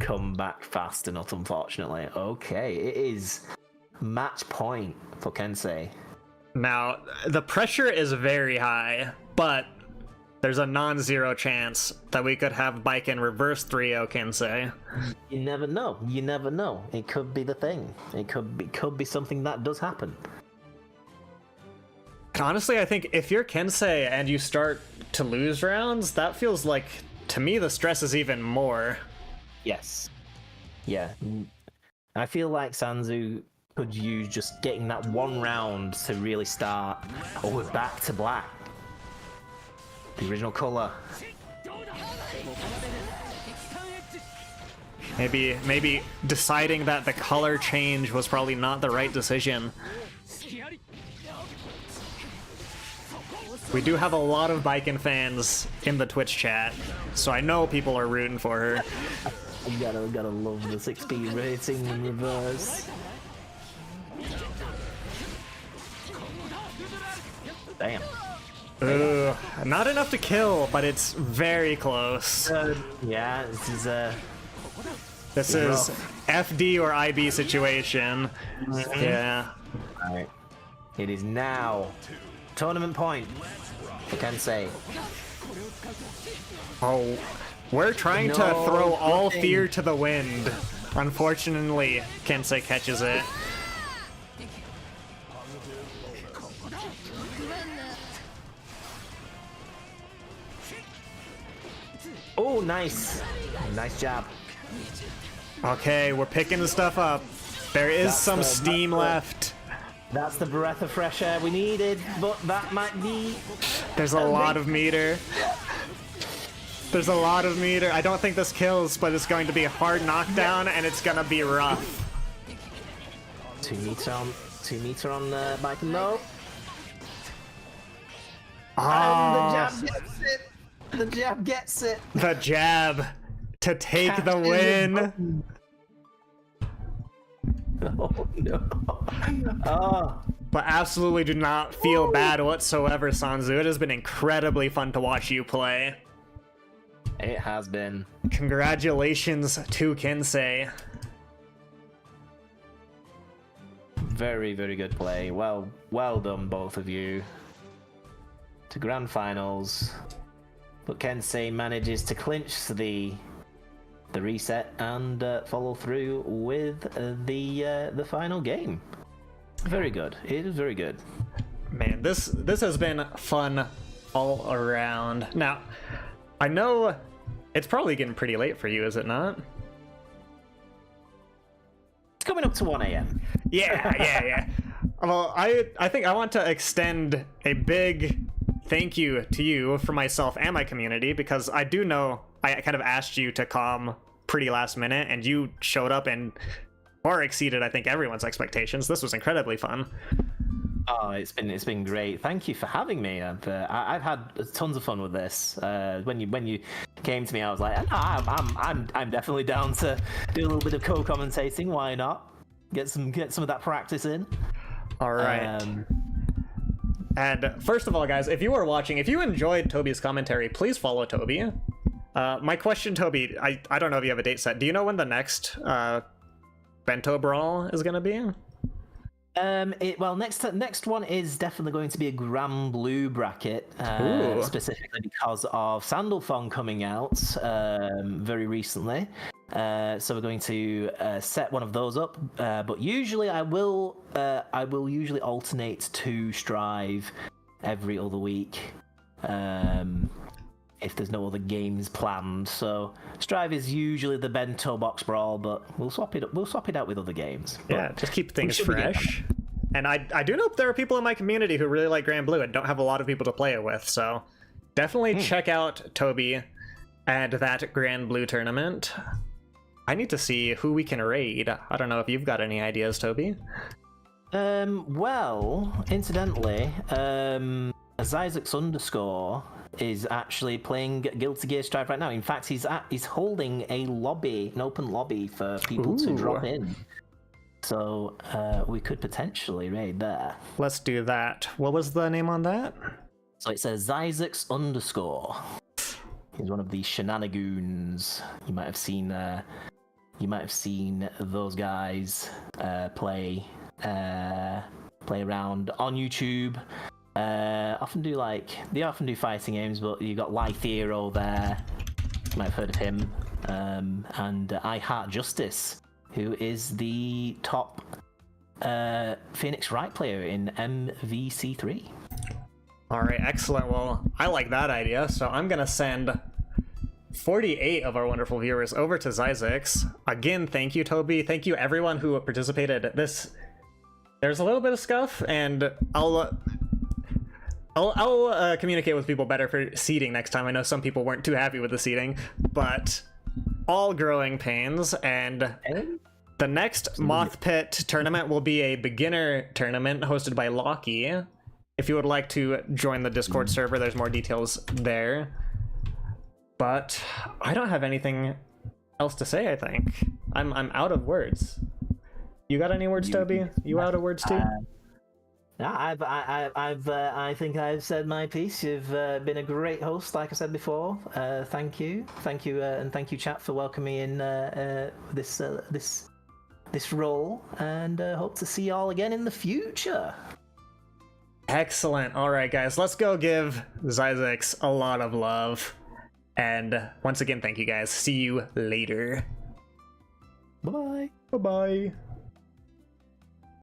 come back fast enough, unfortunately. Okay, it is match point for Kensei. Now the pressure is very high, but there's a non-zero chance that we could have Baiken reverse 3-0 Kensei. You never know. You never know. It could be the thing. It could be something that does happen. Honestly, I think if you're Kensei and you start to lose rounds, that feels like, to me, the stress is even more. Yes. Yeah. I feel like Sanzu could use just getting that one round to really start. Oh, we're back to black. The original color. Maybe deciding that the color change was probably not the right decision. We do have a lot of Baiken fans in the Twitch chat, so I know people are rooting for her. You gotta love the 6-speed rating in reverse. Damn. Ugh, not enough to kill, but it's very close. Yeah, This is FD or IB situation. Yeah. Alright. It is now tournament point for Kensei. Oh, we're trying to throw all fear to the wind. Unfortunately, Kensei catches it. Oh, nice. Nice job. Okay, we're picking the stuff up. There is some steam left. That's the breath of fresh air we needed, but that might be... There's a lot of meter. There's a lot of meter. I don't think this kills, but it's going to be a hard knockdown, and it's gonna be rough. 2 meter on Baiken though. And the Ah, jab gets it. The jab gets it. the jab to take the Catches win. button. Oh no. Oh. But absolutely do not feel bad whatsoever, Sanzu. It has been incredibly fun to watch you play. It has been. Congratulations to Kinsei. Very, very good play. Well done, both of you. To grand finals. But Kensei manages to clinch the reset and follow through with the final game. Very good. It is very good. Man, this has been fun all around. Now, I know it's probably getting pretty late for you, is it not? It's coming up to 1 a.m. Yeah. Well, I think I want to extend a big thank you to you for myself and my community, because I do know I kind of asked you to come pretty last minute, and you showed up and far exceeded, I think, everyone's expectations. This was incredibly fun. Oh, it's been great. Thank you for having me. I've had tons of fun with this. When you came to me, I was like, no, I'm definitely down to do a little bit of co-commentating. Why not? Get some of that practice in. All right. And first of all, guys, if you are watching, if you enjoyed Toby's commentary, please follow Toby. My question, Toby, I don't know if you have a date set. Do you know when the next Bento Brawl is going to be? Next one is definitely going to be a Grand Blue bracket, specifically because of Sandalphon coming out very recently. So we're going to set one of those up. But usually I will usually alternate to Strive every other week. If there's no other games planned. So Strive is usually the Bento Box Brawl, but we'll swap it out with other games. Yeah, just keep things fresh. And I do know there are people in my community who really like Grand Blue and don't have a lot of people to play it with, so definitely check out Toby and that Grand Blue tournament. I need to see who we can raid. I don't know if you've got any ideas, Toby. Well, incidentally, Zyzax _ is actually playing Guilty Gear Strive right now. In fact, he's holding an open lobby for people to drop in. So we could potentially raid there. Let's do that. What was the name on that? So it says Zyzax _ He's one of the shenanigans. You might have seen those guys play around on YouTube. They often do fighting games, but you got Lythero there. You might have heard of him. And I Heart Justice, who is the top Phoenix Wright player in MVC3. All right, excellent. Well, I like that idea, so I'm gonna send 48 of our wonderful viewers over to Zyzax. Again, thank you, Toby. Thank you, everyone who participated. There's a little bit of scuff, and I'll communicate with people better for seeding next time. I know some people weren't too happy with the seeding, but all growing pains. And the next MOTHPIT tournament will be a beginner tournament hosted by Locky. If you would like to join the Discord server, there's more details there. But I don't have anything else to say, I think. I'm out of words. You got any words, Toby? You out of words too? No, I think I've said my piece. You've been a great host, like I said before. Thank you, and thank you, chat, for welcoming me in this role, and hope to see you all again in the future. Excellent. All right, guys, let's go give Zyzax a lot of love. And once again, thank you guys. See you later. Bye-bye. Bye-bye.